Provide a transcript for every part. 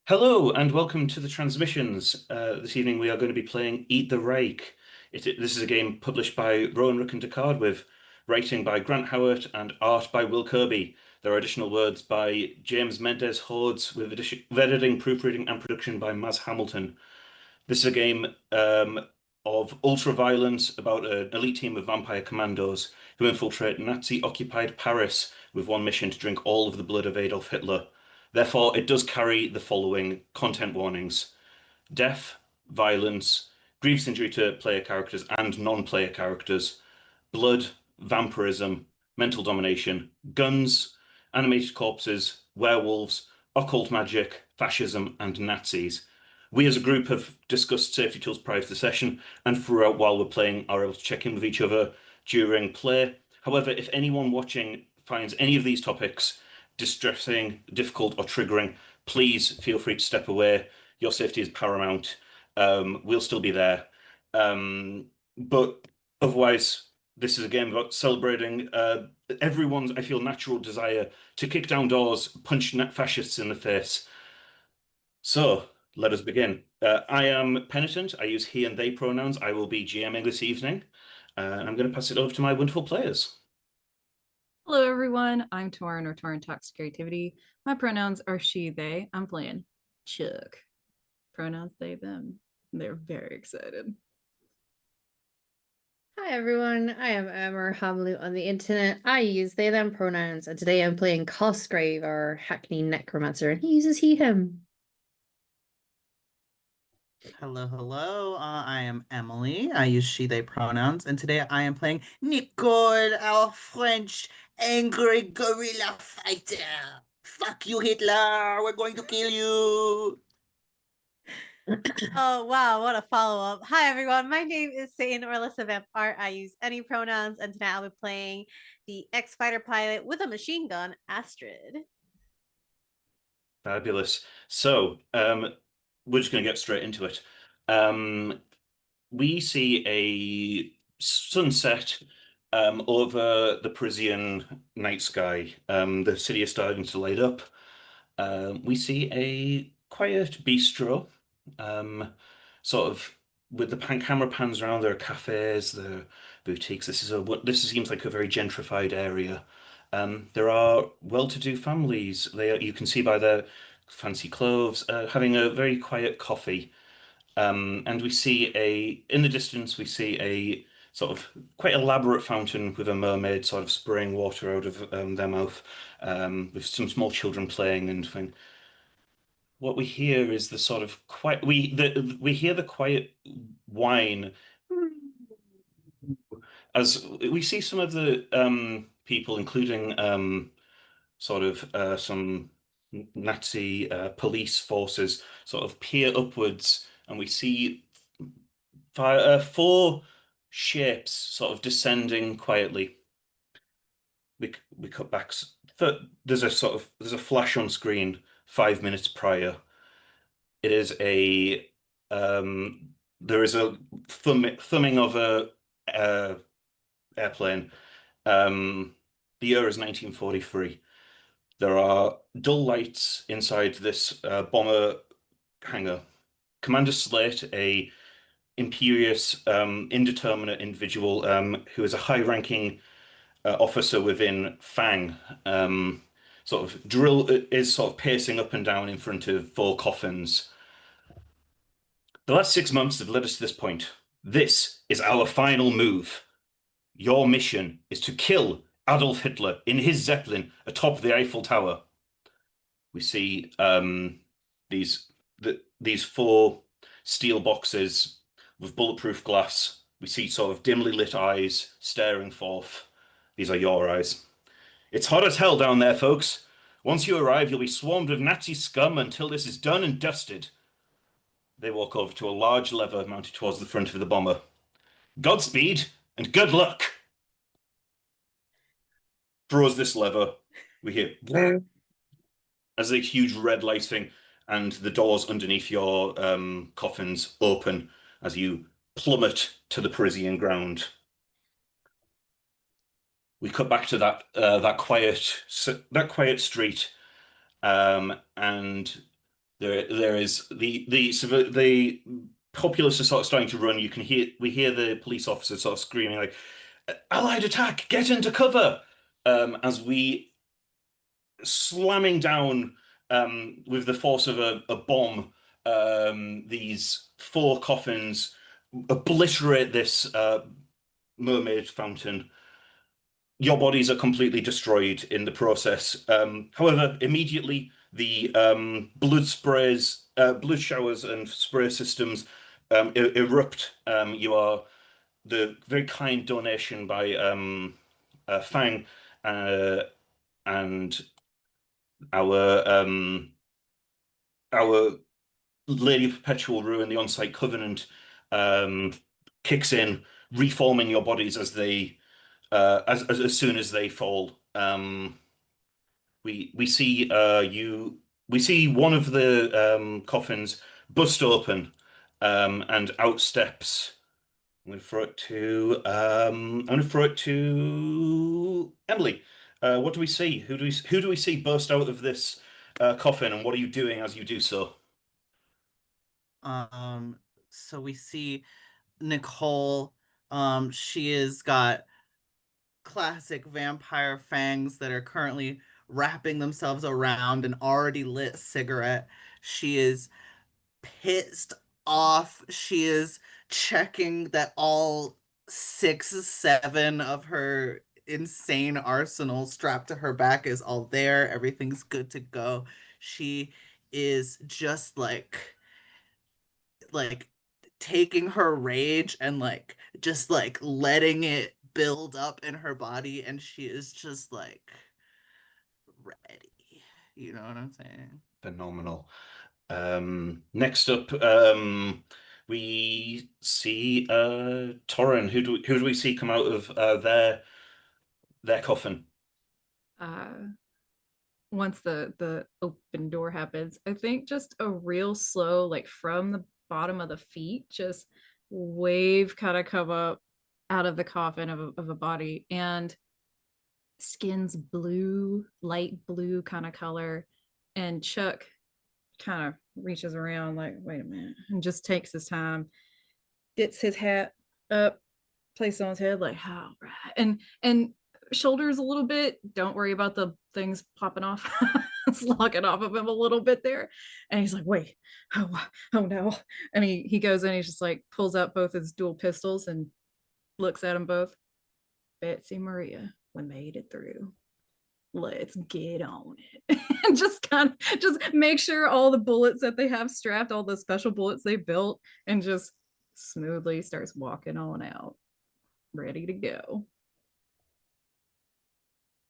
Hello and welcome to the transmissions. This evening we are going to be playing Eat the Reich. This is a game published by Rowan Rook and Descartes with writing by Grant Howard and art by Will Kirby. There are additional words by James Mendez Hordes with editing, proofreading and production by Maz Hamilton. This is a game of ultra-violence about an elite team of vampire commandos who infiltrate Nazi-occupied Paris with one mission to drink all of the blood of Adolf Hitler. Therefore, it does carry the following content warnings: death, violence, grievous injury to player characters and non-player characters, blood, vampirism, mental domination, guns, animated corpses, werewolves, occult magic, fascism, and Nazis. We as a group have discussed safety tools prior to the session, and throughout while we're playing are able to check in with each other during play. However, if anyone watching finds any of these topics distressing, difficult, or triggering, please feel free to step away. Your safety is paramount. We'll still be there. But otherwise, this is a game about celebrating everyone's, I feel, natural desire to kick down doors, punch fascists in the face. So, let us begin. I am Penitent. I use he and they pronouns. I will be GMing this evening. I'm going to pass it over to my wonderful players. Hello, everyone. I'm Torin or Torin Talks Creativity. My pronouns are she, they. I'm playing Chuck. Pronouns they, them. They're very excited. Hi everyone, I am Emma Hamlet on the internet. I use they them pronouns, and today I'm playing Cosgrave, or Hackney Necromancer, and he uses he him. Hello, hello. I am Emily. I use she, they pronouns, and today I am playing Nicole, our French angry guerrilla fighter. Fuck you, Hitler. We're going to kill you. Oh wow, what a follow-up. Hi everyone, my name is Satan or Alyssa Vampire. I use any pronouns, and tonight I'll be playing the X-Fighter pilot with a machine gun, Astrid. Fabulous. So, we're just going to get straight into it. We see a sunset over the Parisian night sky. The city is starting to light up. We see a quiet bistro, um, sort of with the camera pans around. There are cafes, there are boutiques. This seems like a very gentrified area. There are well-to-do families. You can see by their fancy clothes, having a very quiet coffee. And we see in the distance, we see a sort of quite elaborate fountain with a mermaid sort of spraying water out of their mouth, with some small children playing and thing. What we hear is the sort of quiet, we hear the quiet whine as we see some of the people, including some Nazi police forces, sort of peer upwards, and we see four shapes sort of descending quietly. We cut back. There's a flash on screen 5 minutes prior. It is a there is a thumbing of a airplane. The year is 1943. There are dull lights inside this bomber hangar. Commander Slate, a imperious, indeterminate individual who is a high-ranking officer within F.A.N.G, is sort of pacing up and down in front of four coffins. The last 6 months have led us to this point. This is our final move. Your mission is to kill Adolf Hitler in his Zeppelin atop the Eiffel Tower. We see these four steel boxes with bulletproof glass. We see sort of dimly lit eyes staring forth. These are your eyes. It's hot as hell down there, folks. Once you arrive, you'll be swarmed with Nazi scum until this is done and dusted. They walk over to a large lever mounted towards the front of the bomber. Godspeed and good luck. Throws this lever. We hear as a huge red lighting, and the doors underneath your coffins open as you plummet to the Parisian ground. We cut back to that quiet street, and There is the populace are sort of starting to run. We hear the police officers sort of screaming like, "Allied attack! Get into cover!" As we slamming down with the force of a bomb. These four coffins obliterate this mermaid fountain. Your bodies are completely destroyed in the process. However, immediately the blood showers, and spray systems erupt. You are the very kind donation by F.A.N.G. And our Lady of Perpetual Ruin, the on-site covenant, um, kicks in, reforming your bodies as they as soon as they fall. We see we see one of the coffins bust open, and out steps. I'm going to throw it to Emily. What do we see? Who do we see burst out of this coffin, and what are you doing as you do so? Um, so we see Nicole. She has got classic vampire fangs that are currently wrapping themselves around an already lit cigarette. She is pissed off. She is checking that all six, seven of her insane arsenal strapped to her back is all there. Everything's good to go. She is just like taking her rage and just letting it build up in her body, and she is just ready. You know what I'm saying? Phenomenal. Next up, we see Torrin. Who do we see come out of their coffin? Uh, Once the open door happens, I think just a real slow, like from the bottom of the feet, just wave kind of come up out of the coffin of a body, and skin's blue, light blue kind of color. And Chuck kind of reaches around like, wait a minute, and just takes his time, gets his hat up, places on his head, like, all right, and shoulders a little bit. Don't worry about the things popping off, slugging off of him a little bit there. And he's like, wait, oh no. And he goes in, he's just like pulls out both his dual pistols and looks at them both. Betsy Maria, we made it through. Let's get on it. And just kind of just make sure all the bullets that they have strapped, all the special bullets they built, and just smoothly starts walking on out, ready to go.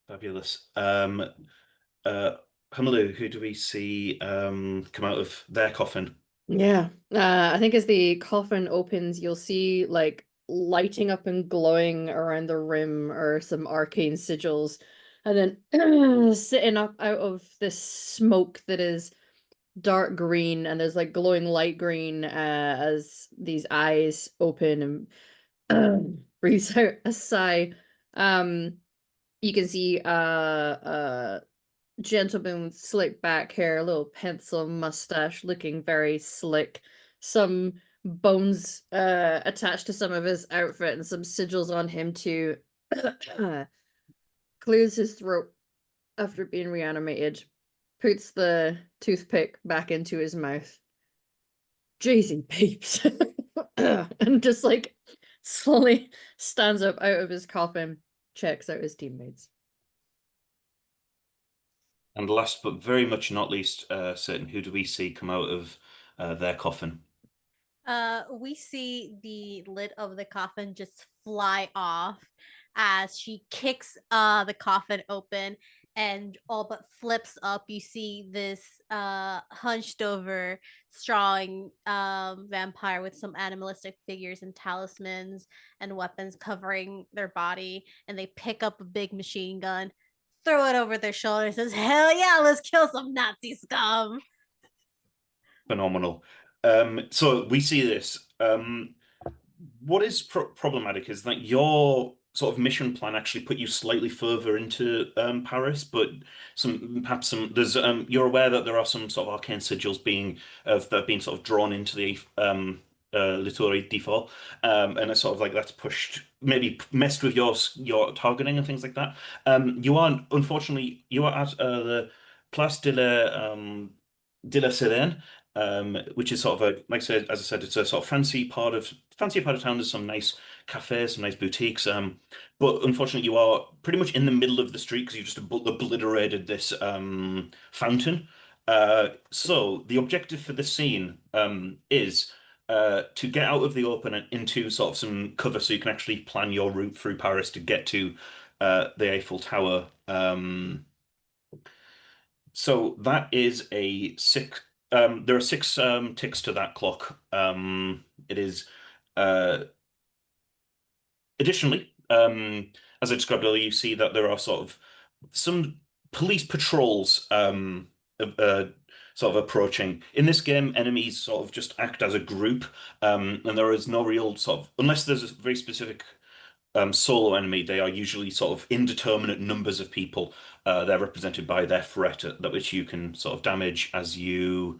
Fabulous. Uh, Hamalu, who do we see come out of their coffin? Yeah. I think as the coffin opens, you'll see like lighting up and glowing around the rim or some arcane sigils. And then sitting up out of this smoke that is dark green, and there's like glowing light green as these eyes open and breathes out a sigh. Um, you can see gentleman with slick back hair, a little pencil mustache, looking very slick. Some bones attached to some of his outfit and some sigils on him too. Clears his throat after being reanimated, puts the toothpick back into his mouth. Jason peeps. And just like slowly stands up out of his coffin, checks out his teammates. And last but very much not least, certain, who do we see come out of their coffin? We see the lid of the coffin just fly off as she kicks the coffin open and all but flips up. You see this hunched over strong vampire with some animalistic figures and talismans and weapons covering their body, and they pick up a big machine gun, throw it over their shoulder, and says, hell yeah, let's kill some Nazi scum. Phenomenal. So we see this. What is problematic is that your sort of mission plan actually put you slightly further into Paris, but perhaps there's you're aware that there are some sort of arcane sigils that have been sort of drawn into the Littori default, and it's sort of like that's pushed, maybe messed with your targeting and things like that. You are at the Place de la Sirène, which is sort of like I said, as I said, it's a sort of fancy part of town. There's some nice cafes, some nice boutiques. But unfortunately, you are pretty much in the middle of the street because you just obliterated this fountain. So the objective for this scene is to get out of the open and into sort of some cover so you can actually plan your route through Paris to get to the Eiffel Tower. So that is a six. There are six ticks to that clock. It is uh, additionally, as I described earlier, you see that there are sort of some police patrols sort of approaching. In this game, enemies sort of just act as a group, and there is no real sort of, unless there's a very specific solo enemy, they are usually sort of indeterminate numbers of people. They're represented by their threat that which you can sort of damage as you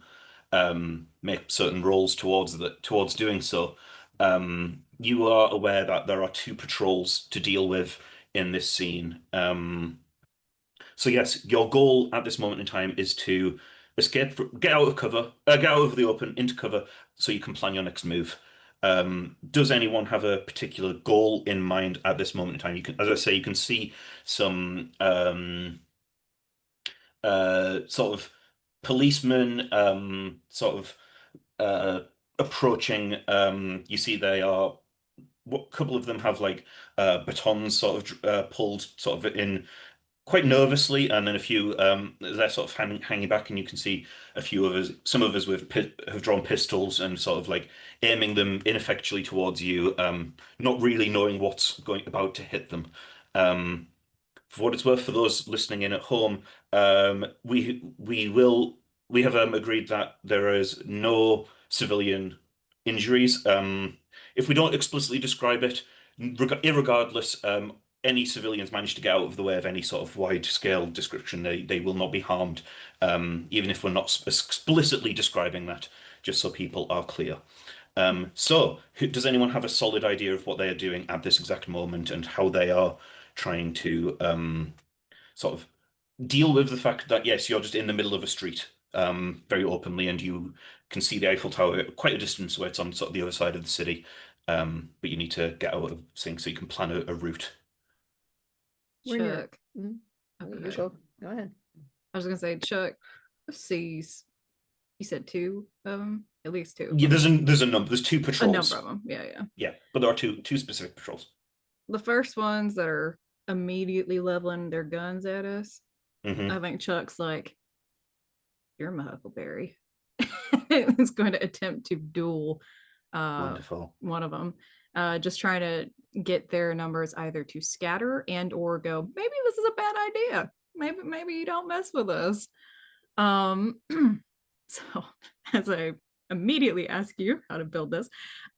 make certain rolls towards doing so. You are aware that there are two patrols to deal with in this scene. So yes, your goal at this moment in time is to get out of cover, get out of the open into cover, so you can plan your next move. Does anyone have a particular goal in mind at this moment in time? You can, as I say, you can see some sort of policemen, sort of approaching. You see they are. What couple of them have like batons sort of pulled sort of in quite nervously, and then a few they're sort of hanging back, and you can see a few of us, some of us have drawn pistols and sort of like aiming them ineffectually towards you, not really knowing what's going about to hit them. Um, for what it's worth, for those listening in at home, we have agreed that there is no civilian injuries. If we don't explicitly describe it, irregardless, any civilians manage to get out of the way of any sort of wide-scale description, they will not be harmed, even if we're not explicitly describing that, just so people are clear. Does anyone have a solid idea of what they are doing at this exact moment and how they are trying to sort of deal with the fact that, yes, you're just in the middle of a street very openly, and you can see the Eiffel Tower at quite a distance where it's on sort of the other side of the city, but you need to get out of things so you can plan a route. When you're Chuck. you Okay. go ahead. I was gonna say Chuck sees. You said two of them, at least two. Yeah, there's a number. There's two A patrols. number of them. Yeah, yeah. Yeah, but there are two specific patrols. The first ones that are immediately leveling their guns at us. Hmm. I think Chuck's like, "You're my Huckleberry." It's going to attempt to duel Wonderful. one of them, just trying to get their numbers either to scatter and or go, maybe this is a bad idea, maybe you don't mess with us. So as I immediately ask you how to build this,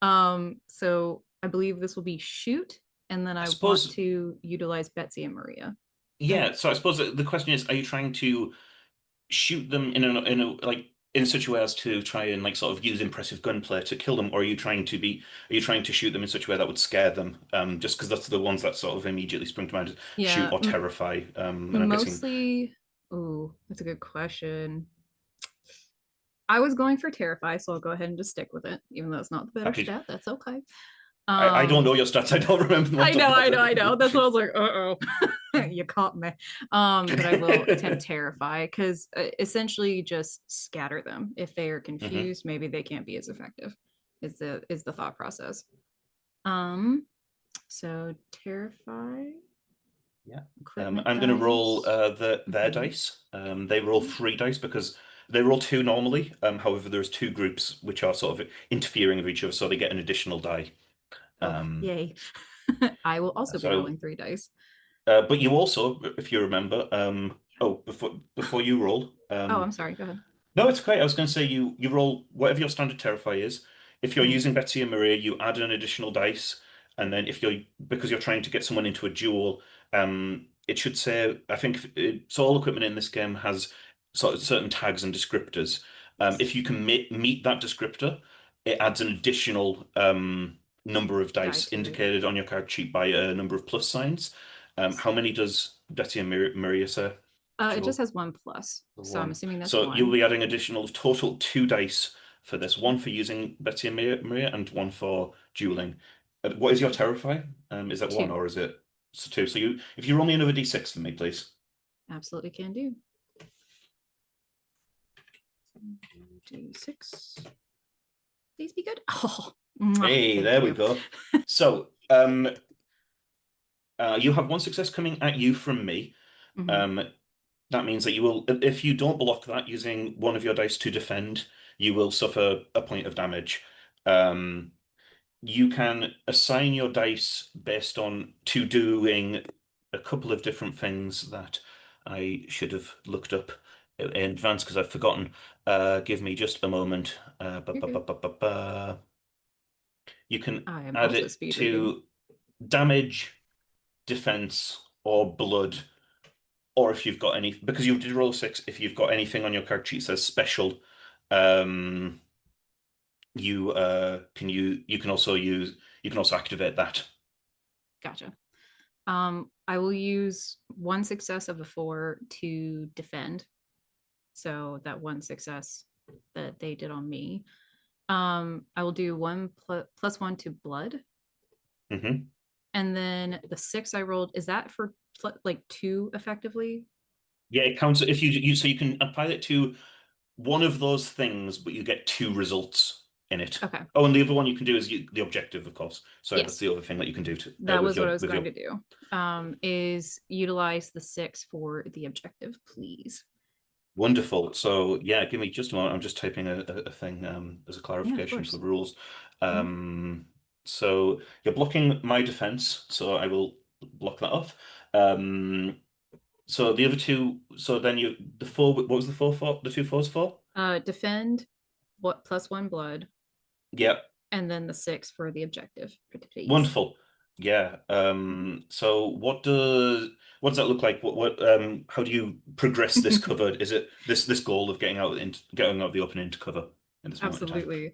so I believe this will be shoot, and then I want suppose, to utilize Betsy and Maria. yeah. So I suppose the question is, are you trying to shoot them in such a way as to try and like sort of use impressive gunplay to kill them, or are you trying to shoot them in such a way that would scare them? Just because that's the ones that sort of immediately spring to mind, shoot Yeah, or terrify. And I'm guessing mostly. Oh, that's a good question. I was going for terrify, so I'll go ahead and just stick with it, even though it's not the better happy. stat. That's okay. I don't know your stats. I don't remember them off I the know, top of I my know, I head. know. That's what I was like, uh-oh. You caught me. But I will attempt terrify, because essentially just scatter them. If they are confused, maybe they can't be as effective. Is the thought process. So terrify. Yeah. Equipment I'm going to roll dice. their Mhm. dice. They roll 3 dice because they roll two normally. However, there's two groups which are sort of interfering with each other, so they get an additional die. Oh, Um, yay. I will also be so, rolling 3 dice. but you also, if you remember, before you roll, Oh, I'm sorry. Go ahead. no, it's great. I was going to say you roll whatever your standard terrify is. If you're Mhm. using Betsy and Maria, you add an additional dice, And then because you're trying to get someone into a duel, it should say, I think so all equipment in this game has sort of certain tags and descriptors. If you can meet that descriptor, it adds an additional number of Die dice to it. indicated on your card sheet by a number of plus signs. How many does Betsy and Maria say? It just Duel? has 1+, so I'm One. assuming that's So you'll 1. be adding additional total 2 dice for this. One for using Betsy and Maria, and one for dueling. What is your terrify? Is that 1 2. or is it 2? So if you roll me another d6 for me, please. Absolutely can do. D6. Please be good. Oh, Hey, thank there we you. go. So you have 1 success coming at you from me. Mhm. That means that you will, if you don't block that using one of your dice to defend, you will suffer a point of damage. Um, you can assign your dice based on to doing a couple of different things that I should have looked up in advance because I've forgotten. Give me just a moment. You're good. You can I am add also it speed reading. to damage, defense, or blood, or if you've got any, because you did roll a 6, if you've got anything on your card sheet that says special, um, you can also activate that. Gotcha. I will use 1 success of the 4 to defend. So that 1 success that they did on me. I will do 1 plus 1 to blood. Hmm. And then the 6 I rolled, is that for like 2 effectively? Yeah, it counts if so you can apply it to one of those things, but you get 2 results in it. Okay. Oh, and the other one you can do is the objective, of course. Sorry, that's Yes. the other thing that you can do That with was what I was with going your. to do. Is utilize the 6 for the objective, please. Wonderful. So yeah, give me just a moment. I'm just typing a thing as a Yeah, of clarification for course. the rules. Mhm. So you're blocking my defense, so I will block that off. Um, so the other two. So then the four. What was the four for? The 2 4s for? Defend, what plus 1 blood, Yeah. and then the 6 for the objective, please. Wonderful. Yeah. So what does that look like? How do you progress this cover? Is it this goal of getting out of the open into cover in this moment in time? Absolutely.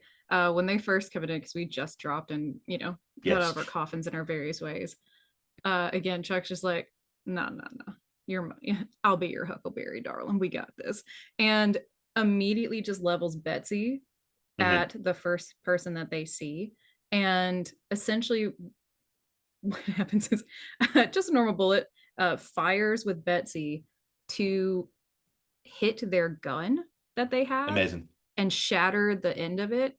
When they first come in, because we just dropped and got out Yes. of our coffins in our various ways. Again, Chuck's just like, no, no, no. I'll be your Huckleberry, darling. We got this. And immediately just levels Betsy Hmm. at the first person that they see. And essentially, what happens is just a normal bullet fires with Betsy to hit their gun that they have Amazing. and shatter the end of it.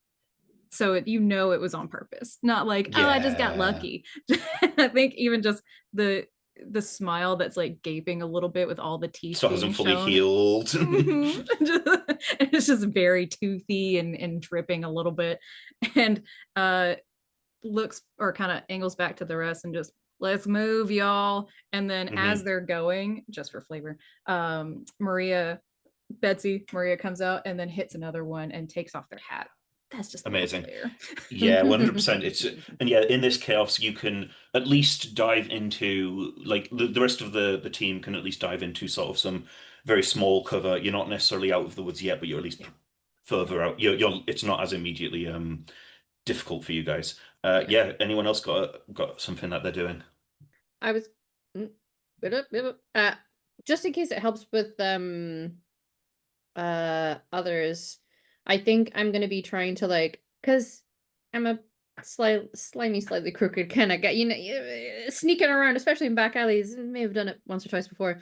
So it was on purpose, not like, oh, I just got Yeah. lucky. I think even just the smile that's like gaping a little bit with all the teeth Still being hasn't fully shown. healed. Mhm. It's just very toothy and dripping a little bit. And looks or kind of angles back to the rest and just, let's move, y'all. And then as Hmm. they're going, just for flavor, Maria comes out and then hits another one and takes off their hat. That's just a little Amazing. flair. Yeah, 100%. And yeah, in this chaos, you can at least dive into like the rest of the team can at least dive into sort of some very small cover. You're not necessarily out of the woods yet, but you're at least Yeah. further out. It's not as immediately difficult for you guys. Yeah. Yeah, anyone else got something that they're doing? I was mm, uh just in case it helps with others, I think I'm gonna be trying to like, because I'm a slightly crooked kind of guy, sneaking around, especially in back alleys. May have done it once or twice before.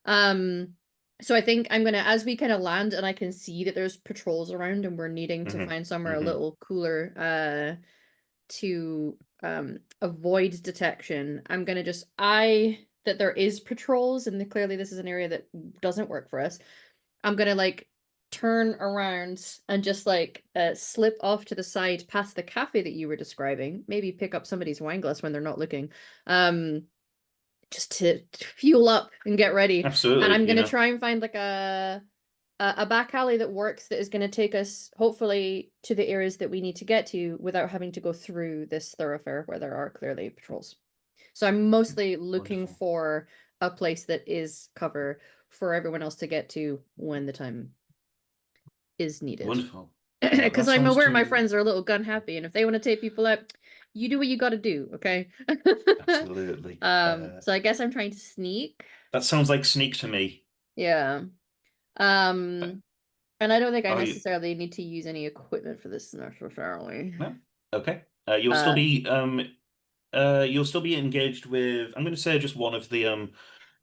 um so I think I'm gonna, as we kind of land and I can see that there's patrols around and we're needing to Hmm. find somewhere a Hmm. little cooler to avoid detection, I'm gonna just eye that there is patrols and clearly this is an area that doesn't work for us. I'm gonna like turn around and just like slip off to the side past the cafe that you were describing, maybe pick up somebody's wine glass when they're not looking, um just to fuel up and get ready. And Absolutely, I'm gonna try and find like a back alley that works, that is going to take us hopefully to the areas that we need to get to without having to go through this thoroughfare where there are clearly patrols. So I'm mostly looking Wonderful. for a place that is cover for everyone else to get to when the time is needed. Wonderful. Because That I'm sounds aware my to friends are a little gun happy, and if they want to take people out, you do what you got to do, okay? absolutely. So I guess I'm trying to sneak. That sounds like sneak to me. Yeah. Uh, And I don't think I Are you? necessarily need to use any equipment for this necessarily. No. Okay. Uh, You'll still be engaged with. I'm going to say just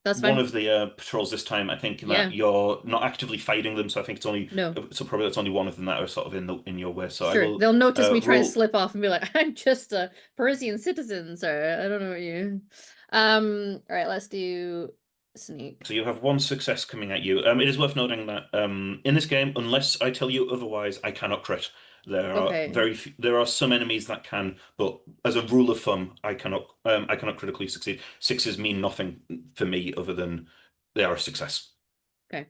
that's one fine. of the patrols this time. I think that Yeah. you're not actively fighting them, so I think it's only No. so probably that's only one of them that are sort of in your way. So I Sure. will They'll notice me try and roll. slip off and be like, I'm just a Parisian citizen, sir. I don't know what you. All right, let's do sneak. So you have one success coming at you. It is worth noting that in this game, unless I tell you otherwise, I cannot crit. Okay. There are some enemies that can, but as a rule of thumb, I cannot critically succeed. Sixes mean nothing for me other than they are a success. Okay.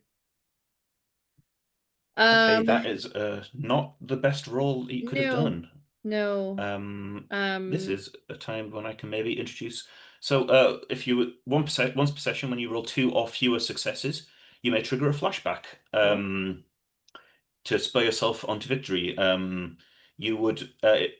Okay, Um, that is not the best roll you could have no. done. No. This Um, is a time when I can maybe introduce. So, if you once per session, when you roll two or fewer successes, you may trigger a flashback. oh, To spur yourself onto victory. You would,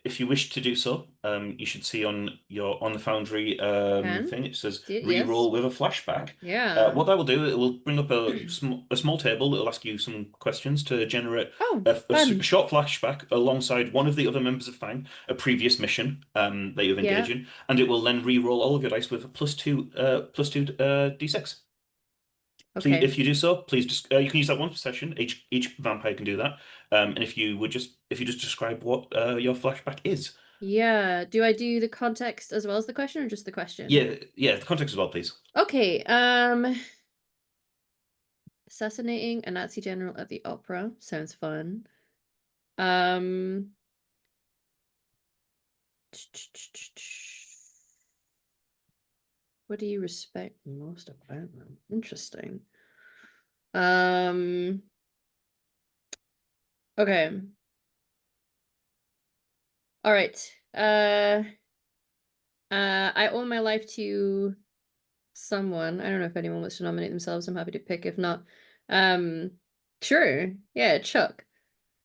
if you wish to do so, you should see on the Foundry can? thing. It says See it? Yes. re-roll with a flashback. Yeah. What that will do, it will bring up a small table. It'll ask you some questions to generate Oh, a fun. short flashback alongside one of the other members of Fang, a previous mission that you've Yeah. engaged in, and it will then re-roll all of your dice with a plus two d6. Please, Okay. if you do so, please just you can use that one per session. Each vampire can do that. And if you just describe what your flashback is. Yeah. Do I do the context as well as the question or just the question? Yeah, the context as well, please. Okay. Assassinating a Nazi general at the opera sounds fun. Um, what do you respect most about them? Interesting. Um, okay. All right. I owe my life to someone. I don't know if anyone wants to nominate themselves. I'm happy to pick. If not, um, sure. Yeah, Chuck.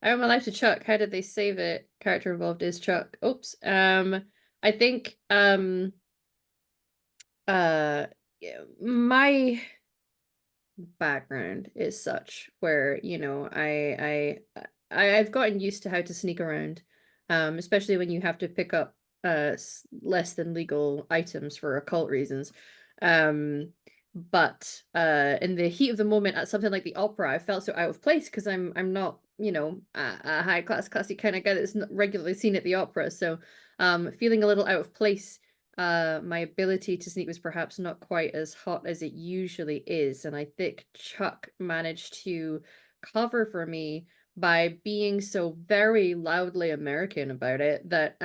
I owe my life to Chuck. How did they save it? Character involved is Chuck. Oops. I think yeah, my background is such where, you know, I've gotten used to how to sneak around, especially when you have to pick up less than legal items for occult reasons. Um, but in the heat of the moment at something like the opera, I felt so out of place because I'm not, you know, a high classy kind of guy that's not regularly seen at the opera. So feeling a little out of place, my ability to sneak was perhaps not quite as hot as it usually is, and I think Chuck managed to cover for me by being so very loudly American about it that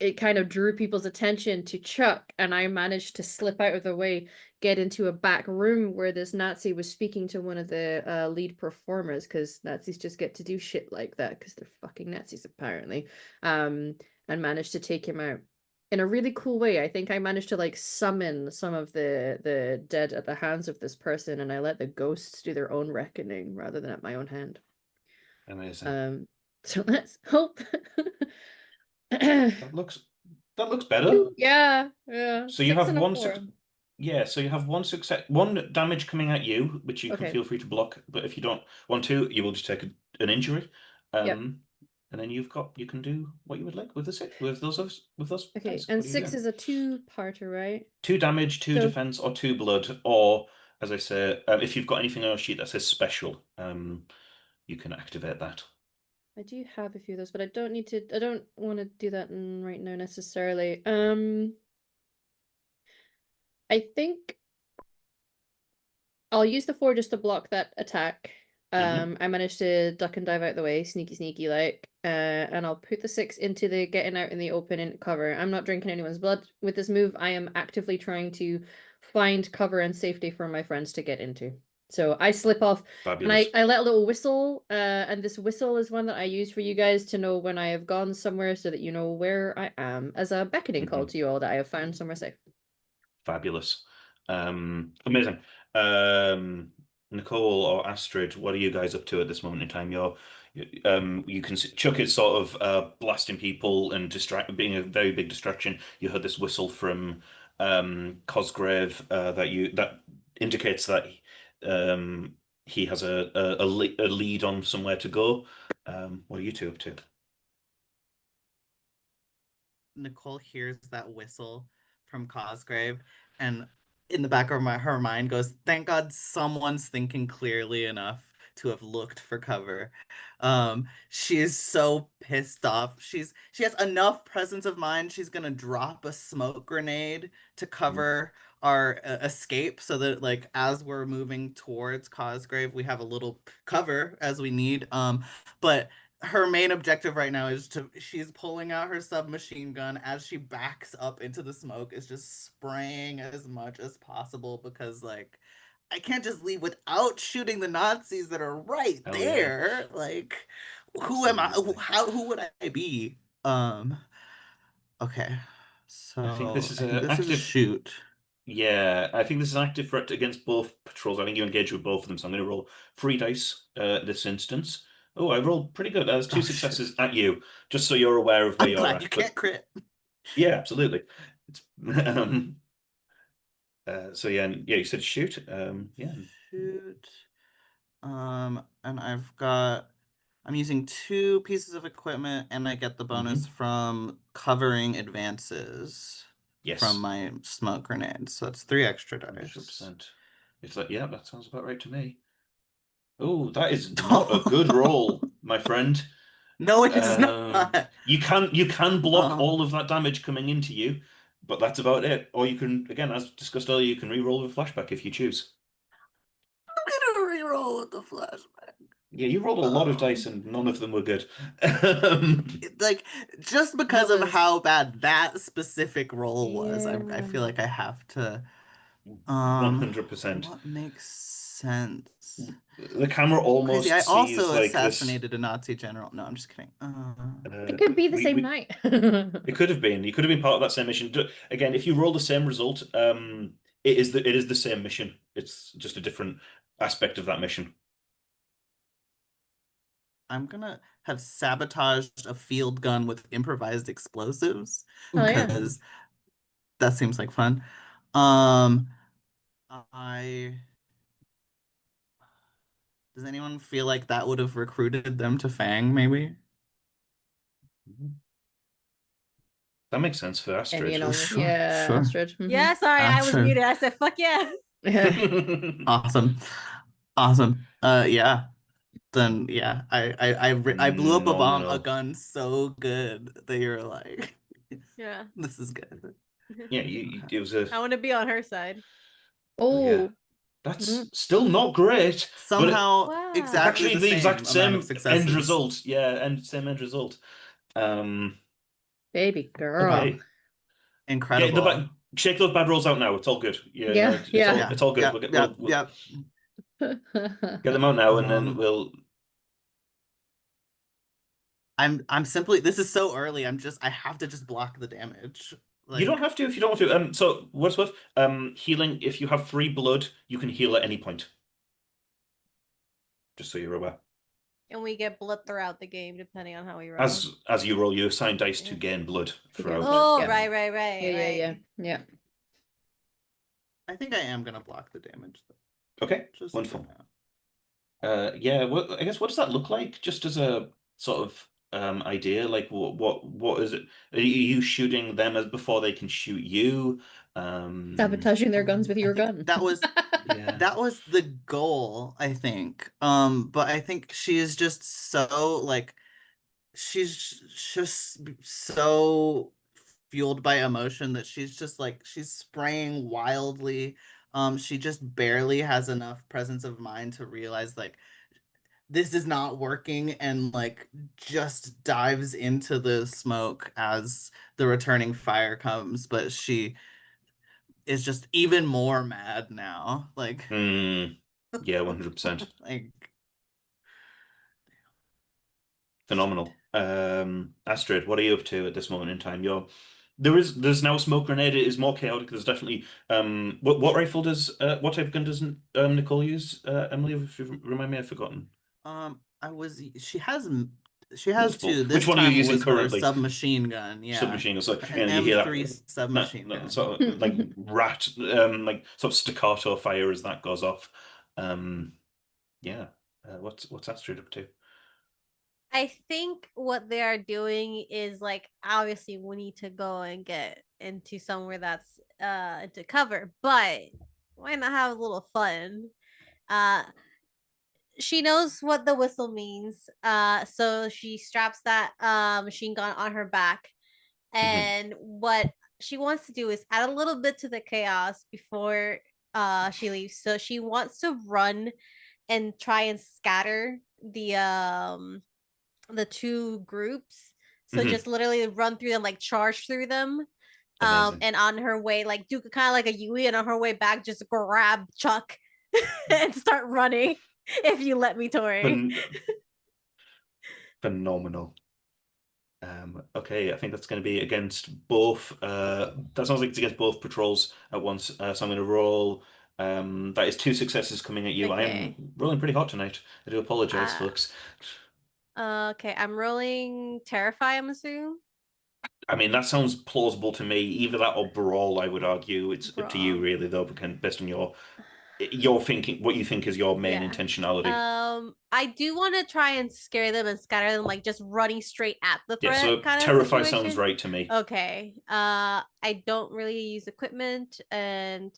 it kind of drew people's attention to Chuck, and I managed to slip out of the way, get into a back room where this Nazi was speaking to one of the lead performers, because Nazis just get to do shit like that because they're fucking Nazis apparently, and managed to take him out in a really cool way. I think I managed to like summon some of the dead at the hands of this person, and I let the ghosts do their own reckoning rather than at my own hand. Amazing. So let's hope. That looks better. Yeah, yeah. So you Six have and a one four. success. Yeah, so you have one success, one damage coming at you, which you can Okay. feel free to block. But if you don't want to, you will just take an injury. Yep. And then you can do what you would like with those Okay. dice. And What are you 6 doing? is a two-parter, right? Two damage, two So defense, or two blood, or as I say, if you've got anything on your sheet that says special, you can activate that. I do have a few of those, but I don't need to. I don't want to do that right now necessarily. I think I'll use the 4 just to block that attack. Hmm. I managed to duck and dive out the way, sneaky like. And I'll put the 6 into the getting out in the open and cover. I'm not drinking anyone's blood with this move. I am actively trying to find cover and safety for my friends to get into. So I slip off and Fabulous. I let a little whistle, and this whistle is one that I use for you guys to know when I have gone somewhere so that you know where I am as a beckoning call Mhm. to you all that I have found somewhere safe. Fabulous. Amazing. Um, Nicole or Astrid, what are you guys up to at this moment in time? You can see Chuck is sort of blasting people and being a very big distraction. You heard this whistle from Cosgrave that indicates that he has a lead on somewhere to go. What are you two up to? Nicole hears that whistle from Cosgrave, and in the back of her mind goes, "Thank God someone's thinking clearly enough to have looked for cover." She is so pissed off. She has enough presence of mind. She's gonna drop a smoke grenade to cover our escape, so that like as we're moving towards Cosgrave, we have a little cover as we need. But her main objective right now is she's pulling out her submachine gun as she backs up into the smoke, is just spraying as much as possible because like I can't just leave without shooting the Nazis that are right Hell yeah, there. Like who am I? absolutely. Who would I be? Okay. I think this So is I think a this is a active. shoot. Yeah, I think this is an active threat against both patrols. I think you engage with both of them, so I'm going to roll 3 dice this instance. Oh, I rolled pretty good. There's two Oh shit. successes at you, just so you're aware of where I'm you're glad you at. can't But crit. yeah, absolutely. It's, um, so yeah, yeah, you said shoot. Yeah. Shoot. And I'm using 2 pieces of equipment, and I get the bonus Hmm. from covering advances from Yes, my smoke grenades. So that's 3 extra dice. 100%. It's like, yeah, that sounds about right to me. Oh, that is not a good roll, my friend. No, it is not. You can block Um, all of that damage coming into you, but that's about it. Or you can, again, as discussed earlier, you can re-roll with a flashback if you choose. I'm gonna reroll with the flashback. Yeah, you rolled a lot of dice Um, and none of them were good. like just That because of was how bad that specific roll was, I yeah. feel like I have to. 100%. What makes sense? The camera Crazy. I almost sees also like this. assassinated a Nazi general. No, I'm just kidding. It could be the same We night. It could have been. You could have been part of that same mission. Again, if you roll the same result, it is the same mission. It's just a different aspect of that mission. I'm gonna have sabotaged a field gun with improvised explosives Oh yeah. because that seems like fun. Um, I does anyone feel like that would have recruited them to Fang, maybe? That makes sense for And you Astrid. know, Sure, yeah, sure. Astrid. Yeah, sorry, I was Astrid. muted. I said, fuck yeah. Awesome. Awesome. Yeah. Then yeah, I blew up a Phenomenal. gun so good that you're like, Yeah. this is good. Yeah, it was a. I want to be on her side. Oh yeah, Oh. that's Mm. still not great, but Somehow it's Wow. exactly actually the the exact same amount of same end successes. result. Yeah, and same end result. Um. Baby girl. Wow. Okay. Get the back. Incredible. Shake those bad rolls out now. It's all good. Yeah, no, Yeah, it's yeah. all Yeah, it's all good. yeah, We'll get yeah, we'll yeah. get them out now, and then Um, we'll. I'm simply this is so early. I have to just block the damage. You don't Like have to if you don't want to. So what's worth healing? If you have free blood, you can heal at any point. Just so you're aware. And we get blood throughout the game, depending on how we roll. As you roll, you assign dice to Yeah. gain blood To get throughout. blood. Oh, Yeah. right, right, Yeah, right, yeah, yeah. right. Yeah. I think I am gonna block the damage though, Okay, just for wonderful. now. Yeah. I guess what does that look like? Just as a sort of idea, like what is it? Are you shooting them as before they can shoot you? Um, Sabotaging their guns with I your think gun. yeah. that was the goal, I think. But I think she is just so like she's just so fueled by emotion that she's just like she's spraying wildly. She just barely has enough presence of mind to realize like this is not working and like just dives into the smoke as the returning fire comes, but she is just even more mad now. Like Hmm. Yeah, 100%. Like, Phenomenal. Astrid, what are you up to at this moment in time? There's now a smoke grenade. It is more chaotic. There's definitely what rifle does what type of gun does Nicole use? Emily, if you remind me, I've forgotten. she has Multiple. two. Which This one are you time using was her currently? submachine gun. Yeah, Submachine gun. So an and you hear M3 that submachine gun. sort of like rat like sort of staccato fire as that goes off. Um, yeah. What's Astrid up to? I think what they are doing is like obviously we need to go and get into somewhere that's into cover, but why not have a little fun? Uh she knows what the whistle means. So she straps that machine gun on her back. Mhm. And what she wants to do is add a little bit to the chaos before she leaves. So she wants to run and try and scatter the two groups. So Mhm. just literally run through them, like charge through them. Amazing. And on her way, like do kind of like a Yui, and on her way back, just grab Chuck and start running. If you let me, Tori. Phen Phenomenal. Okay, I think that's going to be against both. That sounds like it's against both patrols at once. So I'm going to roll. That is two successes coming at you. I am Okay. rolling pretty hot tonight. I do apologize, Uh, folks. okay, I'm rolling Terrify, I'm assuming. I mean, that sounds plausible to me. Either that or brawl, I would argue. It's up to you, Brawl. really, though, based on your thinking, what you think is your main Yeah. intentionality. I do want to try and scare them and scatter them, like just running straight at the Yeah, threat so kind of terrify sounds situation. right to me. Okay. I don't really use equipment, and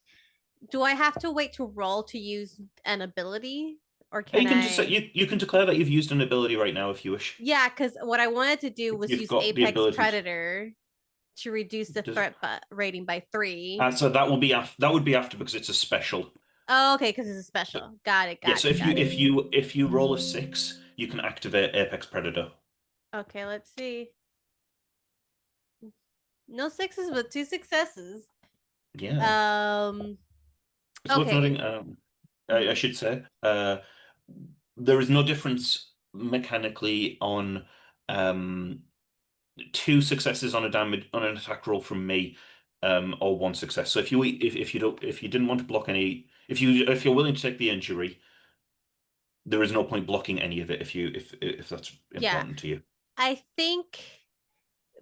do I have to wait to roll to use an ability, or You can can just I? you can declare that you've used an ability right now if you wish. Yeah, because what I wanted to do was You've use got the Apex ability to. Predator to reduce the Does, threat rating by 3. so that will be that would be after because it's a special. Oh, okay, because it's a So, special. Got it. yeah, Got so it. Got it. if you roll a 6, you can activate Apex Predator. Okay, let's see. No sixes, but 2 successes. Yeah. Um. It's worth Okay. noting, I Mhm. should say, there is no difference mechanically on um, two successes on a damage on an attack roll from me, or one success. So if you don't if you didn't want to block any if you're willing to take the injury, there is no point blocking any of it if that's Yeah, important to you. I think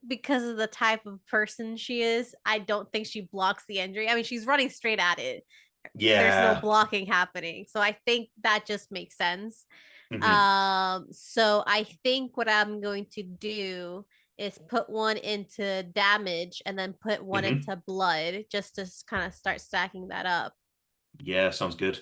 because of the type of person she is, I don't think she blocks the injury. I mean, she's running straight at it. There's no Yeah. blocking happening. So I think that just makes sense. Hmm. So I think what I'm going to do is put one into damage and then put one Hmm. into blood just to kind of start stacking that up. Yeah, sounds good.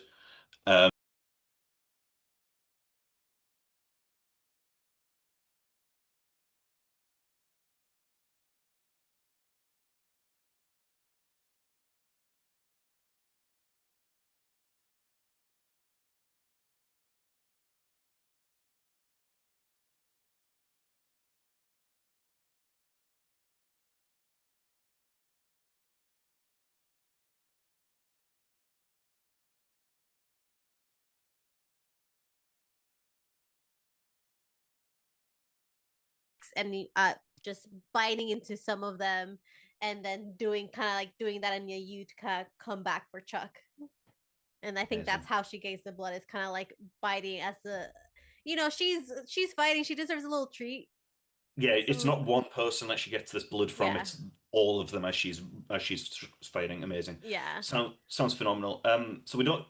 And just biting into some of them and then doing kind of like doing that in you to kind of come back for Chuck. And I think that's Amazing. how she gains the blood. It's kind of like biting as the, she's fighting. She deserves a little treat. Yeah, it's So not one person that she gets this blood from, yeah, it's all of them as she's fighting. Amazing. yeah. Sounds phenomenal.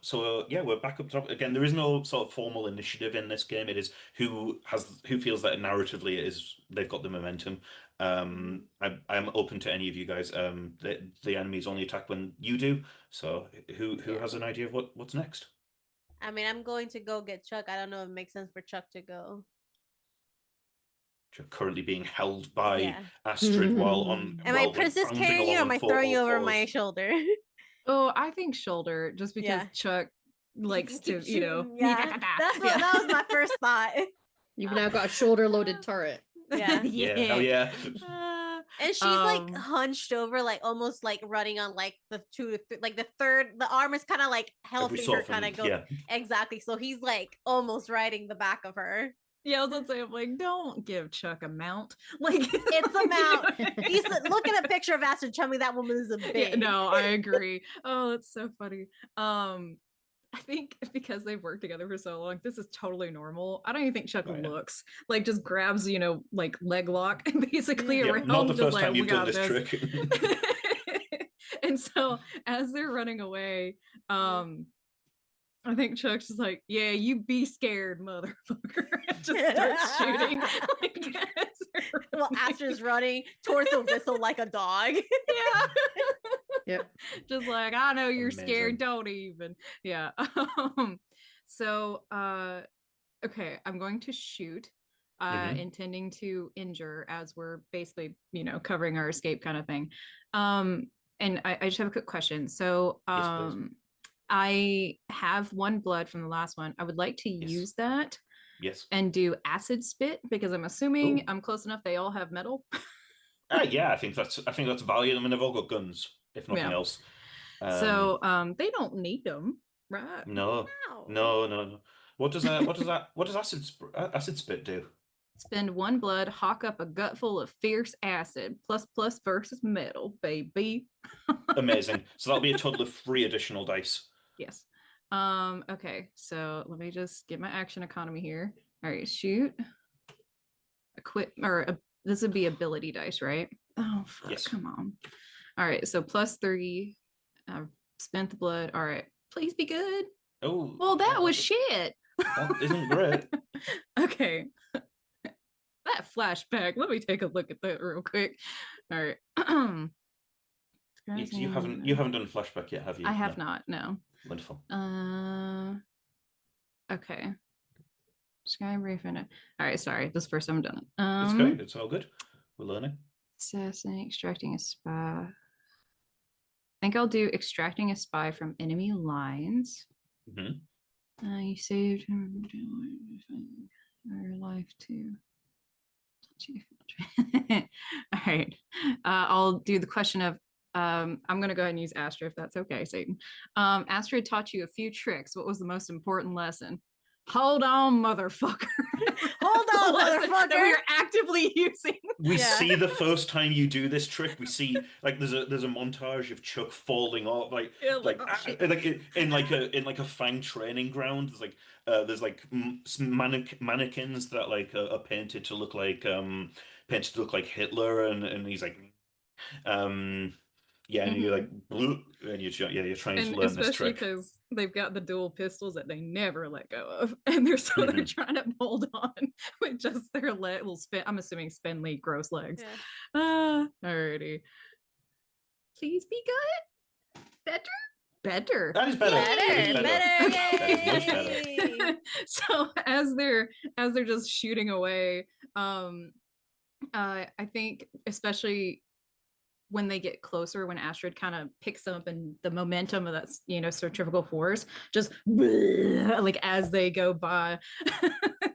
So yeah, we're back up top again. There is no sort of formal initiative in this game. It is who feels that narratively it is they've got the momentum. Mhm. I'm open to any of you guys. The enemies only attack when you do. So who Yeah. has an idea of what's next? I mean, I'm going to go get Chuck. I don't know if it makes sense for Chuck to go. You're currently being held by Yeah. Astrid Am I while like princess bounding carrying you, or along am on I throwing you all over my fours. shoulder? Oh, I think shoulder, just because Yeah. Chuck He can likes keep to, shooting. yeah, Yeah. That was my first thought. You've now got a shoulder-loaded turret. Yeah. Yeah, hell yeah. And she's like Um, hunched over, like almost like running on like the like the third. The arm is kind of like Every helping so her kind often, of go yeah. exactly. So he's like almost riding the back of her. yeah, I was gonna say, I'm like, don't give Chuck a mount. Like, It's a mount. He's Yeah. look at a picture of Astrid. Tell me that woman is a big. Yeah, no, I agree. Oh, it's so funny. I think because they've worked together for so long, this is totally normal. I don't even think Chuck Oh, yeah. looks like just grabs, like leg lock basically Yeah. Yep, not the around, just first like, time we you've done got this this. trick. And so as they're running away, I think Chuck's just like, yeah, you be scared, motherfucker. And just starts shooting. Like, as they're Well, running. Astrid's running towards the whistle like a dog. Yeah. Yep. Just like, I know you're Amazing. scared, don't even. Yeah. So okay, I'm going to shoot, Mhm. intending to injure as we're basically, covering our escape kind of thing. And I just have a quick question. So Yes, please. I have one blood from the last one. I would like to Yes. use that Yes. and do acid spit because I'm assuming Ooh. I'm close enough. They all have metal. Yeah, I think that's valiant. I mean, they've all got guns, if nothing Yeah. else. So they don't need them, right? No, Wow. no. What does acid spit do? Spend one blood, hawk up a gut full of fierce acid, plus plus versus metal, baby. Amazing. So that'll be a total of 3 additional dice. Yes. Okay, so let me just get my action economy here. All right, shoot. Equip this would be ability dice, right? Oh fuck, Yes. come on. All right, so +3. I've spent the blood. All right, please be good. Oh, Well, that yeah, was shit. that isn't great. Okay. That flashback. Let me take a look at that real quick. All right. You haven't done flashback yet, have you? I have No. not. No. Wonderful. Okay. Sky Raven. All right. Sorry. This is the first time I've done it. It's great. It's all good. We're learning. Assassin, extracting a spy. I think I'll do extracting a spy from enemy lines. Mhm. You saved him your life too. All right. I'll do the question of I'm going to go ahead and use Astrid if that's okay, Satan. Astrid taught you a few tricks. What was the most important lesson? Hold on, motherfucker. Hold on, Lesson that we motherfucker. are actively using. We Yeah. see the first time you do this trick. We see like there's a montage of Chuck falling off, Yeah, like oh, shit. like in like a Fang training ground. There's like some mannequins that like are painted to look like Hitler, and he's like yeah, and you're Mhm. like and you're trying to And learn this especially trick. because they've got the dual pistols that they never let go of, and they're Mhm. trying to hold on with just their little spin. I'm assuming spindly, gross legs. Yeah. Alrighty. Please be good. Better. That is better. That is Better, better. better, That is much better. yay! So as they're just shooting away, I think especially when they get closer, when Astrid kind of picks up and the momentum of that, centrifugal force, just like as they go by,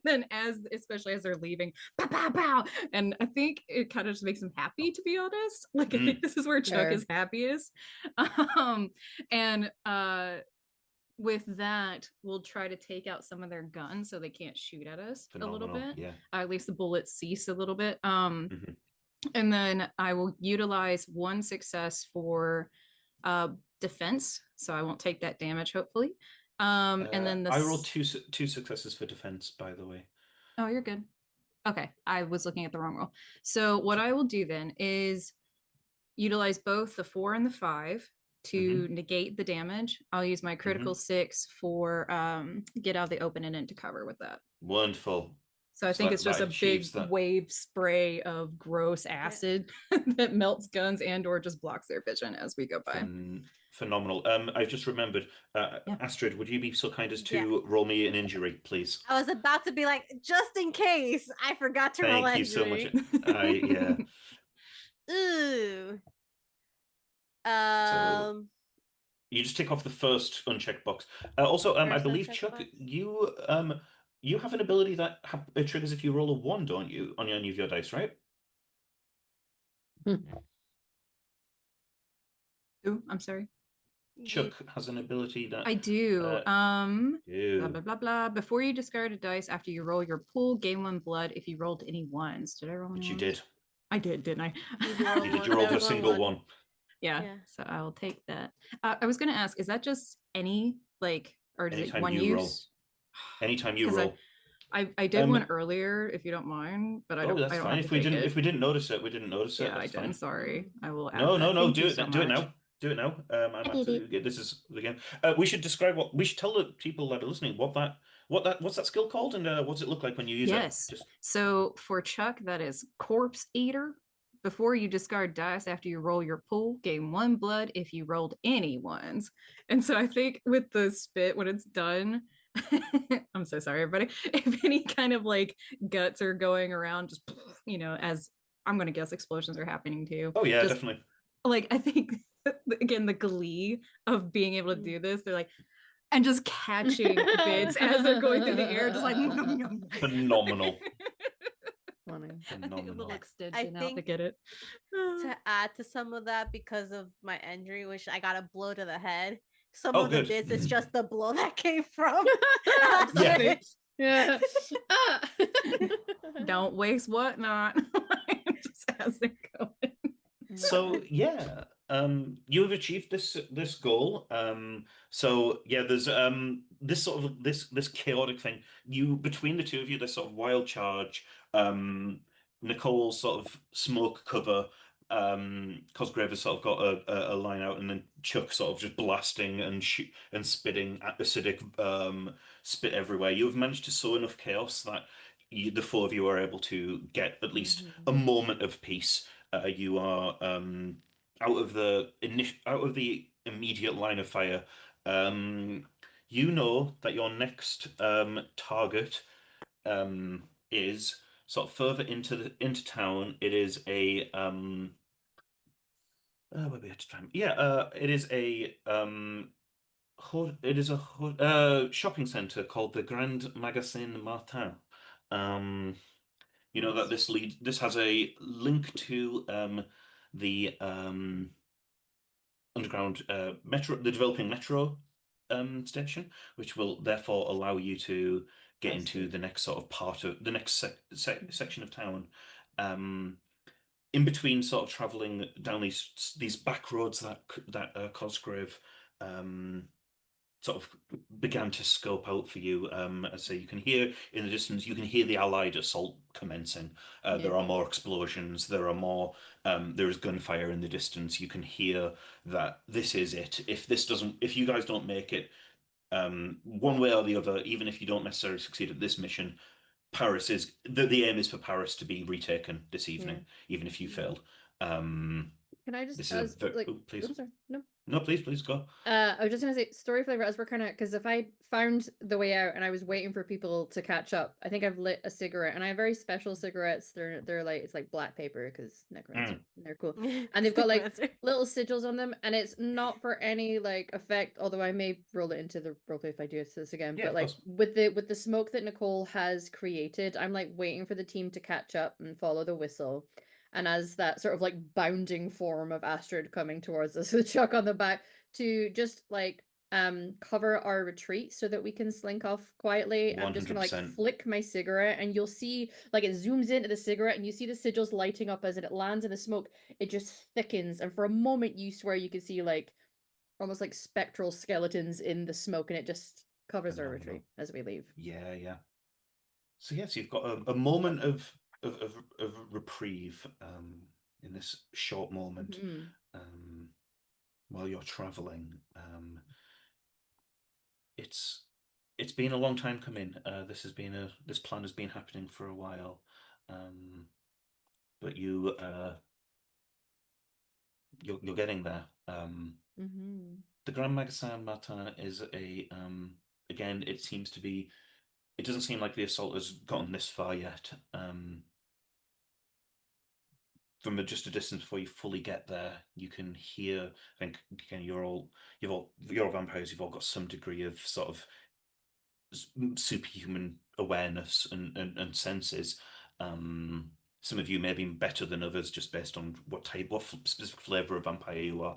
then especially as they're leaving, pow, pow, pow. And I think it kind of just makes him happy, to be honest. Like I think this is where Chuck Fair. is happiest. And with that, we'll try to take out some of their guns so they can't shoot at us a little Phenomenal. bit. Yeah. At least the bullets cease a little bit. Mhm. And then I will utilize one success for defense, so I won't take that damage, hopefully. And then I rolled two successes for defense, by the way. Oh, you're good. Okay, I was looking at the wrong roll. So what I will do then is utilize both the 4 and the 5 to negate the damage. I'll use my critical 6 for get out of the open and into cover with that. Wonderful. So I think that it's just a big achieves that. wave spray of gross acid that melts guns and or just blocks their vision as we go by. Phenomenal. I've just remembered, Yeah. Astrid, would you be so kind as Yeah. to roll me an injury, please? I was about to be like, just in case I forgot to roll Thank you so much. injury. Yeah. Ooh. So you just tick off the first unchecked box. Also, I First believe unchecked Chuck, box. you have an ability that triggers if you roll a 1, don't you, on any of your dice, right? Ooh, I'm sorry. Chuck has an ability that I do. Blah you. blah blah blah. Before you discard a dice after you roll your pool, gain 1 blood if you rolled any ones. Did I roll any Which you ones? did. I did, didn't I? You do roll You did. one. You rolled That a was on single one. one. Yeah. Yeah. So I'll take that. I was gonna ask, is that just any like, or is it Anytime one you roll. use? Anytime you Because roll. I did one earlier, if you don't mind, but Oh, I that's don't fine. have to take If it. we didn't notice it, we didn't notice it. Yeah, I That's did. fine. Sorry. I will add No, no, that. no. Thank Do you it. so Do it much. now. Do it now. I'm I did it. absolutely. This is the game. We should describe what we should tell the people that are listening what's that skill called and what does it look like when you use it? Yes. Just So for Chuck, that is Corpse Eater. Before you discard dice after you roll your pool, gain 1 blood if you rolled any ones. And so I think with the spit, when it's done, I'm so sorry, everybody. If any kind of like guts are going around, just as I'm gonna guess explosions are happening too. oh yeah, Just definitely like I think again the glee of being able to do this, they're like and just catching bits as they're going through the air, just like phenomenal. Funny. a little Phenomenal. extension out to think get it. to add to some of that because of my injury, which I got a blow to the head. Some Oh, of the good. bits, it's just the blow that came from Yeah. acid. Yeah. Ah. Don't waste whatnot. Just as they're going. So yeah, you have achieved this goal. So yeah, there's this sort of this chaotic thing. You between the two of you, this sort of wild charge. Nicole's sort of smoke cover. Cosgrave has sort of got a line out, and then Chuck sort of just blasting and and spitting acidic spit everywhere. You have managed to sow enough chaos that the four of you are able to get at least a moment of peace. You are out of the immediate line of fire. You know that your next target is sort of further into town. It is a where we had to time. Yeah, it is a shopping center called the Grand Magasin Martin. Um, you know that Nice. this has a link to the underground metro, the developing metro station, which will therefore allow you to get I into see. the next sort of part of the next section of town. Um, in between, sort of traveling down these back roads that Cosgrave um, sort of began to scope out for you. As I say, you can hear in the distance, you can hear the Allied assault commencing. Yeah. There are more explosions. There are more. There is gunfire in the distance. You can hear that this is it. If you guys don't make it, one way or the other, even if you don't necessarily succeed at this mission, Paris is the aim is for Paris to be retaken this Yeah. evening, even if you Mhm. failed. Um, Can I just this is a as very. like Oh, please. I'm sorry. No. No, please go. I was just gonna say story flavor as we're kind of because if I found the way out and I was waiting for people to catch up, I think I've lit a cigarette and I have very special cigarettes. They're like it's like black paper because necromancer Mm. and they're cool and they've got like Necromancer. little sigils on them and it's not for any like effect. Although I may roll it into the roleplay if I do this again. Yeah, But of like course. with the smoke that Nicole has created, I'm like waiting for the team to catch up and follow the whistle. And as that sort of like bounding form of Astrid coming towards us with Chuck on the back to just like cover our retreat so that we can slink off quietly. I'm just gonna like 100%. flick my cigarette and you'll see like it zooms into the cigarette and you see the sigils lighting up as it lands in the smoke. It just thickens and for a moment you swear you can see like almost like spectral skeletons in the smoke and it just covers our Phenomenal. retreat as we leave. Yeah, yeah. So yes, you've got a moment of reprieve in this short moment Mhm. um, while you're traveling. It's it's been a long time coming. This plan has been happening for a while, but you're getting there. Mhm. The Grand Magasin Martin is a again. It doesn't seem like the assault has gotten this far yet. From just a distance before you fully get there, you can hear. I think again, you're all vampires. You've all got some degree of sort of superhuman awareness and senses. some of you may be better than others just based on what specific flavor of vampire you are.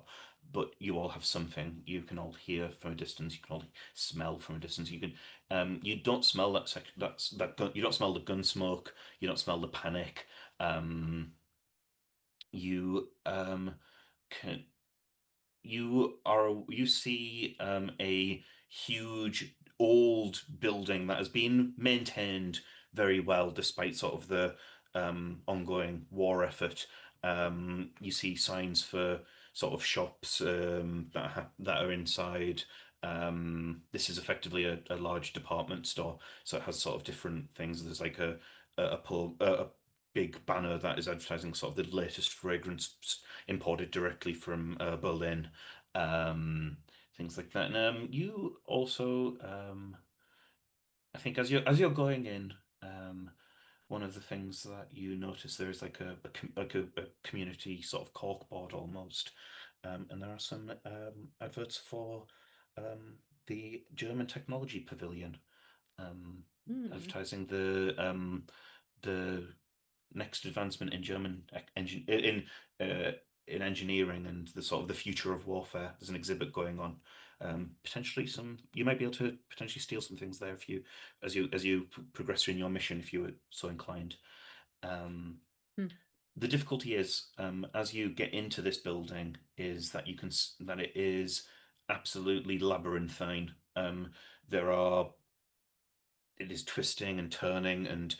But you all have something. You can all hear from a distance. You can all smell from a distance. You can. You don't smell that gun. You don't smell the gun smoke. You don't smell the panic. You can you see a huge old building that has been maintained very well despite sort of the ongoing war effort. You see signs for sort of shops that are inside. This is effectively a large department store, so it has sort of different things. There's like a big banner that is advertising sort of the latest fragrance imported directly from Berlin, um, things like that. And you also, I think, as you're going in, one of the things that you notice there is like a community sort of corkboard almost, and there are some adverts for the German Technology Pavilion, um, Hmm. advertising the next advancement in German in engineering and the sort of the future of warfare. There's an exhibit going on. Potentially some you might be able to potentially steal some things there if you as you progress in your mission if you were so inclined. Um, Hmm. the difficulty is as you get into this building is that that it is absolutely labyrinthine. There are it is twisting and turning, and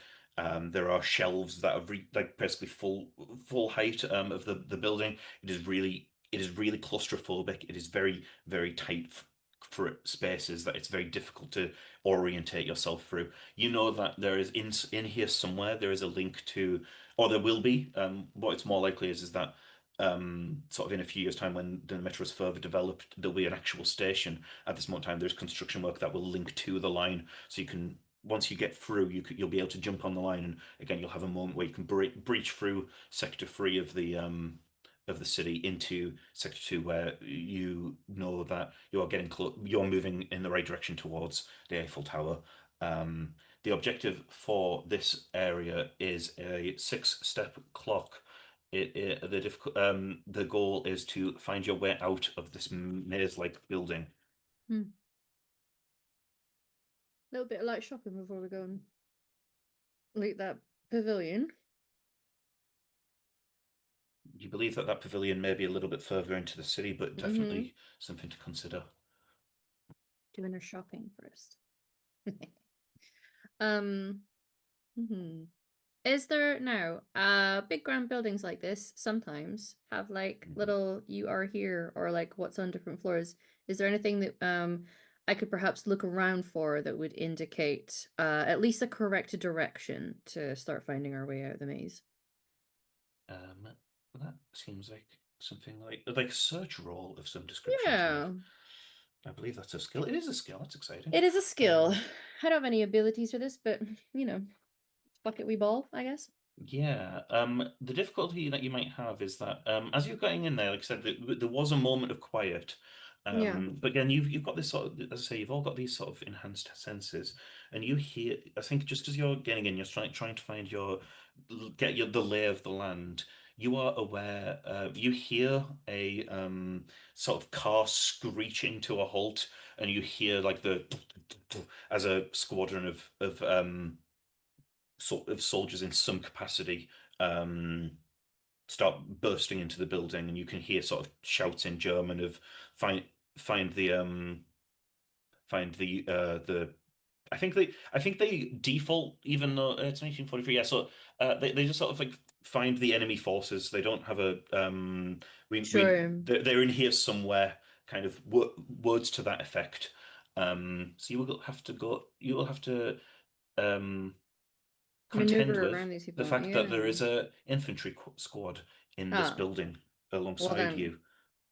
there are shelves that are like basically full height of the building. It is really claustrophobic. It is very tight for spaces that it's very difficult to orientate yourself through. You know that there is in here somewhere there is a link to, or there will be. What it's more likely is that. Sort of in a few years' time, when the metro is further developed, there'll be an actual station. At this moment in time, there's construction work that will link to the line, so you can once you get through, you'll be able to jump on the line, and again, you'll have a moment where you can breach through Sector 3 of the city into Sector 2, where you know that you're moving in the right direction towards the Eiffel Tower. The objective for this area is a six-step clock. The goal is to find your way out of this maze-like building. Hmm. Little bit of light shopping before we go and loot that pavilion. You believe that that pavilion may be a little bit further into the city, but Mm-hmm. definitely something to consider. Doing our shopping first. Um, mhm. Is there now big grand buildings like this sometimes have like Mhm. little you are here or like what's on different floors? Is there anything that I could perhaps look around for that would indicate at least a correct direction to start finding our way out of the maze? Um, that seems like something like a search roll of some description to me. Yeah, I believe that's a skill. It is a skill. That's exciting. it is a skill. Um, I don't have any abilities for this, but you know, bucket we ball, I guess. Yeah, the difficulty that you might have is that as you're getting in there, like I said, there was a moment of quiet. Yeah. But again, you've got this sort of, as I say, you've all got these sort of enhanced senses, and you hear. I think just as you're getting in, you're trying to find the lay of the land. You are aware. You hear a sort of car screeching to a halt, and you hear like the as a squadron of sort of soldiers in some capacity start bursting into the building, and you can hear sort of shouts in German of find find the I think they default even though it's 1943. Yeah, so they just sort of like find the enemy forces. They don't have a Sure. they're in here somewhere, kind of words to that effect. So you will have to um contend Maneuver with around these the people. fact that there Yeah. is a infantry squad in this Ah, building well alongside then. you.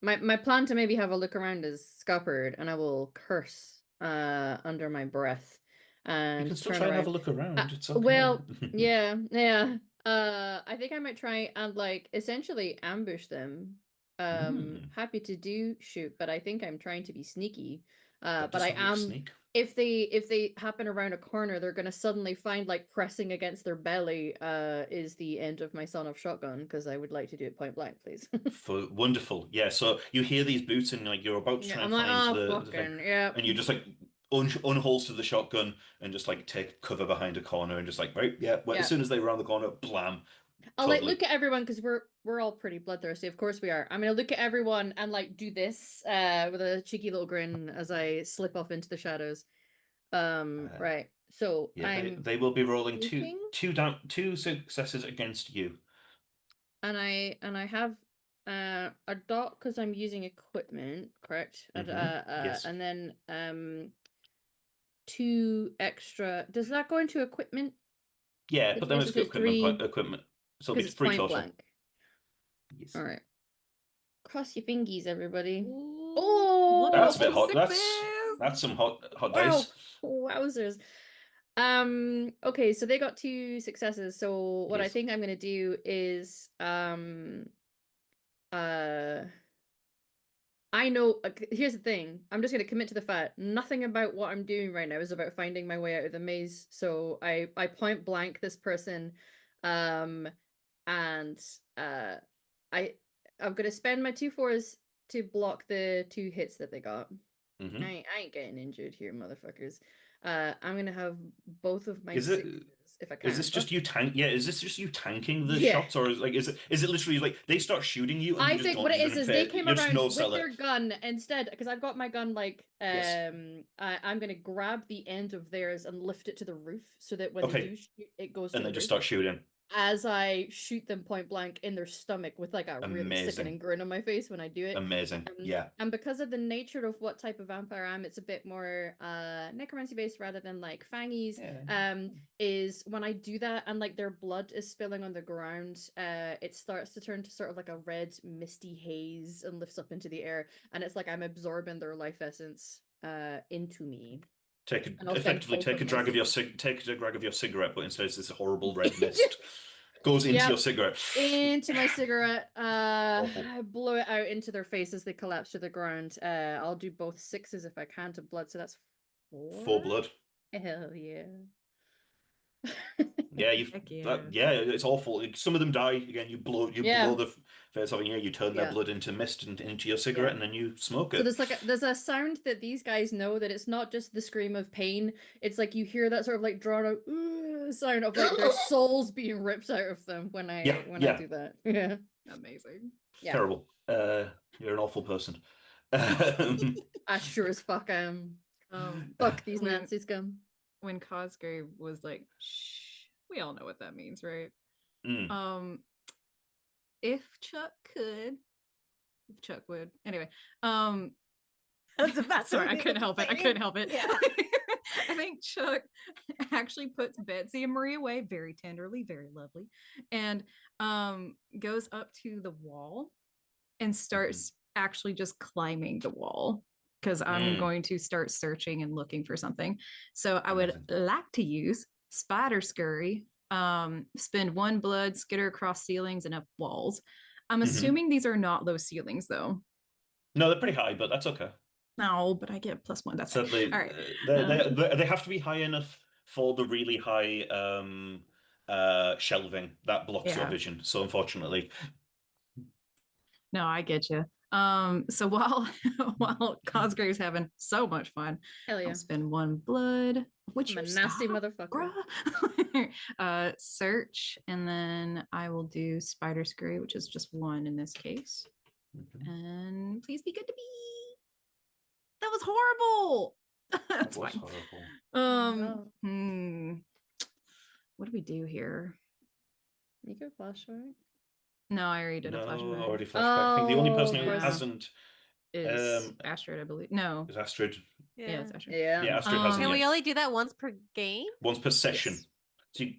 My plan to maybe have a look around is scuppered, and I will curse under my breath You can and still turn try and have a around. look around. It's okay. Well, yeah, yeah. I think I might try and like essentially ambush them. Hmm, Happy to do shoot, but I think I'm trying to be sneaky. that But does I sound like am sneak. if they happen around a corner, they're gonna suddenly find like pressing against their belly is the end of my son of shotgun, because I would like to do it point blank, please. For wonderful, yeah. So you hear these boots, and like you're about to Yeah, try I'm and like, find oh the thing, fucking yeah. and you just like unholster the shotgun and just like take cover behind a corner and just like right, yeah. Well, as Yeah. soon as they round the corner, blam, I'll like totally. look at everyone because we're all pretty bloodthirsty. Of course we are. I'm gonna look at everyone and like do this with a cheeky little grin as I slip off into the shadows. Uh, Right. So yeah, I'm they will be rolling looking, two successes against you. and I have a dot because I'm using equipment, correct? Yes. And then two extra. Does that go into equipment? Yeah, but Which then means it's if got it's three, equipment. So it'll because be it's three point total. blank. All Yes. right. Cross your fingies, everybody. Ooh, look at That's a Oh, bit those hot. sixes. That's some hot wow. dice. Wowzers. Okay, so they got two successes. So what I Yes. think I'm gonna do is uh I know here's the thing. I'm just gonna commit to the fact nothing about what I'm doing right now is about finding my way out of the maze. So I point blank this person, um and I I'm gonna spend my 2 4s to block the 2 hits that they got. hmm I ain't getting injured here, motherfuckers. I'm gonna have both of my Is it? sixes if I Is this can. just you tank? Yeah, is this just you tanking the Yeah. shots, or is it literally like they start shooting you and you I just think don't what it even is they fair? came You're just around no with seller. their gun instead, because I've got my gun like Yes. I'm gonna grab the end of theirs and lift it to the roof so that when they do Okay, shoot, it goes and through the then just roof. start shooting. As I shoot them point blank in their stomach with like a really sickening Amazing, grin on my face when I do it. amazing. Yeah. And because of the nature of what type of vampire I am, it's a bit more necromancy based rather than like fangies. Yeah. Is when I do that and like their blood is spilling on the ground, it starts to turn to sort of like a red misty haze and lifts up into the air, and it's like I'm absorbing their life essence into me. And I'll spend Effectively both take of a my drag of your sixes. take a drag of your cigarette, but instead it's this horrible red mist goes into your Yep, cigarette. into my cigarette. Awful. I blow it out into their face as they collapse to the ground. I'll do both sixes if I can to blood, so that's Full 4. blood. Hell yeah. Yeah, you Heck yeah. that yeah, it's awful. Some of them die again. You blow Yeah, the face off. Yeah, you turn their yeah, blood into mist and into your cigarette, yeah. and then you smoke So it. there's a sound that these guys know that it's not just the scream of pain. It's like you hear that sort of like drawn out sound of like their souls being ripped out of them when Yeah, I yeah, do that. Yeah. Amazing. Yeah. terrible. You're an awful person. Um, I sure as fuck am. Um, Fuck these when Nazi scum. when Cosgrave was like, shh, we all know what that means, right? mm, Um, if Chuck could, if Chuck would, anyway, um, That's about sorry, I to couldn't help it. I couldn't help it. Yeah. I think Chuck actually puts Betsy and Marie away very tenderly, very lovely, and goes up to the wall and mhm, starts actually just climbing the wall because I'm mm, going to start searching and looking for something. So I would amazing. like to use Spider Scurry, spend 1 blood, skitter across ceilings and up walls. I'm hmm assuming these are not low ceilings though. No, they're pretty high, but that's okay. No, but I get +1. That's fine. Sadly, All right. they have to be high enough for the really high shelving that blocks your Yeah. vision. So unfortunately, No, I get you. So while while Cosgrave's having so much fun, Hell I'll yeah. spend 1 blood. Would I'm a you nasty stop, motherfucker. bruh? Search, and then I will do Spider Scurry, which is just 1 in this case. Mhm. And please be good to me. That was horrible. That That's was fine. horrible. No. What do we do here? You go flashlight. No, I already did a No, flashback. already flashback. I think the only Oh, person of who Yeah, course. hasn't is Astrid, I believe. No, is Astrid. yeah, it's Yeah. Astrid. Yeah. Yeah, Astrid hasn't Can we yet. only do that once per game? Once per session. Yes.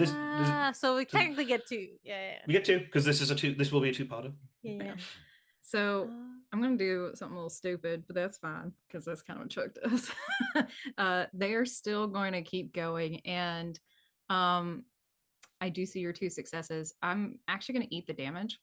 So So we so technically get 2. Yeah. we get two because this will be a two-parter. Yeah. Yeah. Yeah. So Uh, I'm gonna do something a little stupid, but that's fine because that's kind of what Chuck does. They are still going to keep going, and I do see your 2 successes. I'm actually going to eat the damage.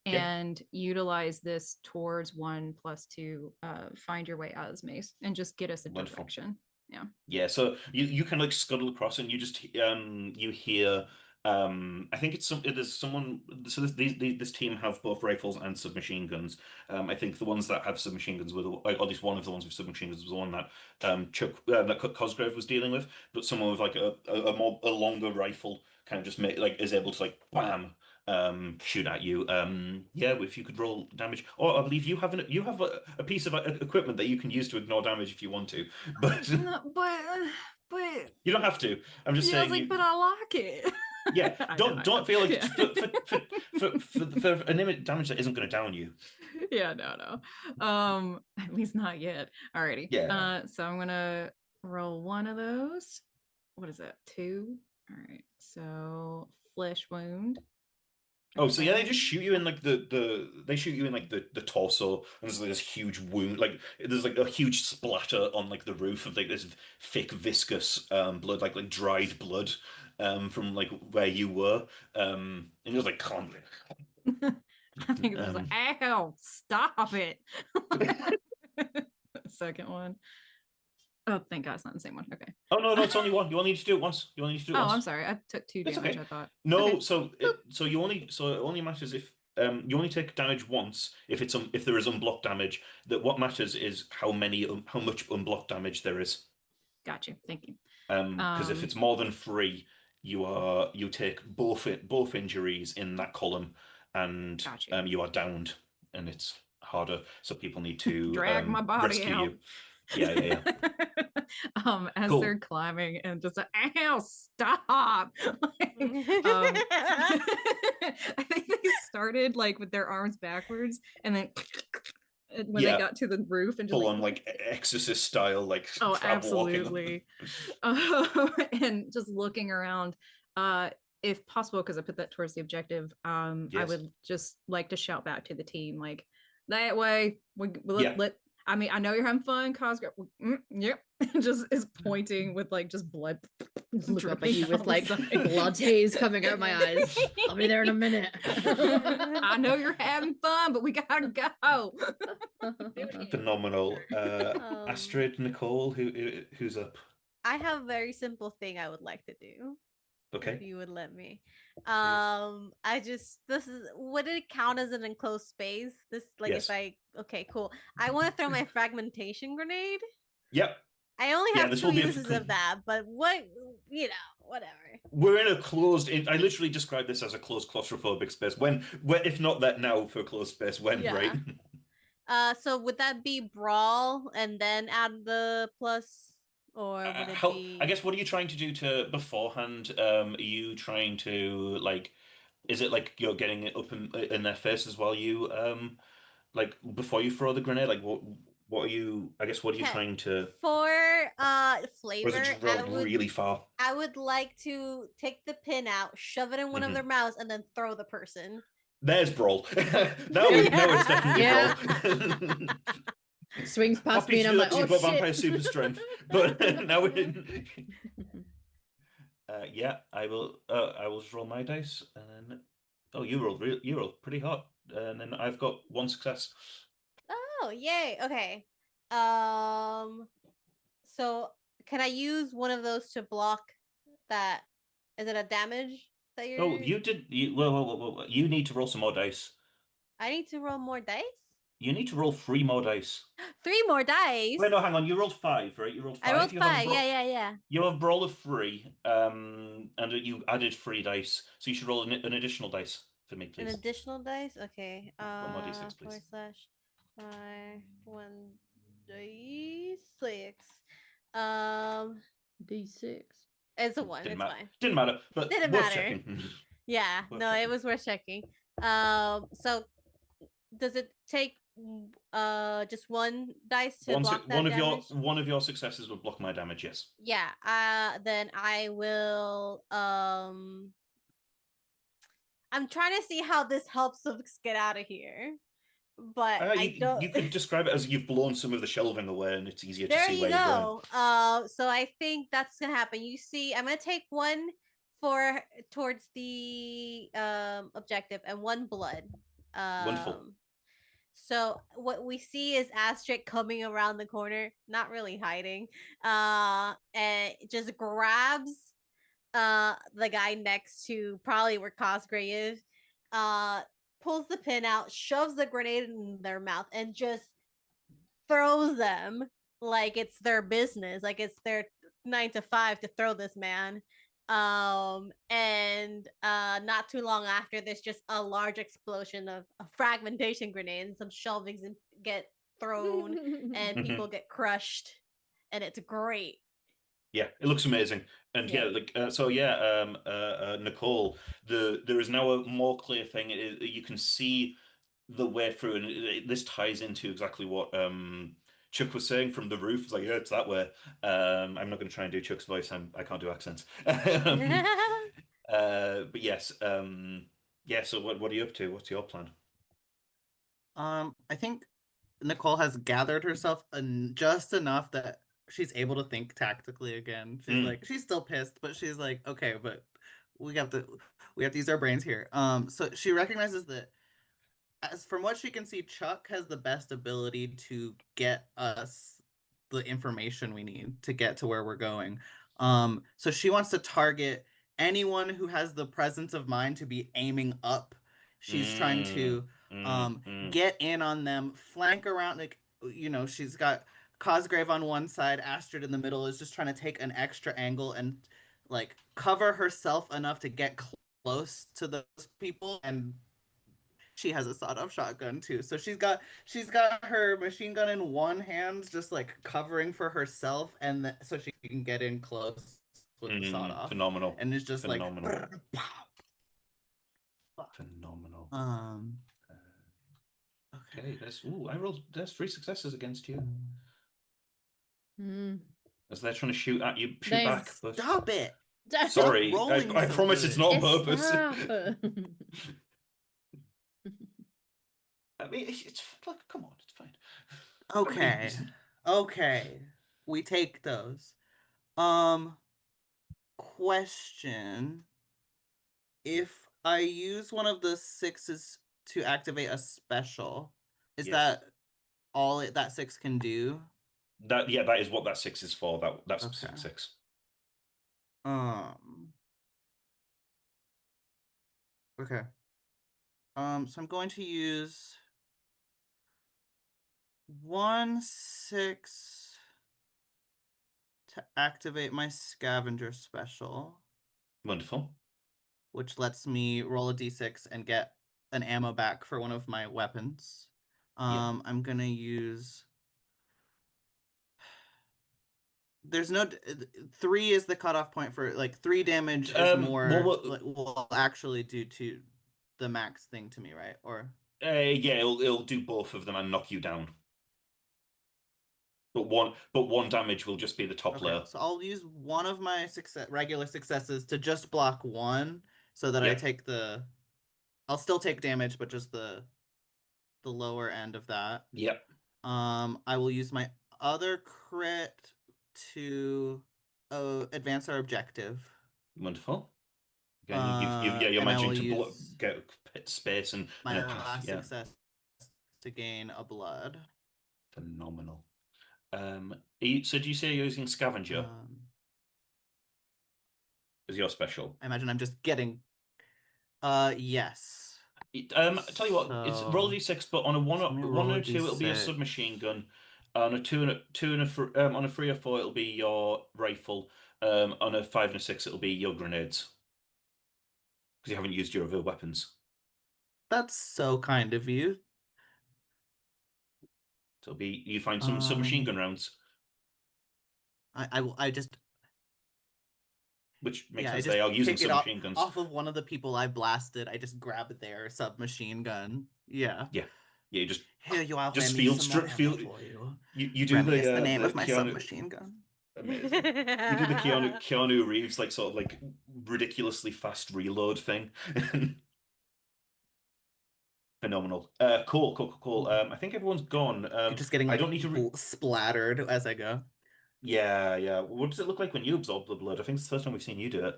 and utilize this towards 1+2, find your way out of this maze and just get us a Wonderful. direction. Yeah. Yeah, so you can like scuttle across and you just you hear I think there's someone, so this team have both rifles and submachine guns. I think the ones that have submachine guns were like, at least one of the ones with submachine guns was the one that Cosgrave was dealing with, but someone with like a longer rifle kind of just is able to like bam shoot at you. Yeah, if you could roll damage, or I believe you have a piece of equipment that you can use to ignore damage if you want to, but No, but you don't have to. I'm just yeah, I was saying like, you. but I like it. Yeah, I know, don't I know. don't feel like Yeah. for an image damage that isn't going to down you. Yeah, no. At least not yet. Alrighty. Yeah. So I'm gonna roll one of those. What is that? 2. All right. So flesh wound. Oh, so yeah, they just Okay. shoot you in like they shoot you in like the torso, and there's like this huge wound, like there's like a huge splatter on like the roof of like this thick viscous blood, like dried blood from like where you were, and it was like I think it's just like, um ow, stop it. Second one. Oh, thank God it's not the same one. Okay. oh no, it's only one. You only need to do it once. You only need to do it Oh, I'm once. sorry. I took 2 It's damage, okay. I thought. No, Okay. so it only matters if you only take damage once if there is unblocked damage. That what matters is how much unblocked damage there is. Got you. Thank you. Because if it's Um, more than three, you take both injuries in that column, and got you. you are downed, and it's harder. So people need to Drag my body rescue out. you. Yeah. As they're Cool. climbing and just like, ow, stop. Like, I think they started like with their arms backwards and then when they Yeah, got to the roof and just full like on like exorcist style, like oh crab walking. absolutely. And just looking around, if possible, because I put that towards the objective, I Yes. would just like to shout back to the team like that way Yeah. let I mean, I know you're having fun, Cosgrove. Yep. Just is pointing with like just blood Look up at dripping you out with the like side. blood haze coming out of my eyes. I'll be there in a minute. I know you're having fun, but we gotta go. Phenomenal. um, Astrid, Nicole, who's up? I have a very simple thing I would like to do, if Okay, you would let me. please. I just this is would it count as an enclosed space? This like if Yes. I okay, cool. I want to throw my fragmentation grenade. Yep. I only Yeah, have this two will be a. uses of that, but what whatever. We're in a closed. I literally describe this as a closed claustrophobic space. When, if not that now for closed space, when, right? Yeah. So would that be brawl and then add the plus, or would it I be? guess what are you trying to do to beforehand? Are you trying to like? Is it like you're getting it up in their faces while you like before you throw the grenade? Like what are you? I guess what are you Okay. trying to? For Or is it flavor, just rolled really far? I would like to take the pin out, shove it in one of their Hmm. mouths, and then throw the person. There's brawl. Now it's definitely Yeah. brawl. Swings past Happy me to and do I'm that like, to oh you, but shit. vampire super strength. But now we yeah, I will just roll my dice, and then oh, you rolled pretty hot, and then I've got one success. Oh, yay. Okay. Um, so can I use one of those to block that? Is it a damage that Oh, you're well, you need to roll some more dice. I need to roll more dice? You need to roll three more dice. Three more Wait, no, dice. hang on. You rolled five, right? You rolled I five. rolled five. Yeah. You have a brawl of three, and you added three dice, so you should roll an additional dice for me, An please. additional dice? Okay. One more d6, Forward please. slash five one d6. Um D6. it's a one, Didn't it's matter. fine. Didn't matter, but Didn't worth matter. checking. Yeah, Worth no, it checking. was worth checking. So does it take just one dice to block that damage? One of your successes will block my damage. Yes. Yeah, then I will I'm trying to see how this helps us get out of here. But I don't You could describe it as you've blown some of the shelving away, and it's easier to there see you where you're going. go. So I think that's gonna happen. You see, I'm gonna take one for towards the objective and one blood. Wonderful. So what we see is Astrid coming around the corner, not really hiding, and just grabs the guy next to probably where Cosgray is, uh, pulls the pin out, shoves the grenade in their mouth, and just throws them like it's their business, like it's their 9 to 5 to throw this man. And not too long after, there's just a large explosion of a fragmentation grenade, and some shelvings get thrown, and people get crushed, and it's great. Yeah, it looks amazing. And yeah, Yeah. like Nicole, there is now a more clear thing. You can see the way through, and this ties into exactly what Chuck was saying from the roof. It's like, yeah, it's that way. I'm not going to try and do Chuck's voice. I can't do accents. But yes, yeah. So what are you up to? What's your plan? I think Nicole has gathered herself just enough that she's able to think tactically again. Mm, She's still pissed, but she's like, okay, but we have to we have to use our brains here. So she recognizes that as from what she can see, Chuck has the best ability to get us the information we need to get to where we're going. So she wants to target anyone who has the presence of mind to be aiming up. She's trying mm, to mm. get in on them, flank around, like she's got Cosgrave on one side, Astrid in the middle is just trying to take an extra angle and like cover herself enough to get close to those people, and she has a sawed-off shotgun too. So she's got her machine gun in one hand, just like covering for herself, and so she can get in close with the sawed-off, Phenomenal. and it's just like, Phenomenal. Phenomenal. um, Uh, okay. okay, there's 3 successes against you. Mm. As they're trying to shoot at you, shoot back, Nice. but Stop it! Stop sorry, rolling I so promise it's good. not on It's purpose. stop. I mean, it's like, come on, it's fine. Nobody, Okay, okay, we take those. Um, question. If I use one of the sixes to activate a special, is yes, that all that six can do? that is what that 6 is for. That Okay. specific 6. Um, okay. So I'm going to use 1 6 to activate my scavenger special, Wonderful. which lets me roll a d6 and get an ammo back for one of my weapons. Yeah. I'm gonna use. There's no 3 is the cutoff point for like 3 damage is Well, more like will actually do to the max thing to me, right? Or yeah, it'll do both of them and knock you down. But one damage will just be the top okay, layer. so I'll use one of my regular successes to just block one so that I Yep. take I'll still take damage, but just the lower end of that. Yep. I will use my other crit to advance our objective. Wonderful. Again, you're And I managing will to use get space and my a path. last Yeah. success to gain a blood. Phenomenal. So do you say you're using Scavenger Um, as your special? I imagine I'm just getting. Yes. Tell you what, it's roll So d6, but on a one, let me one roll and a a two, it'll be your d6. submachine gun. On a on a 3 or 4, it'll be your rifle. On a 5 and a 6, it'll be your grenades because you haven't used your other weapons. That's so kind of you. So it'll be you find some submachine gun Um, rounds, I just which makes yeah, I sense. They just are using pick it up submachine guns. off of one of the people I blasted. I just grab their submachine gun. Yeah. Yeah, yeah. You Here you are, just Remy. Some more ammo field. for you. You do Remy is the name the of my Keanu. submachine gun. Amazing. You do the Keanu Reeves like sort of like ridiculously fast reload thing. Phenomenal. Cool. Mhm. I think everyone's gone. You're just getting I like don't need to re splattered as I go. Yeah. What does it look like when you absorb the blood? I think it's the first time we've seen you do it.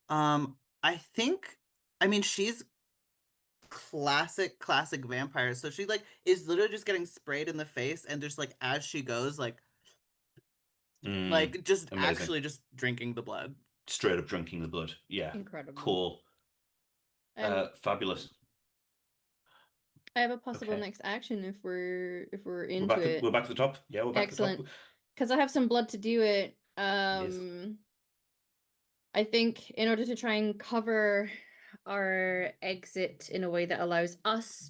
I think. I mean, she's classic vampire. So she like is literally just getting sprayed in the face and just like as she goes, Mm, just amazing. actually just drinking the blood. Straight up drinking the blood. Yeah. Incredible. Cool. Um, Fabulous. I have a possible Okay. next action if we're into We're it. back at the top. Yeah, we're back at the top. Excellent. Because I have some blood to do it. Yes. I think in order to try and cover our exit in a way that allows us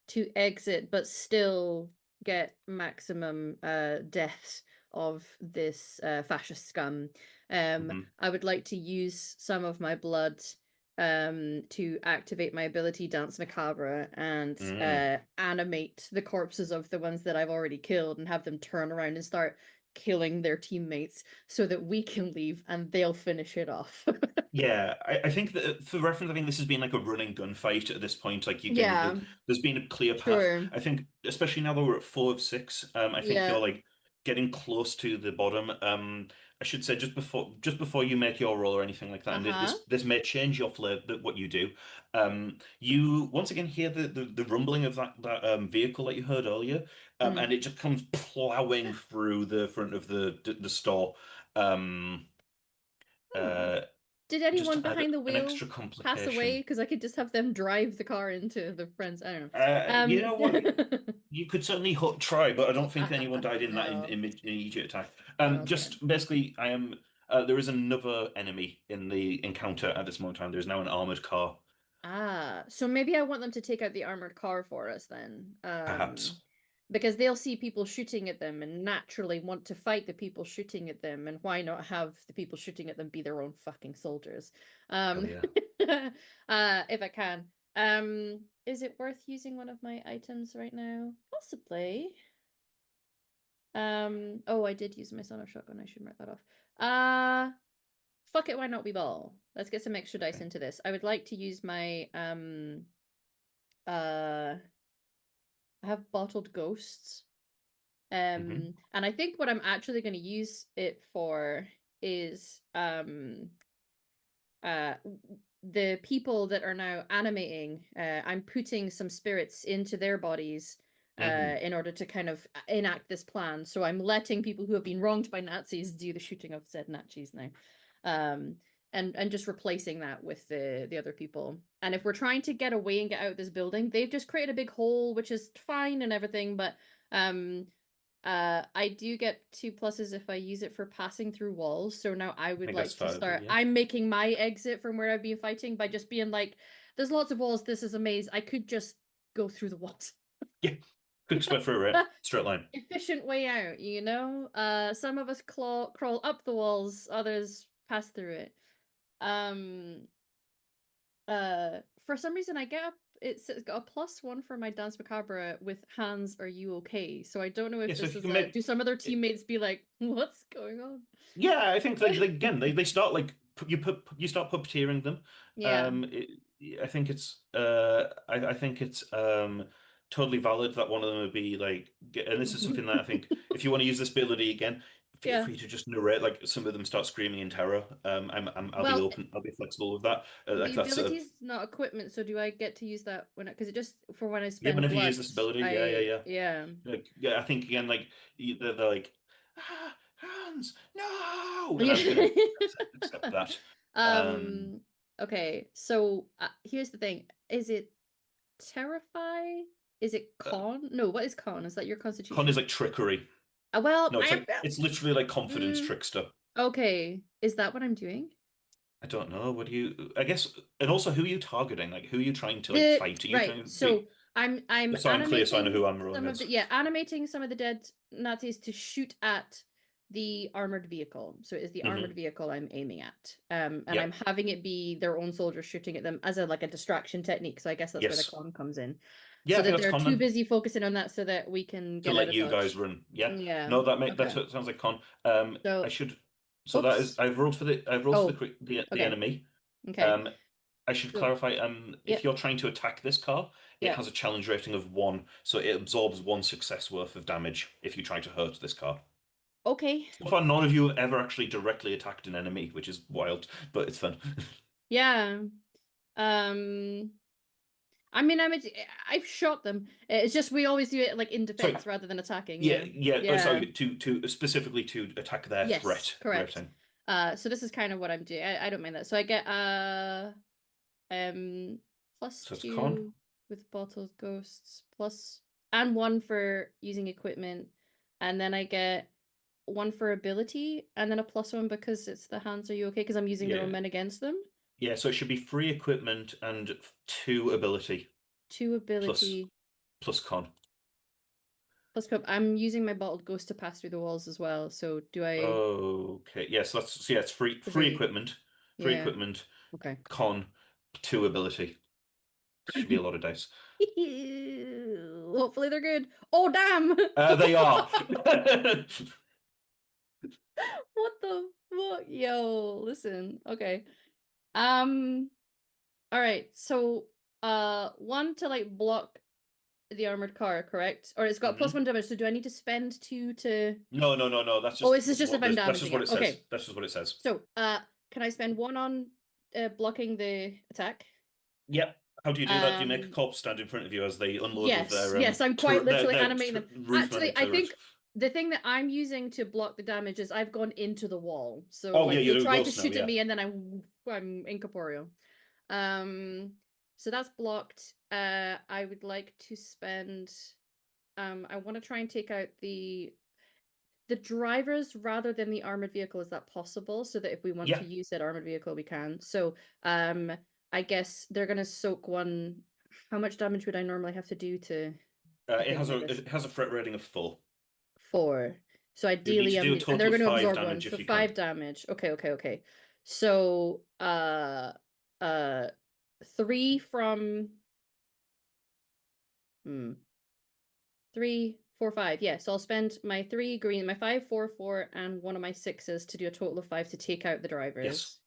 to exit but still get maximum deaths of this fascist scum, Hmm. I would like to use some of my blood to activate my ability Dance Macabre and Mm. animate the corpses of the ones that I've already killed and have them turn around and start killing their teammates so that we can leave and they'll finish it off. Yeah, I think that for reference, I think this has been like a running gunfight at this point. Like Yeah, there's been a clear path. sure. I think, especially now that we're at 4 of 6, I think you're Yeah. like getting close to the bottom. I should say just before you make your roll or anything like that, and Uh-huh. this may change your flavor, what you do. You once again hear the rumbling of that vehicle that you heard earlier, Mm. and it just comes plowing through the front of the store. Um, Oh. uh, Did just anyone to add behind the an wheel extra pass away? complication. Because I could just have them drive the car into the friends. I don't You know. know what? You could certainly try, but I don't think anyone died in that No. immediate attack. Okay. Just basically, I am. There is another enemy in the encounter at this moment in time. There is now an armored car, Ah, so maybe I want them to take out the armored car for us then. perhaps. Because they'll see people shooting at them and naturally want to fight the people shooting at them, and why not have the people shooting at them be their own fucking soldiers? Hell Um, yeah. if I can. Is it worth using one of my items right now? Possibly. Oh, I did use my son of shotgun. I should mark that off. Uh, Fuck it, why not we ball? Let's get some extra dice Okay. into this. I would like to use my uh I have bottled ghosts. Hmm. And I think what I'm actually going to use it for is uh the people that are now animating, I'm putting some spirits into their bodies Hmm. in order to kind of enact this plan. So I'm letting people who have been wronged by Nazis do the shooting of said Nazis now. Um and just replacing that with the other people. And if we're trying to get away and get out of this building, they've just created a big hole, which is fine and everything, but um I do get 2 pluses if I use it for passing through walls. So now I I would think that's like to valuable. start. Yeah. I'm making my exit from where I've been fighting by just being like, there's lots of walls. This is a maze. I could just go through the walls. Yeah. Quick sweat through it. Straight line. Efficient way out, you know? Some of us crawl up the walls, others pass through it. Um, for some reason I get up it's got a +1 for my Dance Macabre with Hans, are you okay? So I don't know Yeah. if So this if you is can a make do some of their teammates be like, what's going on? Yeah, I think again they start like you start puppeteering them. Yeah. I think I think it's totally valid that one of them would be like, and this is something that I think if you want to use this ability again, feel Yeah. free to just narrate like some of them start screaming in terror. I'll be Well, open, I'll be flexible with that. Like the that's sort ability of is not equipment, so do I get to use that when because it just for when I yeah. spend Whenever you use blood, this ability, I yeah. Like, yeah, I think again, like they're like, Hans, no, and I'm gonna Yeah. accept that. Um, Um okay, so here's the thing. Is it terrify? Is it uh, con? No, what is con? Is that your Con is constitution? like trickery. Well, No, I am. it's literally like confidence Mm, trickster. okay. Is that what I'm doing? I don't know. What do you? I guess, and also who are you targeting? Like, who are you trying to like The fight? Are you right. trying to? So I'm Just so I'm clear, so I know animating who I'm rolling some of the against. yeah, animating some of the dead Nazis to shoot at the armored vehicle. So it is the armored Hmm. vehicle I'm aiming at. And I'm Yep. having it be their own soldiers shooting at them as a like a distraction technique. So I guess that's where the Yes. con comes in. Yeah, So I think that that's they're con too then. busy focusing on that so that we can To get out let of you guys dodge. run. Yeah. Yeah. No, that Okay. sounds like con. I So should. So that is oops. I've rolled for Oh, the okay. enemy. Okay. Um, I should So clarify, if yep. you're trying to attack this car, it Yeah. has a challenge rating of 1, so it absorbs 1 success worth of damage if you try to hurt this car. Okay. So far, none of you have ever actually directly attacked an enemy, which is wild, but it's fun. Yeah. I mean, I've shot them. It's just we always do it like in Sorry. defense rather than attacking. Yeah, Yeah. yeah. Sorry, to specifically to attack their Yes, threat correct. rating. So this is kind of what I'm doing. I don't mind that. So I get plus So it's con. 2 with bottles, ghosts, plus and 1 for using equipment, and then I get 1 for ability, and then a +1 because it's the hands. Are you okay? Because I'm using their own Yeah. men against them. Yeah, so it should be 3 equipment and 2 ability 2 plus ability. plus con. Plus, I'm using my bottled ghost to pass through the walls as well. So do I? Okay. Yes, yeah, it's free 3. equipment, Yeah. Okay. con, 2 ability. Should be a lot of dice. Hopefully they're good. Oh damn! They are. What the fuck? Yo, listen. Okay. All right. So, 1 to like block the armored car, correct? Or it's got Mhm. +1 damage. So do I need to spend 2 to? No, no, no, no. That's Oh, just this is just if I'm that's just damaging what it. it says. Okay. That's just what it says. So, can I spend 1 on blocking the attack? Yep. How do you do that? Do you make a Um, corpse stand in front of you as they unload with yes, their yes, I'm quite literally their animating them. roof mounted Actually, I turret? think the thing that I'm using to block the damage is I've gone into the wall. So Oh yeah, like they you're a tried to ghost now. shoot at Yeah. me and then I'm incorporeal. So that's blocked. I would like to spend I want to try and take out the drivers rather than the armored vehicle. Is that possible? So that if we want to Yeah. use that armored vehicle, we can. So I guess they're gonna soak 1. How much damage would I normally have to do to a thing like this? It has a threat rating of 4. 4. So You'd need ideally, to do a and total they're of going to 5 absorb 1, damage so if you can. 5 damage. Okay, okay, okay. So, uh, 3 from 3, 4, 5. Yeah, so I'll spend my 3 green, my 5, 4, 4, and 1 of my 6s to do a total of 5 to take out the Yes. drivers.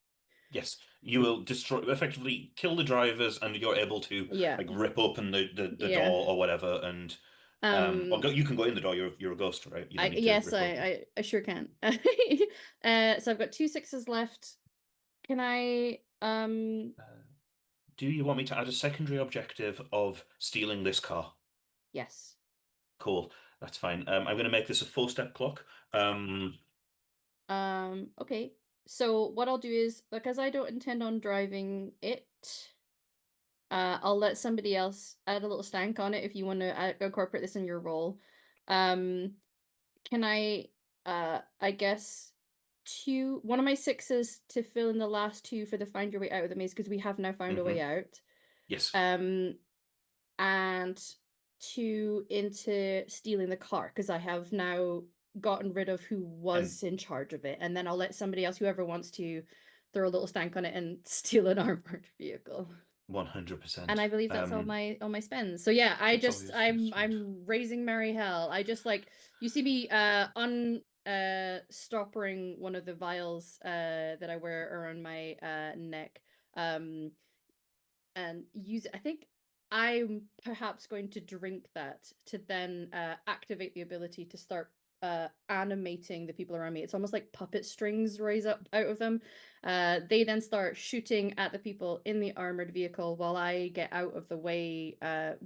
Yes. You will destroy, effectively kill the drivers, and you're able to Yeah, like rip open the yeah. door or whatever, and or Um, you can go in the door. You're a ghost, right? You don't I need to yes, rip open. I sure can. So I've got 2 6s left. Can I Do you want me to add a secondary objective of stealing this car? yes. Cool. That's fine. I'm going to make this a 4-step clock. Okay. So what I'll do is, because I don't intend on driving it, I'll let somebody else add a little stank on it if you want to incorporate this in your role. Can I guess 1 of my 6s to fill in the last 2 for the find your way out of the maze because we have now found a way out. Yes. And 2 into stealing the car because I have now gotten rid of who was in charge of it, and then I'll let somebody else, whoever wants to, throw a little stank on it and steal an armored vehicle. 100%. And I believe that's all my spends. So yeah, I'm raising merry hell. I just like you see me stoppering 1 of the vials that I wear around my neck. And use it. I think I'm perhaps going to drink that to then activate the ability to start animating the people around me. It's almost like puppet strings rise up out of them. They then start shooting at the people in the armored vehicle while I get out of the way,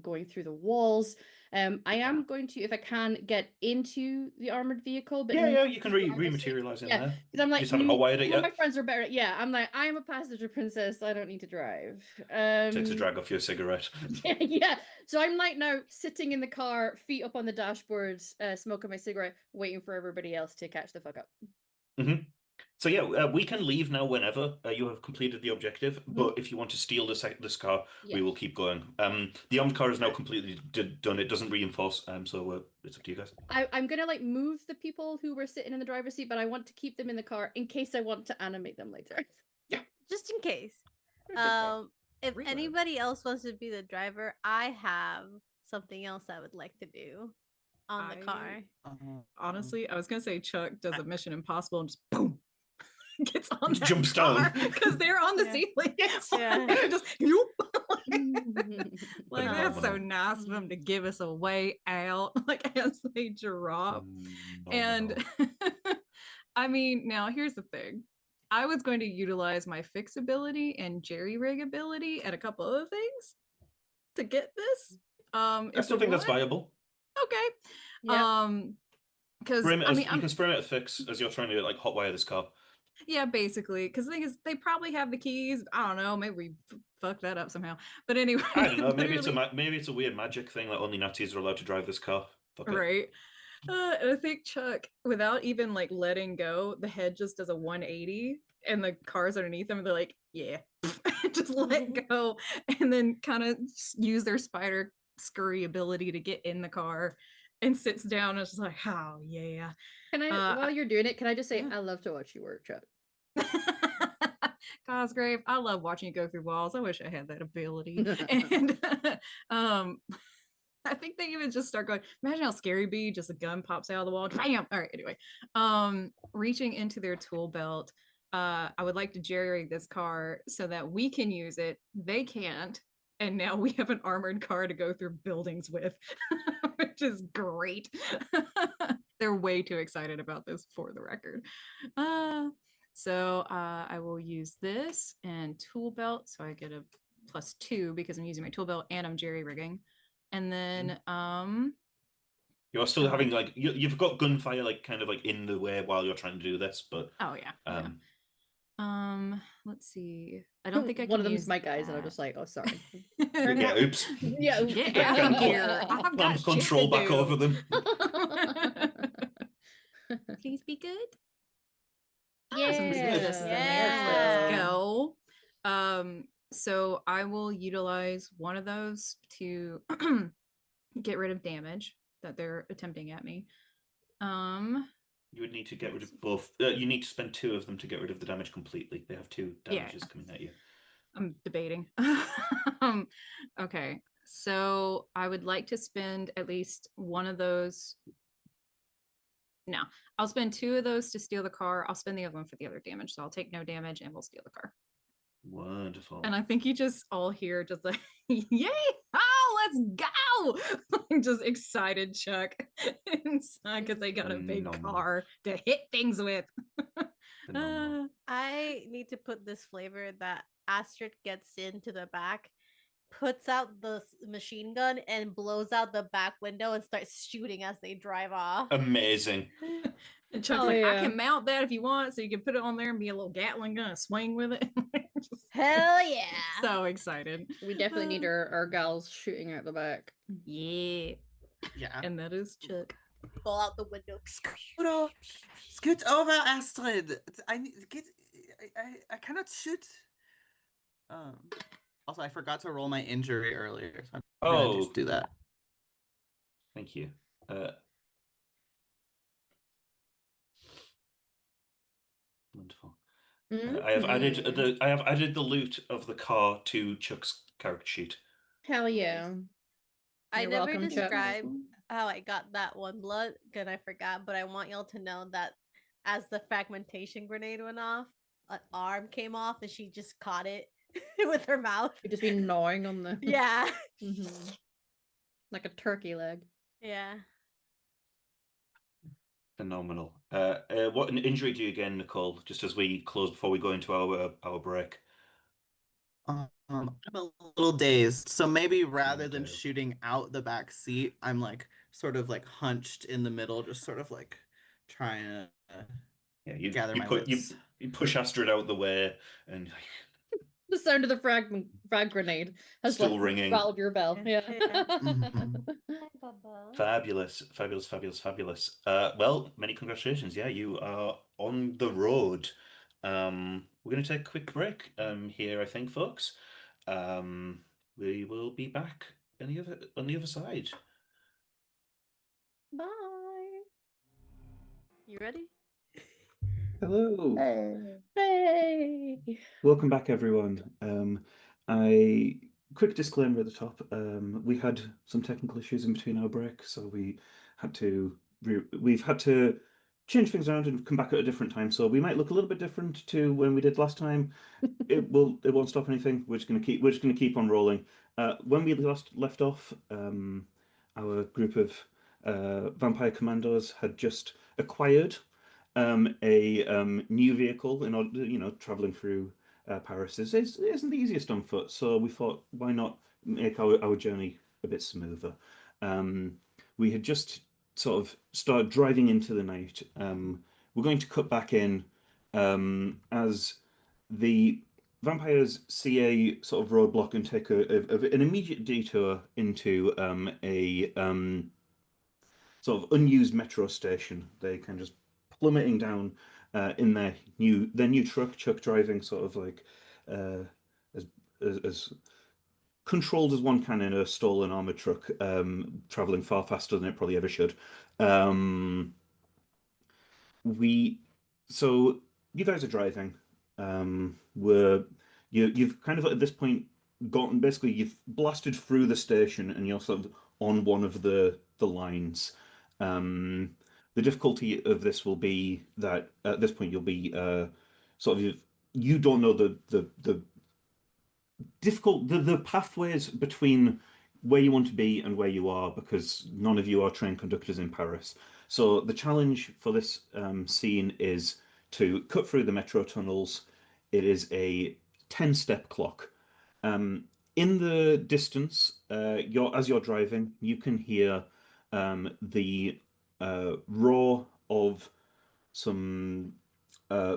going through the walls. I am going to, if I can, get into the armored vehicle, but Yeah, you can driver's seat. rematerialize in Yeah, there. because I'm You like, just haven't hotwired it some of my yet. friends are better. Yeah, I'm like, I'm a passenger princess. I don't need to drive. Takes a drag off your cigarette. Yeah. So I'm like now sitting in the car, feet up on the dashboard, smoking my cigarette, waiting for everybody else to catch the fuck up. hmm So yeah, we can leave now whenever you have completed the objective. But if you want to steal this car, Yeah. we will keep going. The armed car is now completely done. It doesn't reinforce. So it's up to you guys. I'm gonna like move the people who were sitting in the driver's seat, but I want to keep them in the car in case I want to animate them later. Yeah. Just in case. Okay. If Reload. anybody else wants to be the driver, I have something else I would like to do on the car. Honestly, I was gonna say Chuck does a Mission Impossible and just boom gets on that Jumps car down. because they're on the Yeah. ceiling. Yeah. Just yoop. Like that's so Phenomenal. nice of them to give us a way out, like as they drop. Phenomenal. And I mean, now here's the thing. I was going to utilize my fix ability and jerry rig ability and a couple other things to get this. I If still we think that's want. viable. Okay. Yeah. Because Frame it I as, mean, you can frame it as fix as you're trying to like hotwire this car. yeah, basically. Because the thing is, they probably have the keys. I don't know. Maybe we fucked that up somehow. But anyway, I don't know. Maybe literally, maybe it's a weird magic thing that only Nazis are allowed to drive this car. Fuck it. right. And I think Chuck, without even like letting go, the head just does a 180 and the cars underneath them, they're like, yeah, just let go. And then kind of use their spider scurry ability to get in the car and sits down and it's just like, oh, yeah. Can I, while you're doing it, can I just say, yeah. I love to watch you work, Chuck. Cosgrave, I love watching you go through walls. I wish I had that ability. And I think they even just start going, imagine how scary it'd be, just a gun pops out of the wall. Bam! All right, anyway. Reaching into their tool belt, I would like to jerry rig this car so that we can use it. They can't. And now we have an armored car to go through buildings with, which is great. They're way too excited about this for the record. So I will use this and tool belt. So I get a +2 because I'm using my tool belt and I'm jerry rigging. And then You're still having like you've got gunfire like kind of like in the way while you're trying to do this, but oh yeah. Let's see. I don't think I can One of them's use my guys, and I'm that. just like, oh, sorry. yeah, oops. Yeah, Get Like, out can of here. I've got Clamp shit control to back do. over them. Please be good. Yeah. Some successes in there. Yeah. Let's go. So I will utilize one of those to get rid of damage that they're attempting at me. You would need to get rid of both. You need to spend 2 of them to get rid of the damage completely. They have 2 damages coming at you. I'm debating. Okay, so I would like to spend at least one of those. No, I'll spend 2 of those to steal the car. I'll spend the other one for the other damage. So I'll take no damage and we'll steal the car. Wonderful. And I think you just all hear just like, yay! Oh, let's go! Just excited Chuck inside because they got a big Phenomenal. car to hit things with. Phenomenal. I need to put this flavor that Astrid gets into the back, puts out the machine gun, and blows out the back window and starts shooting as they drive off. Amazing. And Chuck's Oh, like, I yeah. can mount that if you want, so you can put it on there and be a little Gatling gun and swing with it. Just Hell yeah! so excited. We definitely need our gals shooting out the back. Yeah. Yeah. And that is Chuck. Fall out the window. Scoot over, Astrid. I need get. I cannot shoot. Also, I forgot to roll my injury earlier, so I'm gonna just do that. Thank you. Wonderful. I have added the loot of the car to Chuck's character sheet. Hell yeah. I You're never welcome, Chuck. described how I got that one blood, and I forgot, but I want y'all to know that as the fragmentation grenade went off, an arm came off and she just caught it with her mouth. You've just been gnawing on the Yeah. Mhm. Like a turkey leg. Yeah. Phenomenal. What an injury do you again, Nicole? Just as we close before we go into our break. I'm a little dazed, so maybe rather than dazed. shooting out the back seat, I'm like sort of like hunched in the middle, just sort of like trying to Yeah, gather my you wits. push Astrid out the way, and The sound of the frag grenade has Still like ringing. rattled your bell. Yeah. Mhm. Hi, Bubba. fabulous, fabulous, fabulous, fabulous. Well, many congratulations. Yeah, you are on the road. We're going to take a quick break here, I think, folks. We will be back on the other side. Bye. You ready? Hello. Hey. Welcome back, everyone. I quick disclaimer at the top. We had some technical issues in between our break, so we've had to change things around and come back at a different time. So we might look a little bit different to when we did last time. It won't stop anything. We're just gonna keep on rolling. When we last left off, our group of vampire commandos had just acquired a new vehicle in order, traveling through Paris isn't the easiest on foot. So we thought, why not make our journey a bit smoother? Um, we had just sort of started driving into the night. We're going to cut back in as the vampires see a sort of roadblock and take an immediate detour into a sort of unused metro station. They kind of just plummeting down in their new truck driving sort of like uh, as, as controlled as one can in a stolen armored truck, traveling far faster than it probably ever should. Um, we so you guys are driving. You've kind of at this point gotten basically you've blasted through the station and you're sort of on one of the lines. The difficulty of this will be that at this point you'll be sort of you don't know the the pathways between where you want to be and where you are because none of you are train conductors in Paris. So the challenge for this scene is to cut through the metro tunnels. It is a 10-step clock. In the distance, as you're driving, you can hear the roar of some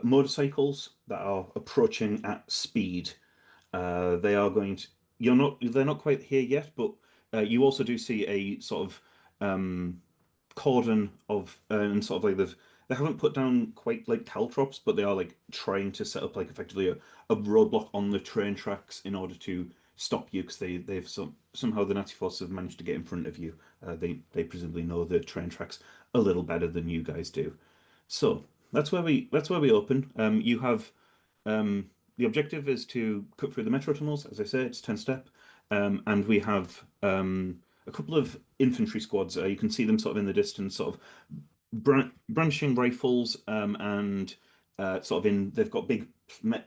motorcycles that are approaching at speed. They are going to. They're not quite here yet, but you also do see a sort of cordon of and sort of like they haven't put down quite like caltrops, but they are like trying to set up like effectively a roadblock on the train tracks in order to stop you because somehow the Nazi forces have managed to get in front of you. They presumably know the train tracks a little better than you guys do. So that's where we open. You have the objective is to cut through the metro tunnels. As I say, it's 10 step. And we have a couple of infantry squads. You can see them sort of in the distance, sort of brandishing rifles and sort of they've got big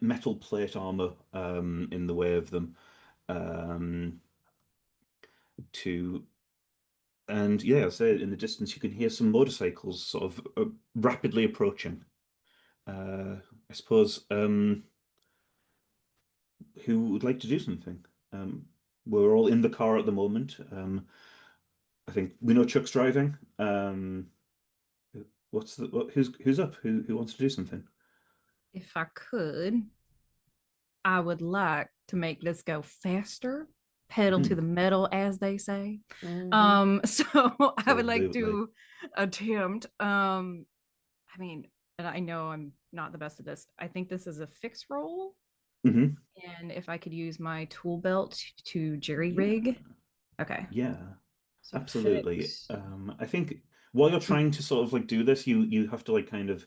metal plate armor in the way of them. Um, to and yeah, so in the distance you can hear some motorcycles sort of rapidly approaching. Uh, I suppose. Who would like to do something? Um, we're all in the car at the moment. I think we know Chuck's driving. Who's up? Who wants to do something? If I could, I would like to make this go faster, pedal to Mhm. the metal, as they say. Mhm. So I would like Absolutely. to attempt. I mean, and I know I'm not the best at this. I think this is a fixed roll, Hmm. and if I could use my tool belt to jerry Yeah, rig. Okay, yeah, so absolutely. fix. I think while you're trying to sort of like do this, you have to like kind of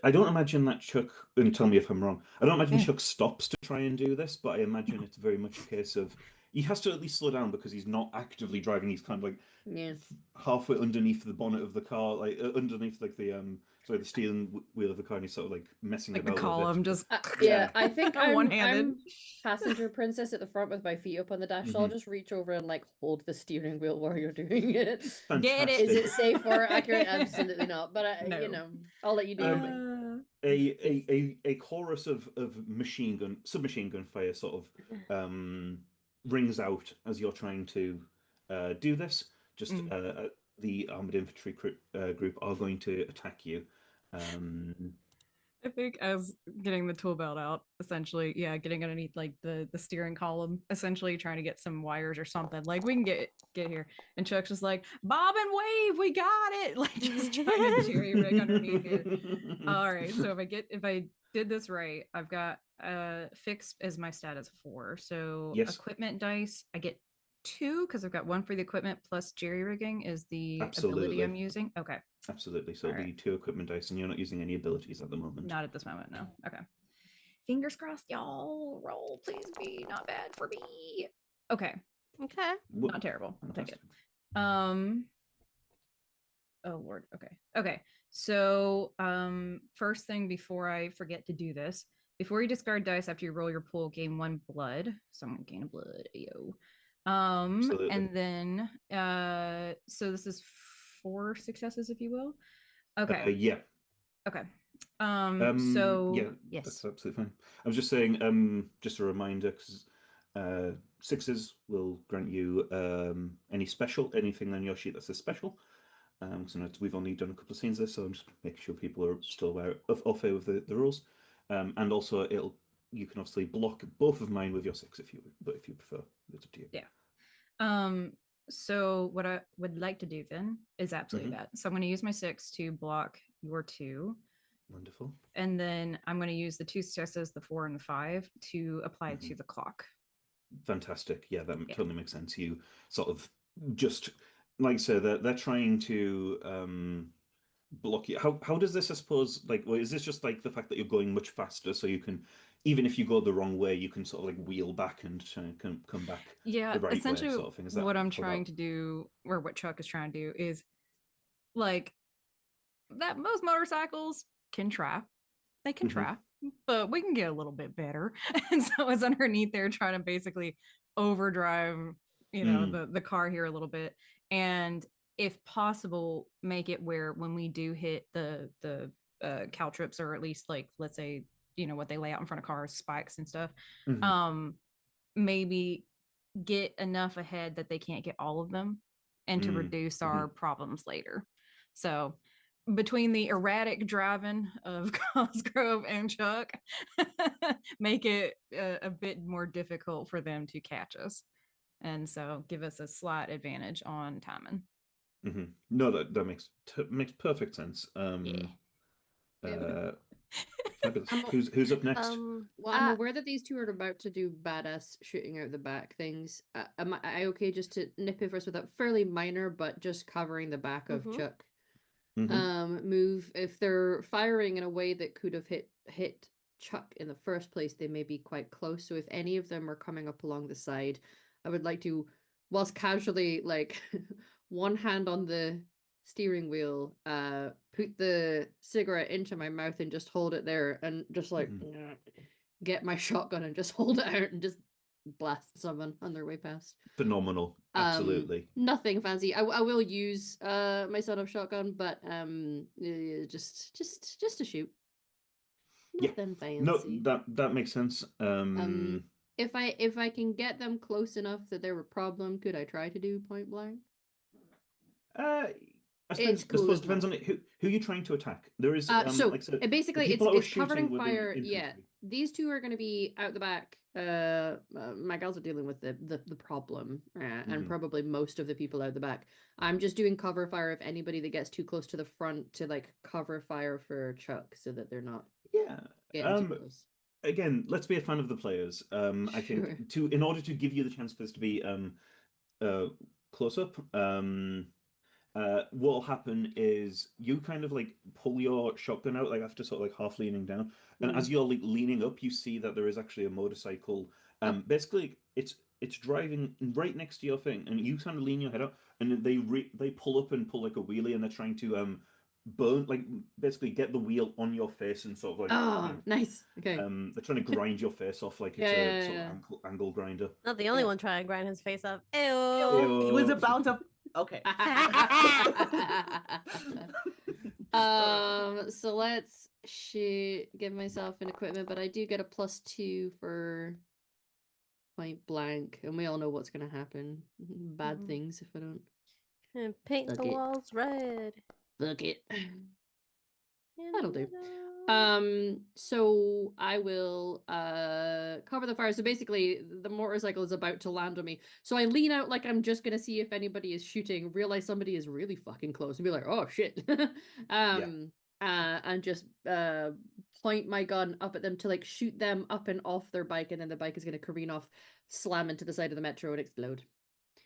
I don't imagine that Chuck, and tell me if I'm wrong, I don't imagine Yeah. Chuck stops to try and do this, but I imagine it's very much a case of he has to at least slow down because he's not actively driving. He's kind of like Yeah. halfway underneath the bonnet of the car, like underneath like the steering wheel of the car, and he's sort of like messing Like the about with it. column, just Yeah, Yeah. I think one-handed. I'm passenger princess at the front with my feet up on the dash, so I'll Hmm. just reach over and like hold the steering wheel while you're doing it. Get it? Is Fantastic. it safe or accurate? Absolutely not. But No. I'll let you do your Um, thing. a chorus of submachine gun fire sort of rings out as you're trying to do this. Just Mm. the armored infantry group are going to attack you. Um, I think as getting the tool belt out, essentially, yeah, getting underneath like the steering column, essentially trying to get some wires or something. Like we can get here. And Chuck's just like, Bob and wave, we got it. Like just trying to jerry rig underneath here. All right. So if I did this right, I've got fixed as my stat as 4. So yes, equipment dice, I get 2 because I've got 1 for the equipment plus jerry rigging is the ability I'm absolutely, using. Okay. absolutely. So All it'll right. be 2 equipment dice, and you're not using any abilities at the moment. Not at this moment, no. Okay. Fingers crossed, y'all. Roll, please be not bad for me. Okay. Okay. Whoop, Not terrible. I'll take it. fantastic. Um, oh Lord. Okay. Okay. So first thing before I forget to do this, before you discard dice after you roll your pool, gain 1 blood. So I'm gonna gain a blood. Ayo. Absolutely. And then so this is 4 successes, if you will. Okay. Yeah. Okay. Yeah, So that's yes. absolutely fine. I was just saying, just a reminder, because sixes will grant you anything on your sheet that says special. So we've only done a couple of scenes there, so I'm just making sure people are still aware of au fait with the rules. And also, you can obviously block both of mine with your six if you prefer. It's up to you. Yeah. Um, so what I would like to do then is absolutely Mhm. that. So I'm going to use my 6 to block your 2, Wonderful. and then I'm going to use the 2 successes, the 4 and the 5, to apply to Mhm. the clock. Fantastic. Yeah, that Yeah. totally makes sense. You sort of just like I said, they're trying to block you. How does this, I suppose, like, well, is this just like the fact that you're going much faster, so you can, even if you go the wrong way, you can sort of like wheel back and come back Yeah, the right way, essentially sort of thing? Is that what I'm how trying that? to do, or what Chuck is trying to do, is like that most motorcycles can try. They can Hmm. try, but we can get a little bit better. And so it's underneath there trying to basically overdrive, Mm. the car here a little bit. And if possible, make it where when we do hit the caltrips, or at least like let's say, what they lay out in front of cars, spikes and stuff, Hmm. um, maybe get enough ahead that they can't get all of them, and to Mm. reduce our Hmm. problems later. So between the erratic driving of Cosgrove and Chuck, make it a bit more difficult for them to catch us. And so give us a slight advantage on timing. Hmm. No, that makes perfect sense. Yeah. Uh, Fabulous. I'm Who's up next? Um. Well, I'm aware that these two are about to do badass shooting out the back things. Am I okay just to nip it first with a fairly minor, but just covering the back of Mhm. Chuck? Hmm. Move if they're firing in a way that could have hit Chuck in the first place, they may be quite close. So if any of them are coming up along the side, I would like to, whilst casually like one hand on the steering wheel, put the cigarette into my mouth and just hold it there and just like Hmm. get my shotgun and just hold it out and just blast someone on their way past. Phenomenal. Absolutely. Nothing fancy. I will use my son of shotgun, but just to shoot. Yeah. Nothing No, fancy. that makes sense. If I can get them close enough that they're a problem, could I try to do point blank? Uh, It's I cool, suppose it isn't depends it? on who you're trying to attack. There is So like I said, it the basically people that were it's shooting covering were the fire. Yeah, infantry. these two are going to be out the back. My gals are dealing with the problem, and Hmm. probably most of the people out the back. I'm just doing cover fire if anybody that gets too close to the front to like cover fire for Chuck so that they're not Yeah. getting too close. Again, let's be a fan of the players. I Sure. think in order to give you the chance for this to be uh close up, what'll happen is you kind of like pull your shotgun out like after sort of like half leaning down, and as Mm. you're like leaning up, you see that there is actually a motorcycle. Oh. Basically, it's driving right next to your thing, and you kind of lean your head up, and then they pull up and pull like a wheelie, and they're trying to burn like basically get the wheel on your face and sort of like Oh, nice. Okay. they're trying to grind your face off like Yeah, it's a yeah, sort of yeah. angle grinder. Not the only Yeah. one trying to grind his face up. Ew. Ew. He was Ew. about to. Okay. So let's shoot, give myself an equipment, but I do get a +2 for point blank, and we all know what's gonna happen. Bad Mhm. things if I don't And paint fuck the it. walls red. Fuck it. In the That'll do. middle. So I will cover the fire. So basically the motorcycle is about to land on me. So I lean out like I'm just gonna see if anybody is shooting, realize somebody is really fucking close and be like, oh shit. Yeah. And just point my gun up at them to like shoot them up and off their bike, and then the bike is gonna careen off, slam into the side of the metro and explode.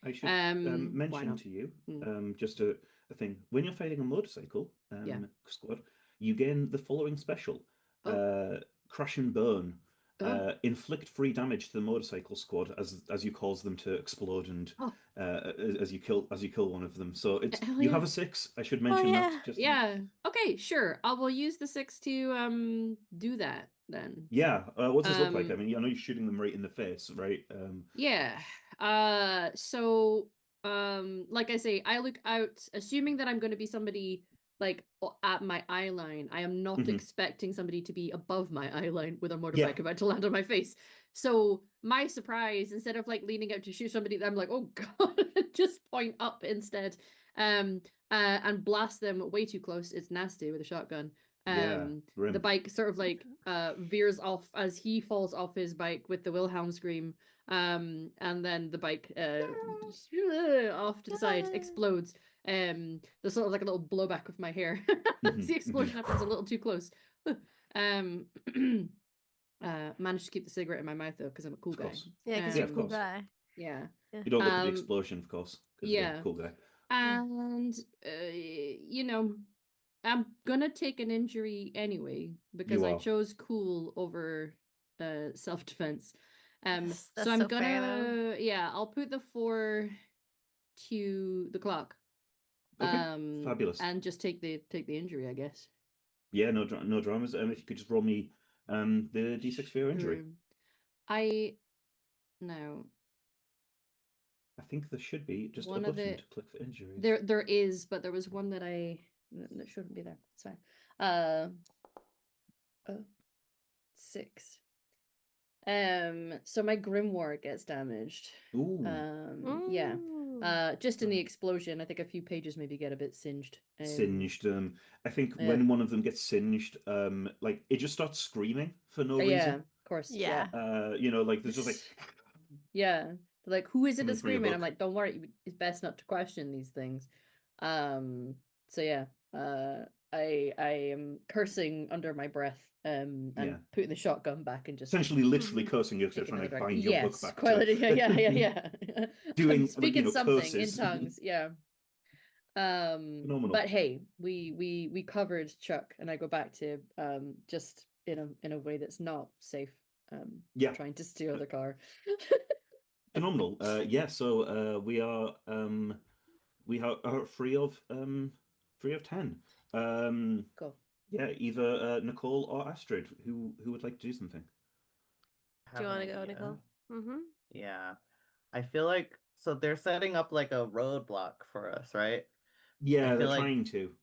I should Why mention not? to you Mm, just a thing. When you're fighting a motorcycle yeah. squad, you gain the following special: Oh, crash and burn. oh, Inflict free damage to the motorcycle squad as you cause them to explode and oh, as you kill one of them. So it's hell you have yeah. a six. I should Oh mention that yeah. just Yeah. Okay, sure. I will use the 6 to do that then. yeah. What's this look like? I Um mean, I know you're shooting them right in the face, right? yeah. So like I say, I look out assuming that I'm going to be somebody like at my eye line. I am not Hmm. expecting somebody to be above my eye line with a Yeah. motorbike about to land on my face. So my surprise, instead of like leaning out to shoot somebody, I'm like, oh God, just point up instead. And blast them way too close. It's nasty with a shotgun. Yeah. The Grim. bike sort of like veers off as he falls off his bike with the Wilhelm scream. And then the bike off to the side explodes. There's sort of like a little blowback of my hair as Hmm. the Hmm. explosion happens a little too close. um Managed to keep the cigarette in my mouth though, because I'm a cool Of guy. course. Yeah, because Yeah, you're a of cool course. guy. Yeah. Yeah. You don't look at the Um explosion, of course, because again, yeah. cool guy. Yeah. And you know, I'm gonna take an injury anyway because You I are. chose cool over self-defense. So That's I'm so fair though. gonna, yeah, I'll put the 4 to the clock. Okay. Fabulous. And just take the injury, I guess. Yeah, no dramas. If you could just roll me the D6 for your injury. Sure. I no I think there should be just a one of button the to click for injuries. there is, but there was one that that shouldn't be there. It's fine. Uh, 6. So my grimoire gets damaged. Ooh, Yeah. Ooh. Just in the right. explosion, I think a few pages maybe get a bit singed. Singed. I think Yeah. when one of them gets singed, like it just starts screaming for no Yeah, reason. of course. Yeah. Yeah. Like there's just like Yeah. Like, who is it coming that's through your screaming? I'm book. like, don't worry, it's best not to question these things. So yeah, I am cursing under my breath, Yeah. and putting the shotgun back and just Essentially, literally Mhm. cursing you because they're taking trying another to drag. bind your book Yes, back quite to literally. Yeah. I'm doing like, speaking something in curses. tongues. Yeah. Phenomenal. But hey, we covered Chuck, and I go back to just in a way that's not safe, Yeah, trying to steal the car. phenomenal. Yeah, so we are free of 10. Um, Cool. yeah, either Nicole or Astrid, who would like to do something. Do you Have an want to go, idea. Nicole? Mm-hmm. Yeah. I feel like so they're setting up like a roadblock for us, right? I Yeah, they're feel like trying to.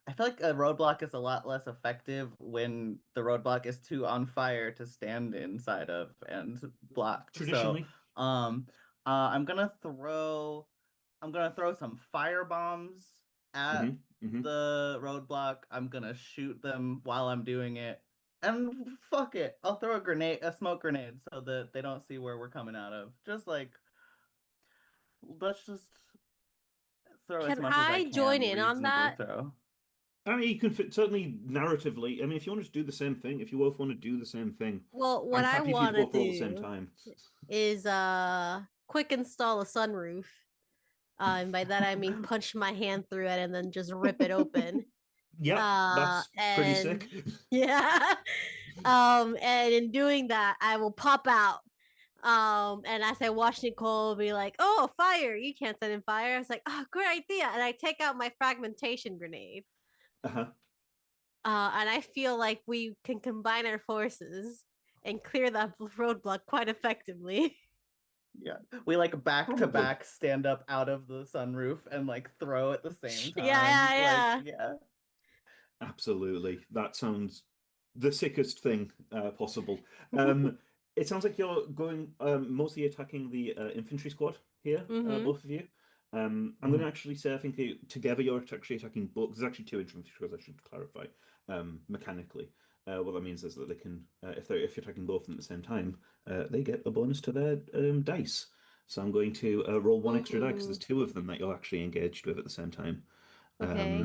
I feel like a roadblock is a lot less effective when the roadblock is too on fire to stand inside of and block. So, Traditionally. um, I'm gonna throw some fire bombs at Hmm. Hmm. the roadblock. I'm gonna shoot them while I'm doing it. And fuck it. I'll throw a smoke grenade so that they don't see where we're coming out of. Just like, let's just throw as Can much as I I join can in on reasonably that? throw. I mean, you can fit certainly narratively. I mean, if you want to do the same thing, if you both want to do the same thing, Well, what I'm I happy for you to want to both roll at the same do time. is quick install a sunroof. And by that I mean punch my hand through it and then just rip it open. Yep, that's pretty And sick. yeah. And in doing that, I will pop out. And as I watch Nicole be like, "Oh, fire! You can't set in fire." I was like, "Oh, great idea!" And I take out my fragmentation grenade. Uh-huh. And I feel like we can combine our forces and clear that roadblock quite effectively. Yeah. We like back to Probably. back stand up out of the sunroof and like throw at the same time. Yeah, Like, yeah, yeah. Absolutely. That sounds the sickest thing possible. yeah. Um, it sounds like you're going mostly attacking the infantry squad here, Mm-hmm. both of you. I'm going to Mhm. actually say I think together you're actually attacking both. There's actually two infantry squads. I should clarify mechanically. What that means is that they can, if you're attacking both of them at the same time, they get a bonus to their dice. So I'm going to roll one extra die because there's Ooh, two of them that you're actually engaged with at the same time. okay.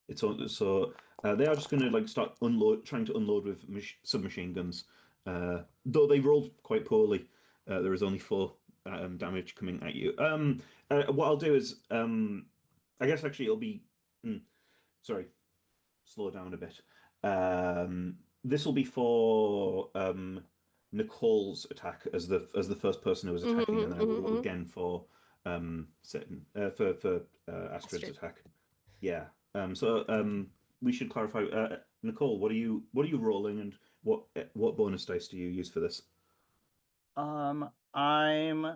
It's all so they are just going to like start trying to unload with submachine guns. Though they rolled quite poorly, there is only 4 damage coming at you. What I'll do is, I guess actually it'll be, sorry, slow down a bit. This will be for Nicole's attack as the first person who was attacking, and Mm-hmm, then I will roll mm-hmm. again for certain for Astrid's Astrid. attack. Yeah. So we should clarify. Nicole, what are you rolling, and what bonus dice do you use for this? I'm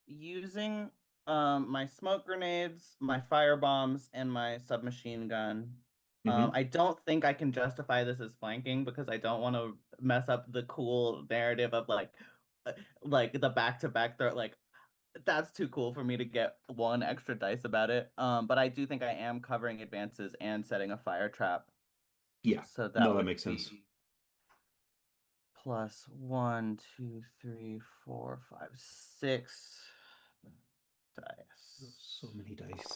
using my smoke grenades, my fire bombs, and my submachine gun. Mhm. I don't think I can justify this as flanking because I don't want to mess up the cool narrative of like the back-to-back throw. Like that's too cool for me to get one extra dice about it. But I do think I am covering advances and setting a fire trap. Yeah. So that No, that would makes sense. be plus 1, 2, 3, 4, 5, 6 dice. So many dice.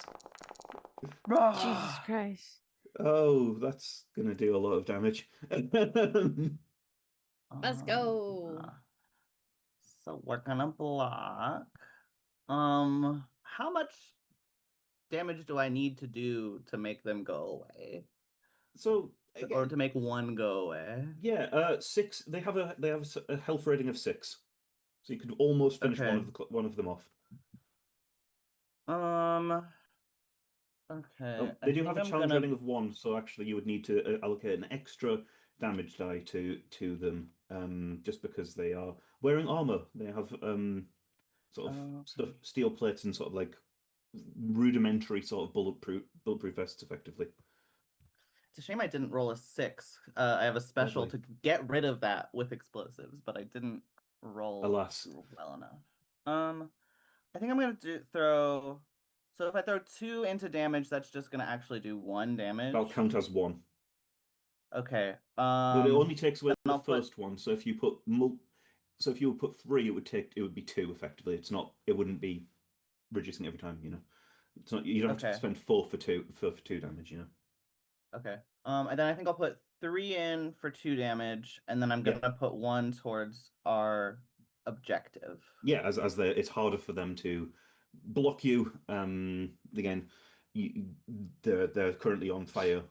Jesus Christ. Oh, that's gonna do a lot of damage. Let's go. So we're gonna block. How much damage do I need to do to make them go away? So Or again, to make one go away? yeah, 6. They have a health rating of 6, so you could almost finish Okay. one of them off. Um, okay. Oh, I they do think have a I'm challenge gonna. rating of 1, so actually you would need to allocate an extra damage die to them, just because they are wearing armor. They have sort of stuff, Okay. steel plates, and sort of like rudimentary sort of bulletproof vests, effectively. It's a shame I didn't roll a 6. I have a special Sadly. to get rid of that with explosives, but I didn't roll Alas. well enough. I think I'm gonna throw. So if I throw 2 into damage, that's just gonna actually do 1 That'll damage. count as 1. Okay. But it only takes away Then the I'll put. first one. So if you put so if you would put 3, it would be 2 effectively. It wouldn't be reducing every time, you know. It's not you don't have to Okay. spend 4 for 2 damage, you know. Okay. And then I think I'll put 3 in for 2 damage, and then I'm Yeah. gonna put 1 towards our objective. Yeah, as it's harder for them to block you. Again, they're currently on fire,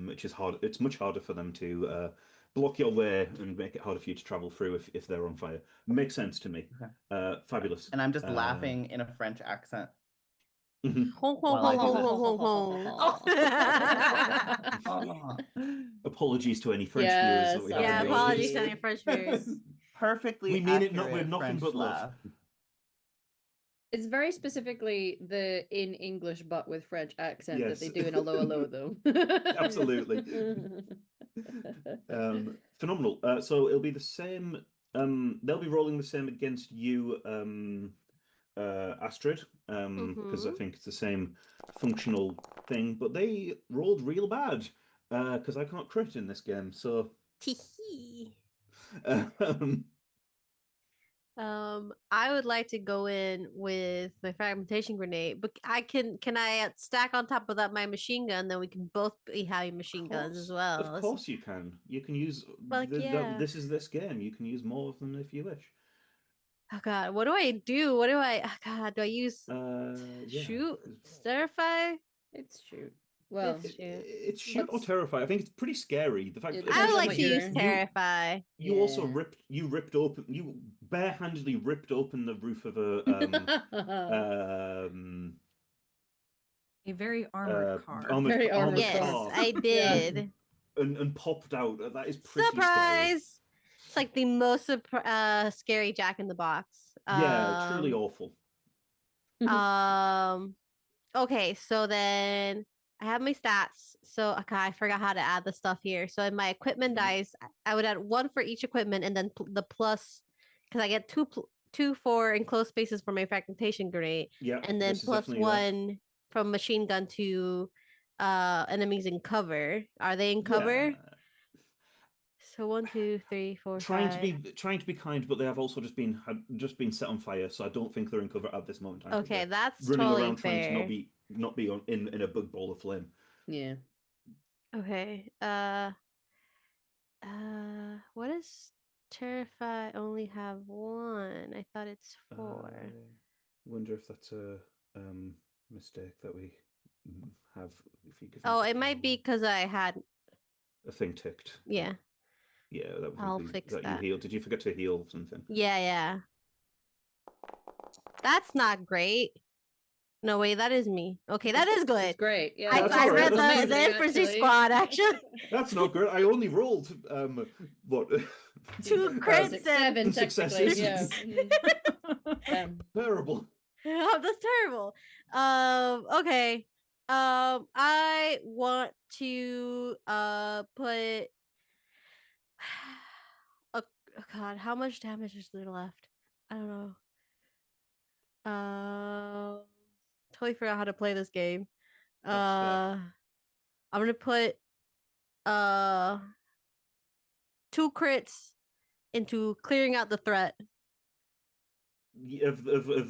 which is hard. It's much harder for them to block your way and make it harder for you to travel through if they're on fire. Makes sense to me. Okay. Fabulous. And I'm just laughing in a French accent Mhm. Hong, hong, while I hong, do hong, this. hong, hong, hong. Apologies to any French viewers Yeah, that we have in Yeah, the apologies audience. to any French viewers. Perfectly We mean it with accurate nothing French but love. laugh. It's very specifically the in English but with French accent that Yes. they do in Allo though. Absolutely. Phenomenal. So it'll be the same. They'll be rolling the same against you, Astrid, because I Mhm. think it's the same functional thing. But they rolled real bad, because I can't crit in this game. So, Tee-hee. um, I would like to go in with my fragmentation grenade, but can I stack on top of that my machine gun? Then we can both be having machine guns as well. of course you can. You can use Fuck yeah. this is this game. You can use more of them if you wish. Oh God, what do I do? What do I? Oh God, do I use Yeah. shoot, terrify? It's shoot. Well, It's shoot. It's shoot or Let's- terrify. I think it's pretty scary. The fact It I would depends on like what to use you're- terrify. you also Yeah. you barehandedly ripped open the roof of a um A very armored car. Very armored Yes, car. I did. and popped out. That is pretty scary. Surprise! It's like the most scary Jack in the Box. Yeah, truly awful. Um. Okay, so then I have my stats. So okay, I forgot how to add the stuff here. So in my equipment Mhm. dice, I would add 1 for each equipment, and then the plus, because I get two for enclosed spaces for my fragmentation grenade, Yeah, and then this is plus definitely that. 1 from machine gun to enemies in cover. Are they in cover? Yeah. So 1, 2, 3, 4, Trying 5. to be kind, but they have also just been set on fire, so I don't think they're in cover at this moment in time because Okay, they're that's running totally around trying to fair. not be in a big ball of flame. Yeah. Okay. What does terrify only have 1? I thought it's 4. I wonder if that's a mistake that we have. If you give me a Oh, it second, might be because I had. a thing ticked. Yeah, Yeah, that would I'll be fix that you that. healed. Did you forget to heal something? Yeah. That's not great. No, wait, that is me. Okay, that is It's good. great. Yeah. I, That's I all right, read that's the amazing, Infantry Squad, actually. That's not good. I only rolled what 2 crits Six, and 7 technically. successes. Yeah. Damn. Terrible. Oh, that's terrible. Okay. I want to put oh, oh god, how much damage is there left? I don't know. Totally forgot how to play this game. That's fair. I'm gonna put uh 2 crits into clearing out the threat Of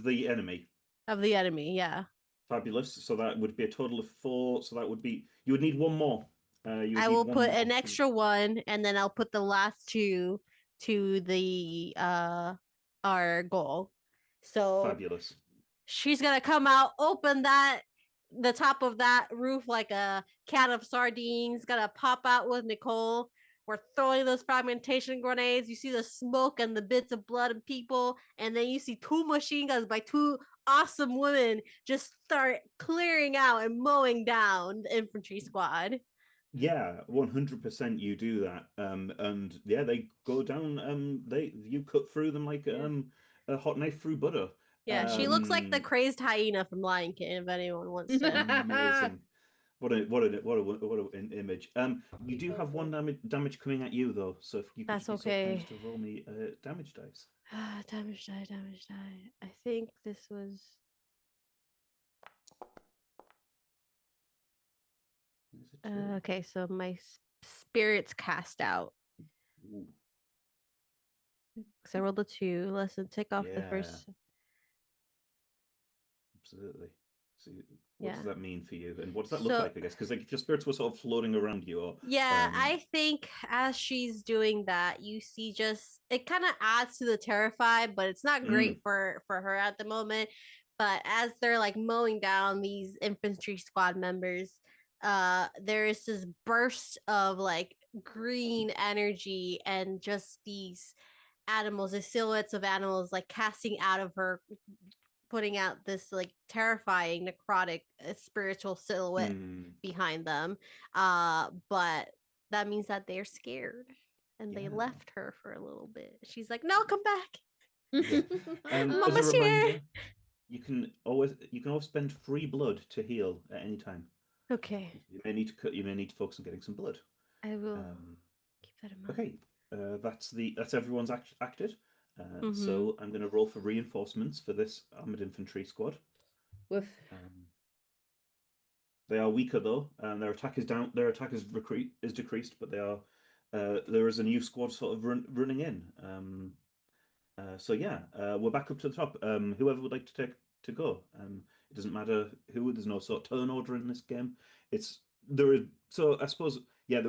the enemy. of the enemy. Yeah, Fabulous. So that would be a total of 4. So that would be you would need one more. You would I need will one put more an extra one, and then I'll put the last two to the our goal. So Fabulous. she's gonna come out, open the top of that roof like a can of sardines, gonna pop out with Nicole. We're throwing those fragmentation grenades. You see the smoke and the bits of blood and people, and then you see 2 machine guns by 2 awesome women just start clearing out and mowing down the infantry squad. Yeah, 100% you do that. And yeah, they go down, you cut through them like Yeah. a hot knife through butter. Yeah, she looks like the crazy hyena from Lion King, if anyone wants to. Amazing. What an image. You do have one damage coming at you though, so if you could That's just be so kind as okay. to roll me damage dice. Damage die, damage die. I think this was Is it 2? okay. So my spirits cast out. Ooh, So I rolled a 2. Let's take off the yeah, first. absolutely. So what does Yeah. that mean for you, and what does that look So like? I guess because like if your spirits were sort of floating around you, or yeah, I think as she's doing that, you see just it kind of adds to the terrified, but it's not great mm, for her at the moment. But as they're like mowing down these infantry squad members, there is this burst of like green energy and just these animals, the silhouettes of animals like casting out of her, putting out this like terrifying necrotic spiritual silhouette mm, behind them. But that means that they're scared and they yeah. left her for a little bit. She's like, "No, come back. Yeah. As a Mama's here." reminder, you can always spend free blood to heal at any time. Okay, You may need to focus on getting some blood. I will Um, keep that in mind. okay, that's everyone's acted. Mm-hmm. So I'm going to roll for reinforcements for this armored infantry squad. Woof. Um, they are weaker though, and their attack is down. Their attack is decreased, but they are. There is a new squad sort of running in. So yeah, we're back up to the top. Whoever would like to take to go. It doesn't matter who. There's no sort of turn order in this game. It's there is so I suppose yeah.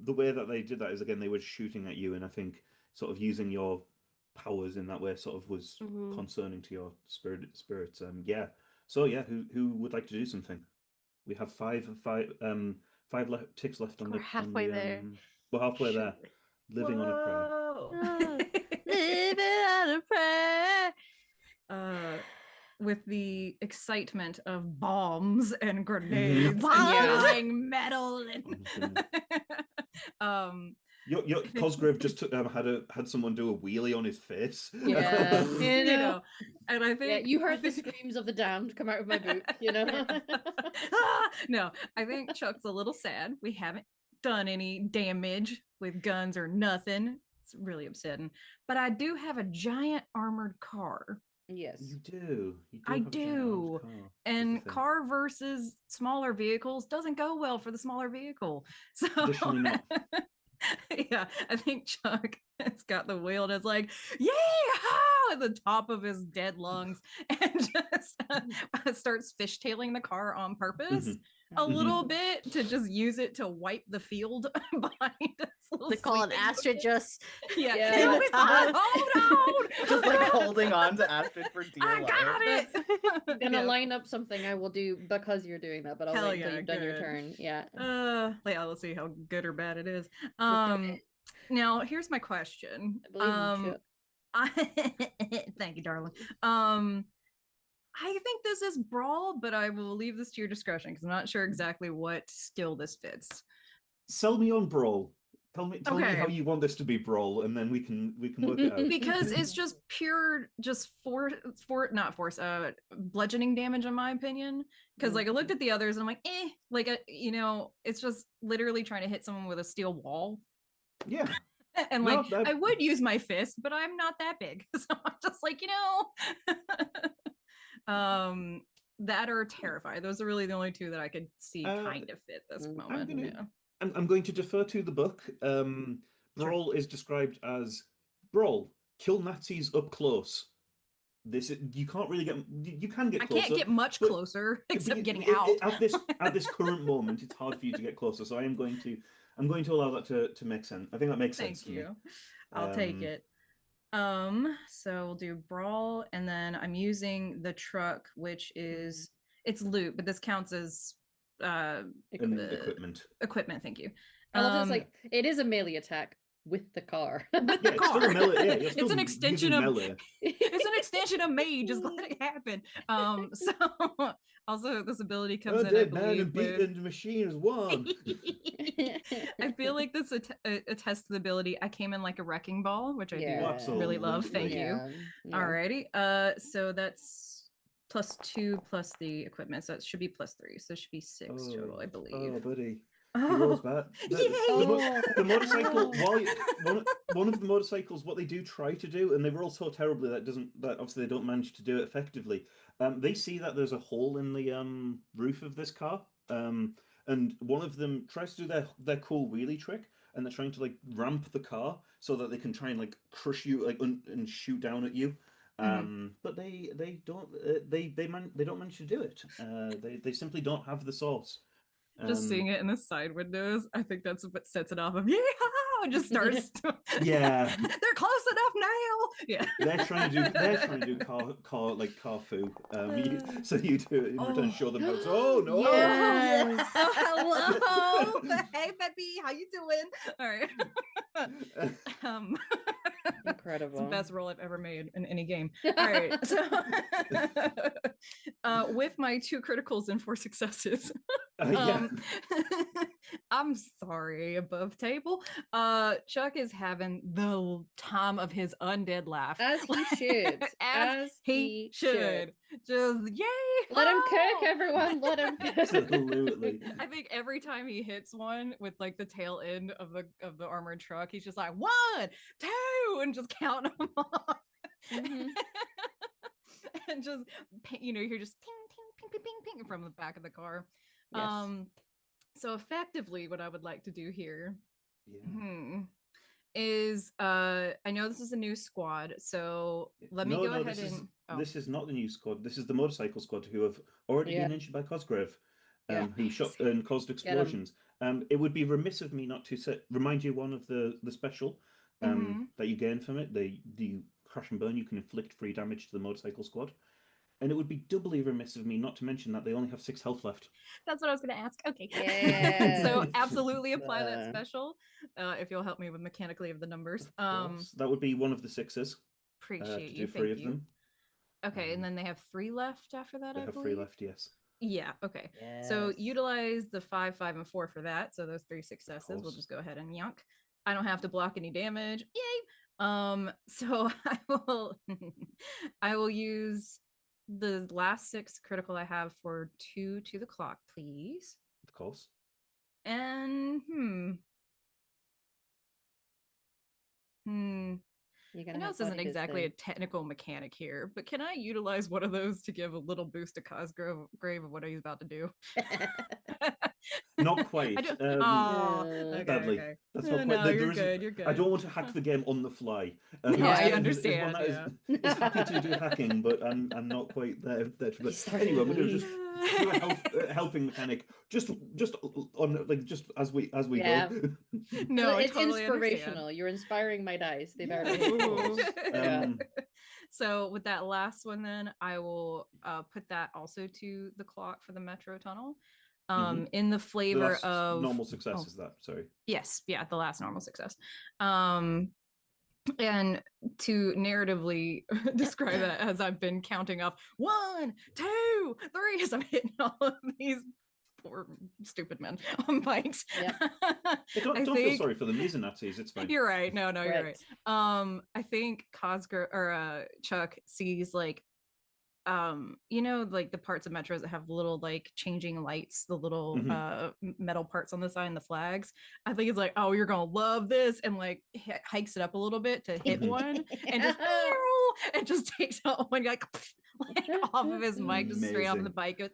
The way that they did that is again they were shooting at you, and I think sort of using your powers in that way sort of was Mm-hmm. concerning to your spirits. Yeah. So yeah, who would like to do something? We have five ticks left We're on halfway the there. we're halfway Shoot. there, living on a prayer. Whoa. Living out a prayer. uh with the excitement of bombs and Mhm. grenades and Bombs. flying metal and Mhm. um Your Cosgrave just had someone do a wheelie on his face. Yeah, you you know. know, and I Yeah, think you I heard the think screams of the damned come out of my boot, you know? yeah. Ah! No, I think Chuck's a little sad. We haven't done any damage with guns or nothing. It's really upsetting. But I do have a giant armored car. Yes. You do I have a giant armored do. car, is the And thing. car versus smaller vehicles doesn't go well for the smaller vehicle. So Traditionally not. yeah, I think Chuck has got the wheel and it's like, yeah, at the top of his dead lungs and just starts fishtailing the car on purpose Mhm. a little Mhm. bit to just use it to wipe the field behind this little They call an sweeping Astrid motion. just Yeah, Yeah. it'll in the be fine. top. Hold on. Just like holding on to Astrid for dear I life. got I'm it. gonna Yeah. line up something I will do because you're doing that, but I'll Hell wait until yeah, you've done your good. turn. Yeah. Yeah, let's see how good or bad it is. Let's do it. Now here's my question. I believe in Chuck. I thank you, darling. I think this is brawl, but I will leave this to your discretion because I'm not sure exactly what skill this fits. Sell me on Brawl. Tell me how Okay. you want this to be Brawl, and then we can work it out. Because it's just pure not force bludgeoning damage in my opinion, because like I looked at the others and I'm like like it's just literally trying to hit someone with a steel wall. Yeah. And No, like I would use my fist, but I'm not that big. So I'm just like that or terrify. Those are really the only two that I could see kind of fit this moment. I'm going to defer to the book. Brawl is described as Brawl, kill Nazis up close. You can't really you can get closer. I can't get much closer except getting out. At this current moment, it's hard for you to get closer. So I'm going to allow that to make sense. I think that makes sense to me. Thank you. I'll take it. So we'll do brawl, and then I'm using the truck, which is it's loot, but this counts as equipment. Equipment, thank you. I love it's like it is a melee attack with the car. With the car. It's still a melee, yeah, it's an extension of melee. It's an extension of me. Just let it happen. So also this ability comes in. I Man and beaten the machine is one. I feel like this attests to the ability. I came in like a wrecking ball, which I do really love. Thank you. Alrighty. So that's +2 plus the equipment, so it should be +3. So it should be 6 total, I believe. Oh, buddy. He rolls back. The motorcycle, one of the motorcycles, what they do try to do, and they roll so terribly that obviously they don't manage to do it effectively. They see that there's a hole in the roof of this car, and one of them tries to do their cool wheelie trick, and they're trying to like ramp the car so that they can try and like crush you and shoot down at you. But they don't manage to do it. They simply don't have the sauce. Just seeing it in the side windows, I think that's what sets it off of just starts. Yeah, they're close enough now. Yeah, they're trying to do car foo. So you do it in return, show them how. Oh no! Yes. Hello, hey Peppy, how you doing? All right. Incredible. It's the best roll I've ever made in any game. All right. So with my 2 criticals and 4 successes. I'm sorry, above table. Chuck is having the time of his undead laugh. As he should. As he should. Just yay! Let him cook, everyone. Let him cook. Absolutely. I think every time he hits one with like the tail end of the armored truck, he's just like 1, 2, and just counting them off. And just you're just ting ting ping ping ping ping from the back of the car. Yes. So effectively what I would like to do here is I know this is a new squad, so let me go ahead and this is not the new squad. This is the motorcycle squad who have already been injured by Cosgrave, who shot and caused explosions. It would be remiss of me not to remind you one of the special that you gain from it. The crash and burn, you can inflict free damage to the motorcycle squad. And it would be doubly remiss of me not to mention that they only have 6 health left. That's what I was going to ask. Okay. Yeah. So absolutely apply that special. If you'll help me with mechanically of the numbers. That would be one of the 6s. Appreciate to you. do 3 Thank of you. them. Okay, and then they have 3 left after that. They have 3 left. Yes. Yeah. Okay. Yes. So utilize the 5, 5, and 4 for that. So those 3 successes. We'll just go ahead and yonk. I don't have to block any damage. Yay. So I will use the last 6 critical I have for 2 to the clock, please. Of course. And I know this isn't exactly a technical mechanic here, but can I utilize one of those to give a little boost to Cosgrave of what he's about to do? Not quite. Badly. Okay. That's not quite. No, you're good. You're good. I don't want to hack the game on the fly. I understand. Is happy to do hacking, but I'm not quite there. Anyway, we're going to just do a helping mechanic, just as we go. No, it's totally inspirational. Understand. You're inspiring my dice. They've already. So with that last one, then I will put that also to the clock for the metro tunnel. In the flavor of normal success is that? Sorry. Yes, yeah, the last normal success. And to narratively describe that as I've been counting off 1, 2, 3 as I'm hitting all of these poor stupid men on bikes. Yep. Don't feel sorry for them. These are Nazis. It's fine. You're right. No, you're right. Correct. I think Cosgrove or Chuck sees like like the parts of metros that have little like changing lights, the little metal parts on the side and the flags. I think it's like, oh, you're gonna love this, and like hikes it up a little bit to hit one and just takes out one like off of his mic, just straight off the Amazing. bike, goes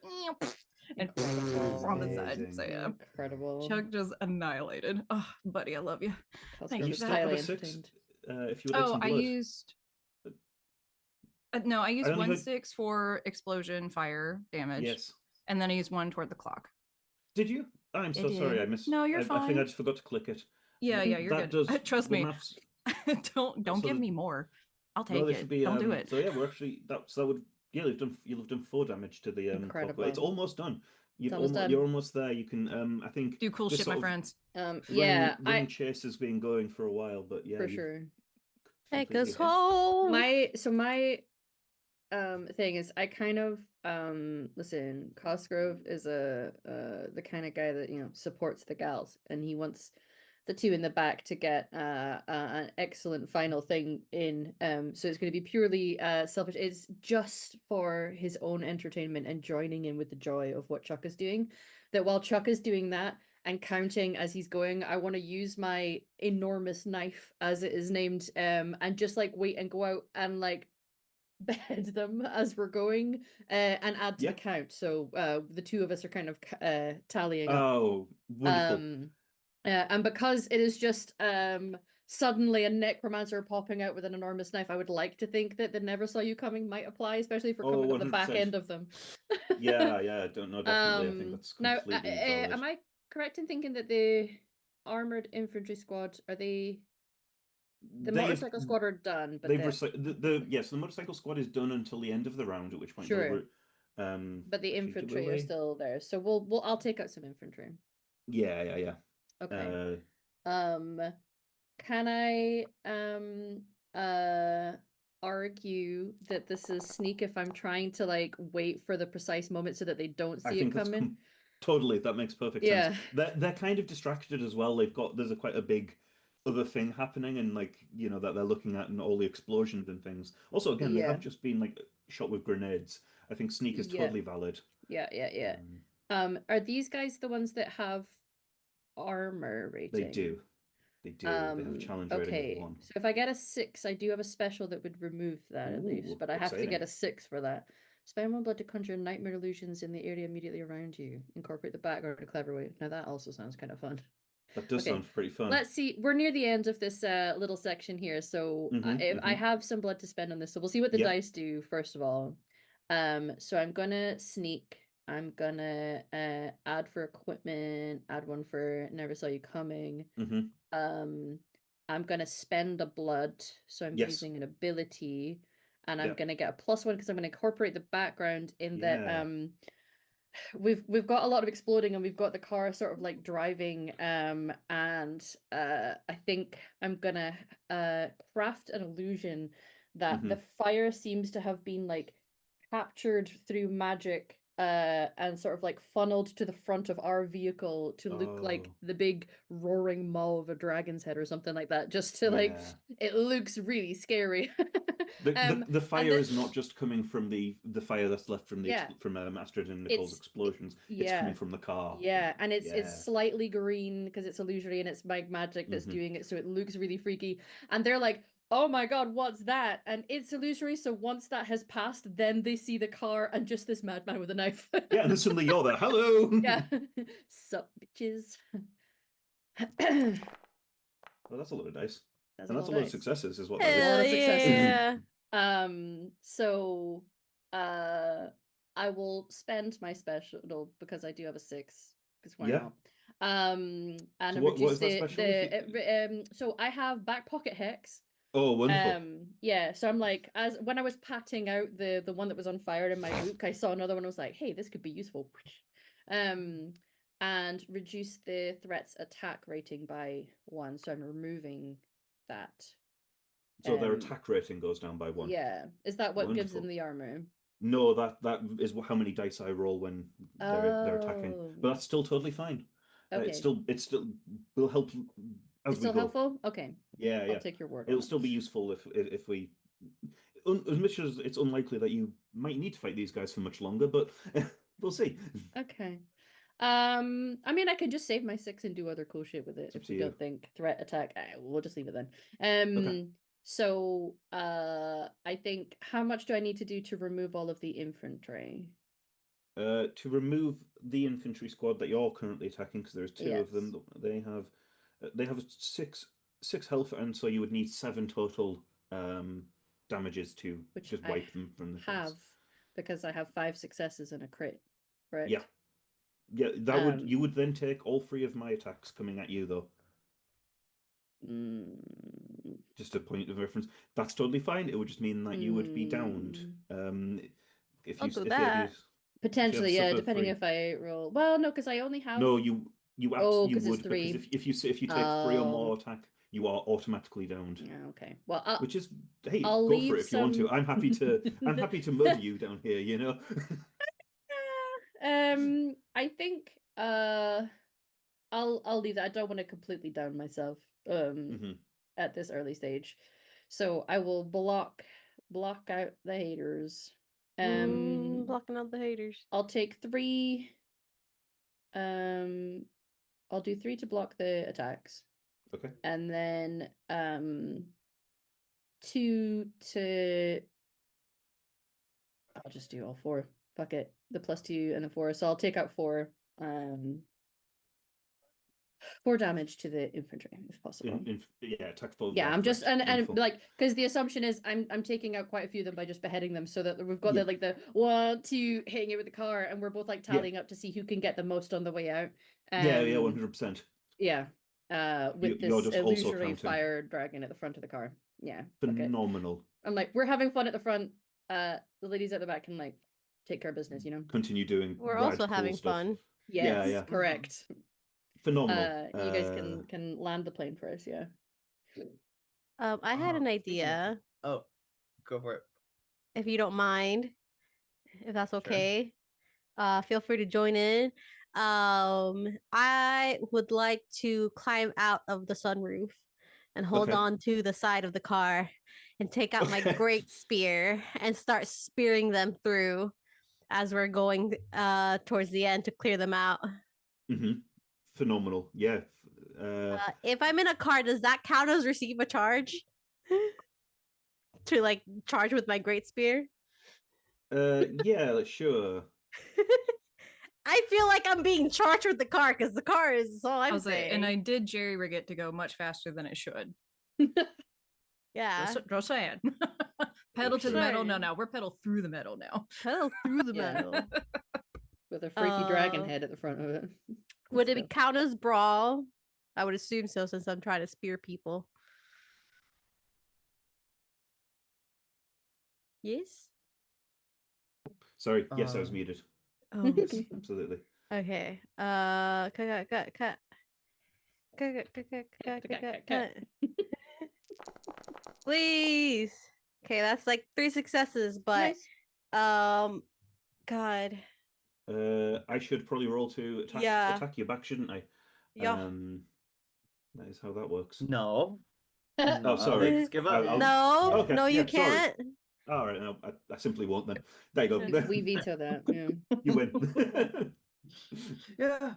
and Incredible. on the side. So yeah, Incredible. Chuck just annihilated. Oh, buddy, I love you. Thank you. You still have a 6 if you would like some blood. I used no, I used I only one heard- 6 for explosion fire damage. Yes. And then I used 1 toward the clock. Did you? I'm so I sorry. did. I missed. No, you're I think I fine. just forgot to click it. Yeah, you're That good. does Trust the me. maths. Don't So give me more. I'll No, take there it. should be. Don't do it. So yeah, we're actually that would you'll have done 4 damage to the clock. Incredible. It's almost done. Done. You're almost there. You can I think Do cool this shit, sort my of friends. Yeah, running chase has been going for a while, but yeah, for you've sure. Take completely us home. My thing is I kind of listen, Cosgrove is the kind of guy that, you know, supports the gals, and he wants the two in the back to get an excellent final thing in. So it's going to be purely selfish. It's just for his own entertainment and joining in with the joy of what Chuck is doing. That while Chuck is doing that and counting as he's going, I want to use my enormous knife, as it is named, and just like wait and go out and like bed them as we're going, and add to the count. So the two of us are kind of tallying up. Oh, wonderful. And because it is just suddenly a necromancer popping out with an enormous knife, I would like to think that the never saw you coming might apply, especially if we're coming at the back 100%. end of them. Yeah, I don't know, definitely. I think that's completely valid. Am I correct in thinking that the armored infantry squad, are they the motorcycle squad are done, but yes, the motorcycle squad is done until the end of the round, at which point sure. but the infantry are still there. So I'll take out some infantry. Yeah. Okay. Can I argue that this is sneak if I'm trying to like wait for the precise moment so that they don't see it coming? Totally, that makes perfect sense. They're kind of distracted as well. There's quite a big other thing happening, and like, you know, that they're looking at, and all the explosions and things. Also, again, they have just been like shot with grenades. I think sneak is totally valid. Yeah. Are these guys the ones that have armor rating? They do. They have challenge rating of 1. So if I get a 6, I do have a special that would remove that at least, but I have to get a 6 for that. Spend 1 blood to conjure nightmare illusions in the area immediately around you. Incorporate the background in a clever way. Now that also sounds kind of fun. That does sound pretty fun. Let's see. We're near the end of this little section here, so I have some blood to spend on this. So we'll see what the dice do first of all. So I'm gonna sneak. I'm gonna add for equipment. Add 1 for never saw you coming. I'm gonna spend a blood, so I'm using an ability, and I'm gonna get a +1 because I'm gonna incorporate the background in that we've got a lot of exploding, and we've got the car sort of like driving, and I think I'm gonna craft an illusion that the fire seems to have been like captured through magic and sort of like funneled to the front of our vehicle to look like the big roaring maw of a dragon's head or something like that, just to like it looks really scary. The fire is not just coming from the fire that's left from from Astrid and Nicole's explosions. It's coming from the car. And it's slightly green because it's illusory, and it's magic that's doing it, so it looks really freaky. And they're like, oh my god, what's that? And it's illusory, so once that has passed, then they see the car and just this madman with a knife. Yeah, and then suddenly you're there. Hello. Yeah. Sup, bitches. Well, that's a lot of dice. That's a lot of successes, is what that is. Hell yeah. So I will spend my special because I do have a 6. Because why not? And so what is that special? So I have back pocket hex. Oh, wonderful. So I'm like, as when I was patting out the one that was on fire in my book, I saw another one. I was like, hey, this could be useful. And reduce the threat's attack rating by 1. So I'm removing that. So their attack rating goes down by 1. Yeah. Is that what gives them the armor? No, that is how many dice I roll when they're attacking. Oh. But that's still totally fine. Okay. It still will help as It's we still go. helpful? Okay. Yeah, I'll yeah. take your word on It'll it. still be useful if we, as much as it's unlikely that you might need to fight these guys for much longer, but we'll see. Okay. I mean, I could just save my 6 and do other cool shit with it It's up if to we you. don't think threat attack. We'll just leave it then. Okay. So I think how much do I need to do to remove all of the infantry? To remove the infantry squad that you're currently attacking, because there's 2 of them. Yes. They have six health, and so you would need 7 total damages to Which just I wipe them from the face. have because I have 5 successes and a crit, correct? Yeah, yeah. You would then take all 3 of my attacks coming at you, though. Mm, Just a point of reference. That's totally fine. It would just mean that you would be downed. If I'll you do if you had that. to, potentially, yeah, suffer depending 3. if I roll. Well, no, because I only have. No, you Oh, you 'cause it's would, because 3. if you take 3 or more attack, you are automatically downed. Yeah, okay. Well, Which is, hey, I'll go for leave it if you want to. some. I'm happy to murder you down here, you know. I think I'll leave that. I don't want to completely down myself Mhm. at this early stage. So I will block out the haters. Blocking out the haters. I'll take 3. I'll do 3 to block the attacks. Okay. And then 2 to I'll just do all 4. Fuck it. The +2 and the 4. So I'll take out 4 4 damage to the infantry if possible. Yeah, attack full. Yeah, I'm just and info. like because the assumption is I'm taking out quite a few of them by just beheading them so that we've got Yeah. the 1, 2 hitting it with the car and we're both like Yeah. tallying up to see who can get the most on the way out. Yeah, 100%. Yeah. With You're this just also illusory counting. fire dragon at the front of the car. Yeah. Okay. Phenomenal. I'm like, we're having fun at the front. The ladies at the back can like take care of business, you know. Continue doing. We're rad, also cool having stuff. fun. Yes, Yeah. correct. Phenomenal. You guys can land the plane for us, yeah. I had an idea, Oh, go for it. if you don't mind, if that's Sure. okay. Feel free to join in. I would like to climb out of the sunroof and hold Okay. on to the side of the car and take out my Okay. great spear and start spearing them through as we're going towards the end to clear them out. Phenomenal. Yeah. If I'm in a car, does that count as receive a charge? To like charge with my great spear? Yeah, sure. I feel like I'm being charged with the car because the car is all I'm saying. And I did jerry rig it to go much faster than it should. Yeah. Just saying. Pedal to the Sure. metal. No, we're pedal through the metal now. Pedal through the Yeah. metal. With a freaky dragon head at the front of it. Would it be count as brawl? I would assume so, since I'm trying to spear people. Yes. Sorry. Yes, I was muted. Oh. Yes, absolutely. Okay. Cut. Please. Okay, that's like 3 successes, but Nice. God. I should probably roll to attack you back, shouldn't I? Yeah. That is how that works. No. Oh, sorry. Let's give up. No, Okay, no, you yeah, sorry. can't. All right, no, I simply won't then. There you go. We veto that. Yeah. You win. Yeah.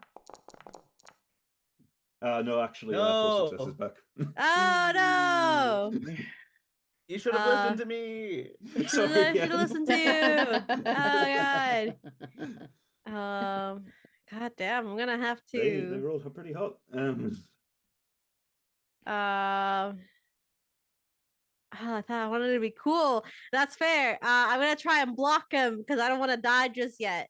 No, actually, No. 4 successes back. Oh no! You should have listened to me. Sorry, I yeah. should listen to you. Oh god. God damn, I'm gonna have They to. rolled pretty hot. I thought I wanted to be cool. That's fair. I'm gonna try and block him because I don't want to die just yet.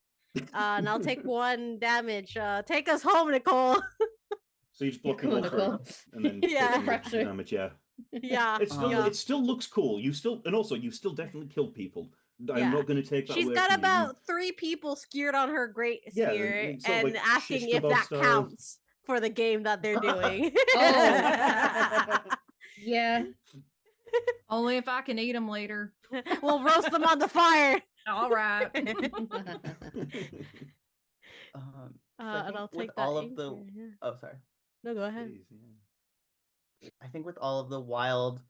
And I'll take 1 damage. Take us home, Nicole. So you're just blocking Come on, all 3, Nicole. and then Yeah. taking the Pressure. damage. Yeah. Yeah. It still looks cool. You still definitely killed people. I'm Yeah. not going to take that She's away got from you. about 3 people skewered on her great Yeah, spear it's sort of and like asking shish if kebab that style. counts for the game that they're doing. Yeah. Only if I can eat them later. We'll roast them on the fire. All right. So I And think I'll with take that all of the anchor. Yeah. oh sorry. No, go ahead. Please, yeah. I think with all of the wild,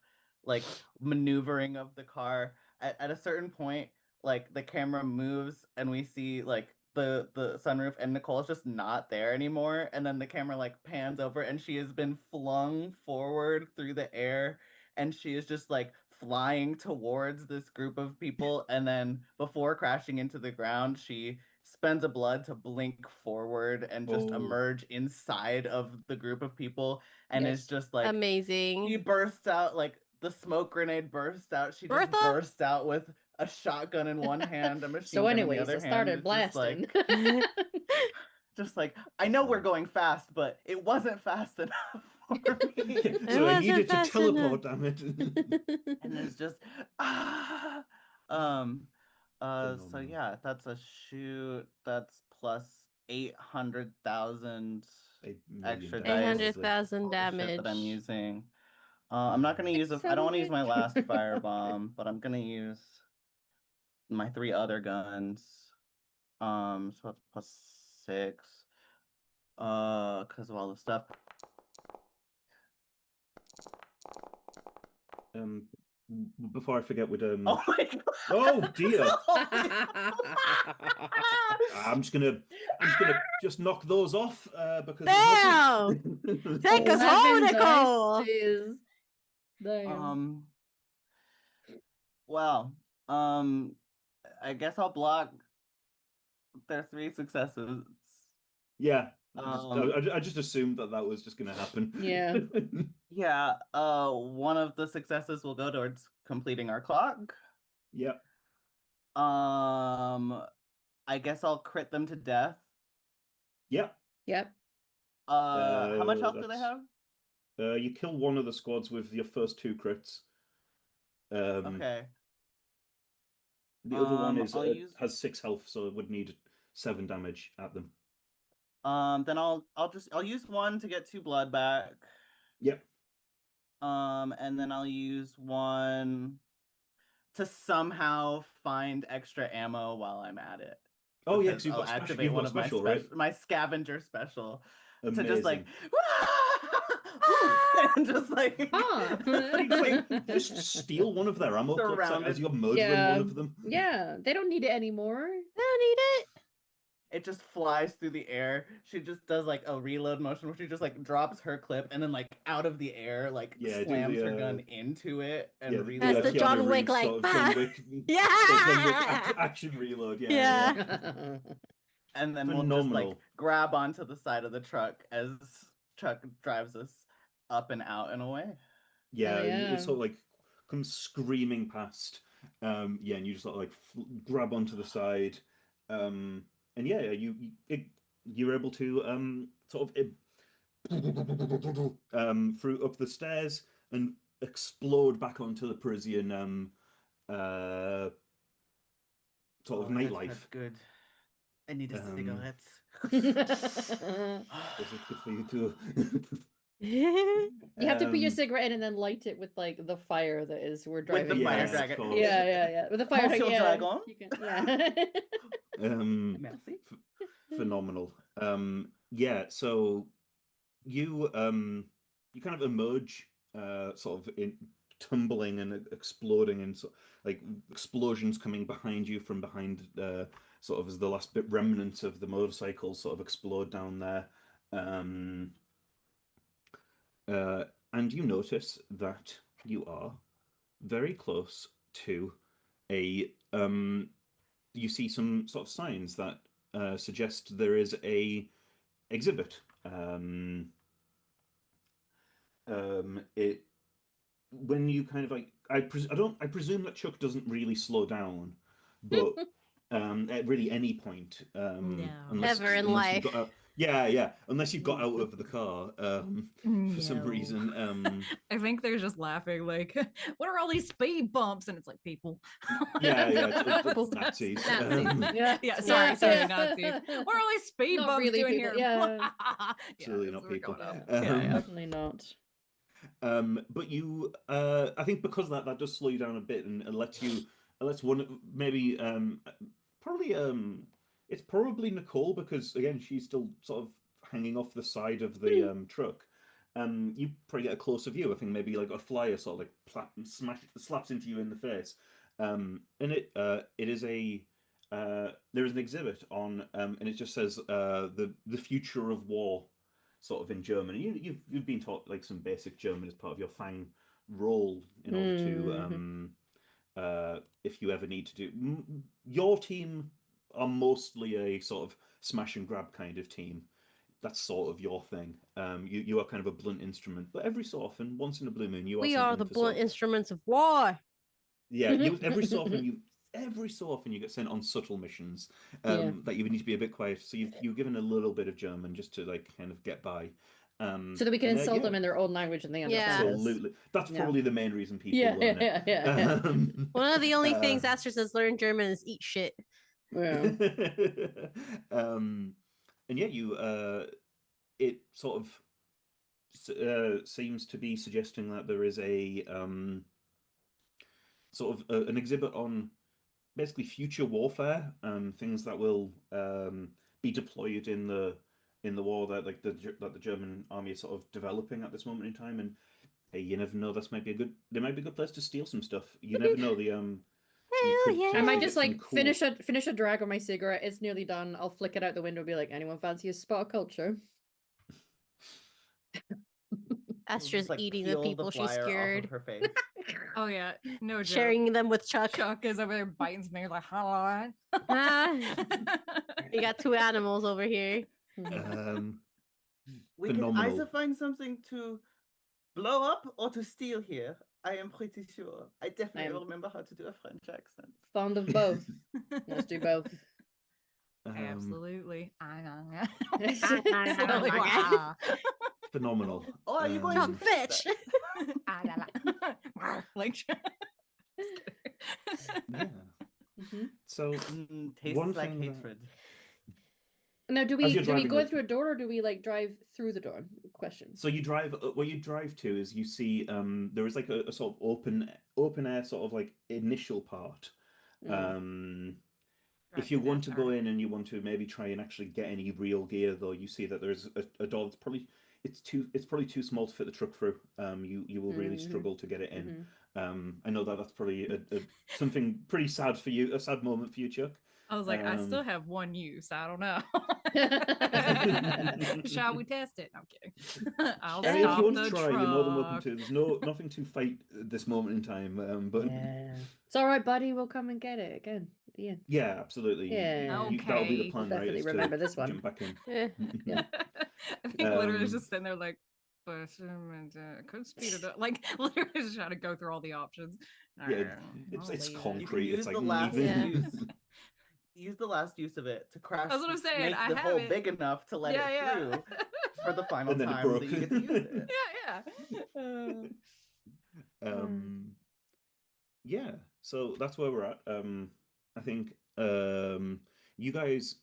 like maneuvering of the car, at a certain point, like the camera moves and we see like the sunroof and Nicole's just not there anymore, and then the camera like pans over and she has been flung forward through the air and she is just like flying towards this group of people, and then before crashing into the ground, she spends a blood to blink forward and just Oh. emerge inside of the group of people, and is Yes. just like Amazing. she bursts out, like the smoke grenade bursts out. She just Bertha? bursts out with a shotgun in one hand, a machine So gun in the anyways, other it hand. started It's just blasting. like, just like, I know we're going fast, but it wasn't fast enough for me. So I wasn't needed to fast teleport, enough. damn it. And it's just ah. um so Phenomenal. yeah, that's a shoot. That's plus 800,000 8 million extra damage, dice. 800,000 All the shit that I'm damage. using. I'm not gonna use I don't want to use my last firebomb, but I'm gonna use my 3 other guns. So it's plus 6. Because of all the stuff. Before I forget, would Oh my god! Oh dear! Oh I'm just gonna just knock those off because Damn! there's no Take us 11 home, Nicole! dice. Damn. Well, I guess I'll block their 3 successes. Yeah, Um, I just assumed that that was just gonna happen. Yeah. yeah, one of the successes will go towards completing our clock. Yep. I guess I'll crit them to death. Yep. Yep. How much health do they That's have? you kill one of the squads with your first 2 crits. Okay. The other one I'll use has 6 health, so it would need 7 damage at them. then I'll use 1 to get 2 blood back. Yep. And then I'll use 1 to somehow find extra ammo while I'm at it. Oh yeah, Because because I'll activate you've one got of my special, right? my scavenger special to just like Amazing. and just like Huh. You just like just steal one of their ammo clips like, Surrounded. as you're murdering Yeah. one of them. Yeah. They don't need it anymore. I don't need it. it just flies through the air. She just does like a reload motion where she just like drops her clip and then like out of the air like Yeah, do slams the, her gun into it and Yeah, That's the Keanu John Wick, Reeves like, sort of John bah! Wick, Yeah. John Wick action reload. Yeah, Yeah. yeah. And then we'll just like grab onto the side of the truck as truck drives us up and out and away. Yeah, Oh, yeah. it sort of like comes screaming past. Yeah, and you just sort of like grab onto the side. And yeah, you're able to sort of through up the stairs and explode back onto the Parisian sort of That's nightlife. good. I need a cigarette. Guess it's good for you too. You have to put your Um, cigarette in and then light it with like the fire that is we're With driving the fire Yeah, past. of dragon. course. Yeah. With the fire Monsieur dragon. Dragon. You can, yeah. Merci. Phenomenal. Yeah, so you kind of emerge sort of in tumbling and exploding and so like explosions coming behind you from behind sort of as the last bit remnants of the motorcycle sort of explode down there. Um and you notice that you are very close to a you see some sort of signs that suggest there is a exhibit. It when you kind of like I presume that Chuck doesn't really slow down, but at really any point, No. unless Ever in unless you've life. got out, yeah, unless you've got out of the car, for some No. reason, I think they're just laughing, like, what are all these speed bumps? And it's like people. yeah, That's it's what Nazis. that Nazis. Yeah. Yeah, sorry, Yeah. Nazis. What are all these speed Not bumps really doing people, here? yeah. Absolutely this not is people. going up. Yeah, Yeah. definitely not. But you, I think because of that, that does slow you down a bit and lets you unless one maybe probably it's probably Nicole because again she's still sort of hanging off the side of the truck. You probably get a closer view. I think maybe like a flyer sort of like slaps into you in the face. And it is a there is an exhibit on and it just says the future of war sort of in Germany. You've been taught like some basic German as part of your F.A.N.G role in order to if you ever need to do your team are mostly a sort of smash and grab kind of team. That's sort of your thing. You are kind of a blunt instrument, but every so often, once in a blue moon, you are We sent are in the for blunt sort of instruments of war. yeah. Every so often you get sent on subtle missions Yeah. that you would need to be a bit quiet. So you're given a little bit of German just to like kind of get by. So that we can And insult yeah, them in their own language and they Yeah. understand us. absolutely. That's Yeah. probably the main reason people Yeah, learn it. yeah. One of the only things uh, Astrid says learn German is eat shit. Yeah. and yeah, it sort of seems to be suggesting that there is a sort of an exhibit on basically future warfare, things that will be deployed in the war that that the German army is sort of developing at this moment in time. And hey, you never know, this might be a good there might be a good place to steal some stuff. You never know you Hell could yeah. I might potentially just get some like cool. finish a drag on my cigarette. It's nearly done. I'll flick it out the window and be like, anyone fancy a spot of culture? Astrid's Just like eating the peel people she's flyer off of scared. her face. Oh yeah, no joke. Sharing them with Chuck. Chuck is over there biting some hair like, hello. Ah, we got two animals over here. Um, We can phenomenal. either find something to blow up or to steal here. I am pretty sure. I definitely am- remember how to do a French accent. Fond of both. Let's do both. Absolutely. Silly Wow. Phenomenal. Oh, are you going Chuck, to fetch bitch. Like, Yeah. Mhm. So tastes one like thing that- hatred. Now, do As we you're do we driving go in up- through a door or do we like drive through the door? Question. So you drive where you drive to is you see there is like a sort of open air sort of like initial part. Mm. If you want to go in and you want to maybe try and actually get any real gear though, you see that there's a door that's probably it's probably too small to fit the truck through. You will really struggle to get it in. I know that's probably a something pretty sad for you, a sad moment for you, Chuck. I was like, I still have one use. I don't know. Mhm. Shall we test it? No, I'm kidding. I'll I mean, if you stop want to the try, you're more than welcome truck. to. There's nothing to fight at this moment in time. But Yeah. It's all right, buddy. We'll come and get it again at the end. yeah, absolutely. Yeah. That'll be the Okay. plan, We'll right? definitely Is remember to this one. jump back in. Eh. Yeah. I think literally Um, just sitting there like, but could speed it up. Like literally just trying to go through all the options. Yeah, I'll it's leave it. concrete. use It's like the last even. use. Use the last use of it to crash. That's what I'm saying. Make I the have hole it. big enough to let Yeah, it yeah. through for the final And then it time broke. that you get to use it. Yeah, yeah. Um, yeah, so that's where we're at. I think you guys,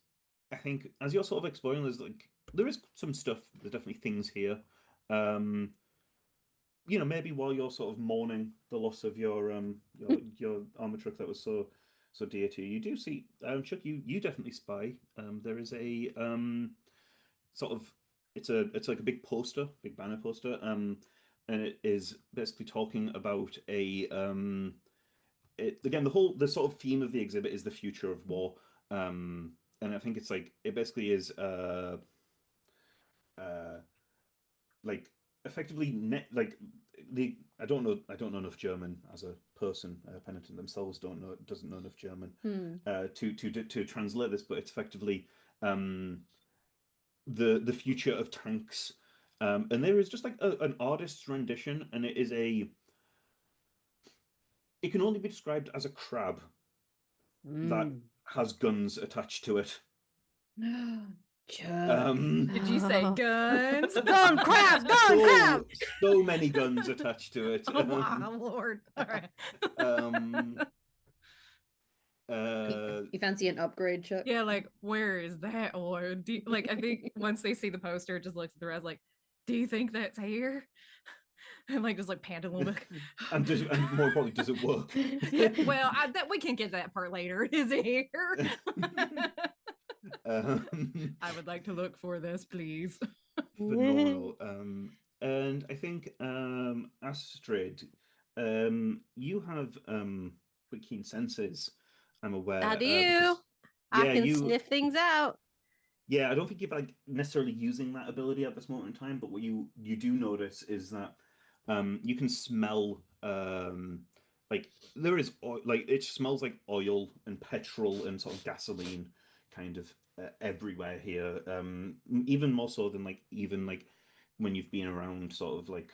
I think as you're sort of exploring, there is some stuff. There's definitely things here. Um, maybe while you're sort of mourning the loss of your armor truck that was so dear to you, you do see Chuck. You definitely spy. There is a sort of it's like a big poster, big banner poster. And it is basically talking about again the sort of theme of the exhibit is the future of war. And I think it's like it basically is uh like effectively like the I don't know enough German as a person. Penitent themselves doesn't know enough German to translate this, but it's effectively the future of tanks. And there is just like an artist's rendition, and it can only be described as a crab that has guns attached to it. Chuck. Did you say guns? Gun crab, gun crab. So many guns attached to it. Oh wow, Lord. All right. Um, uh, You fancy an upgrade, Chuck? Yeah, like where is that? Or like I think once they see the poster, it just looks at the rest like, do you think that's here? And like just like pant a little bit. And more importantly, does it work? Well, that we can get that part later. Is it here? I would like to look for this, please. Phenomenal. And I think Astrid, you have quite keen senses, I'm I aware, do. because I yeah, can sniff things out. yeah, I don't think you're like necessarily using that ability at this moment in time, but what you do notice is that you can smell like there is oil, like it smells like oil and petrol and sort of gasoline kind of everywhere here. Even more so than like even like when you've been around sort of like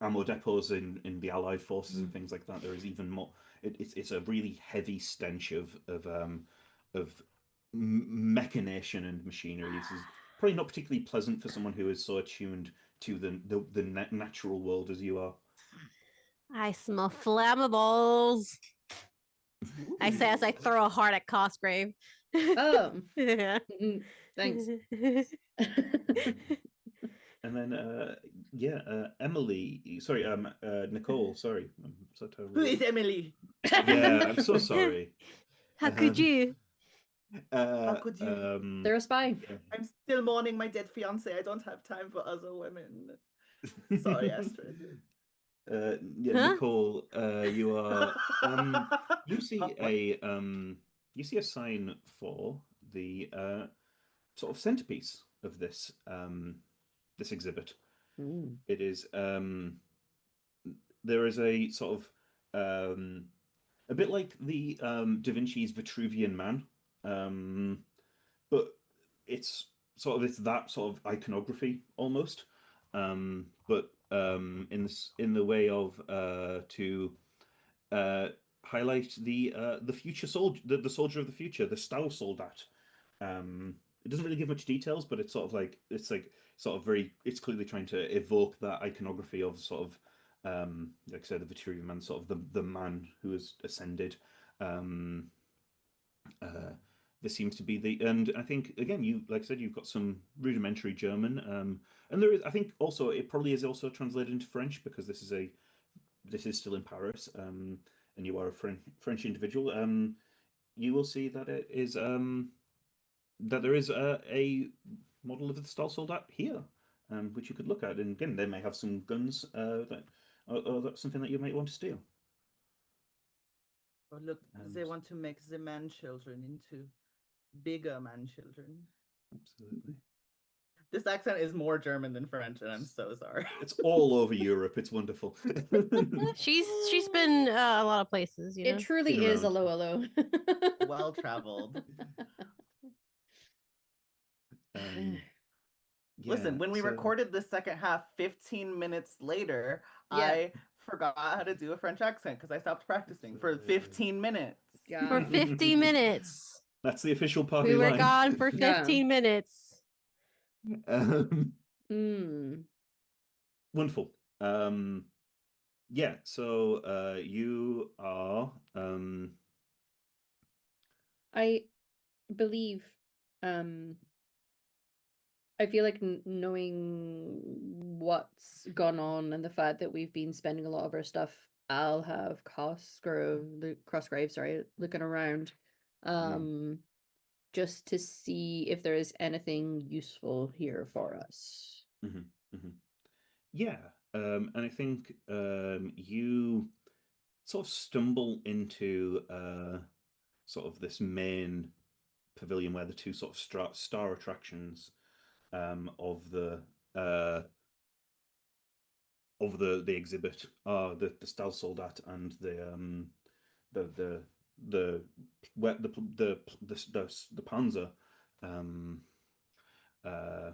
ammo depots in the Allied forces and things like that. There is even more. It's a really heavy stench of machination and machinery. This is probably not particularly pleasant for someone who is so attuned to the natural world as you are. I smell flammables. I say as I throw a heart at Cosgrave. Oh, Yeah. thanks. And then yeah, Emily, sorry, Nicole, sorry, I'm so Who is terrible. Emily? Yeah, I'm so sorry. How could you? How could you? They're a spy. Yeah. I'm still mourning my dead fiance. I don't have time for other women. Sorry, Astrid. Yeah, Huh? Nicole, you are you see What? you see a sign for the sort of centerpiece of this exhibit. Mm. It is there is a sort of a bit like the Da Vinci's Vitruvian Man, but it's that sort of iconography almost, but in the way of to uh, highlight the future soldier, the soldier of the future, the Stausoldat. It doesn't really give much details, but it's sort of like sort of very. It's clearly trying to evoke that iconography of sort of like I said, the Vitruvian Man, sort of the man who has ascended. Um, uh, this seems to be and I think again, you like I said, you've got some rudimentary German, and there is. I think also it probably is also translated into French because this is still in Paris, and you are a French individual. You will see that it is that there is a model of the Stahlsoldat here, which you could look at, and again, they may have some guns or that's something that you might want to steal. Oh, look, Um, they want to make the man children into bigger man children. Absolutely. This accent is more German than French, and I'm so sorry. It's all over Europe. It's wonderful. She's been a lot of places, you know. It truly Been is a around. low. Well traveled. Um, Listen, yeah. when we So recorded the second half 15 minutes later, Yeah. I forgot how to do a French accent because I stopped practicing for 15 minutes. For Yeah. 50 minutes. that's the official We party were line. gone for Yeah. 15 minutes. Um, Mm. wonderful. Yeah. So you are I believe I feel like knowing what's gone on and the fact that we've been spending a lot of our stuff, I'll have Crossgrave, sorry, looking around, just to see if there is anything useful here for us. mhm, mhm. Yeah. And I think you sort of stumble into sort of this main pavilion where the two sort of star attractions uh, of the exhibit are the Stahlsoldat and the the the where the Panzer. Um, uh,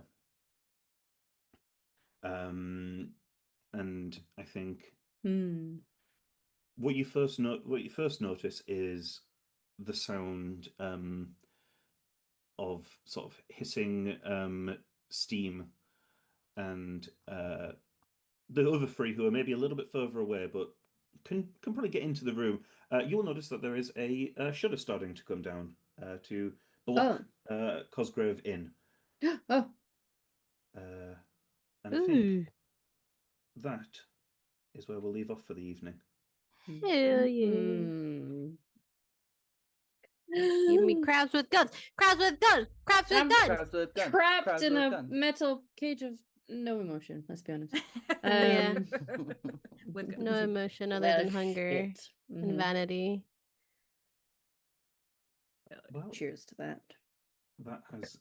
um, and I think Hmm. what you first notice is the sound of sort of hissing steam, and the other three who are maybe a little bit further away but can probably get into the room. You'll notice that there is a shutter starting to come down to block Oh. Cosgrove in. Oh. Uh, And I think that is where we'll leave off for the evening. Hell yeah. Mm. Give me crabs with guns. Crabs with guns. Crabs with I'm guns. Crabs with guns. Trapped Crabs in with a guns. metal cage of no emotion, let's be honest. Yeah. With guns. No emotion other Well, than hunger shit. and Mhm. vanity. Well, Cheers to that. that has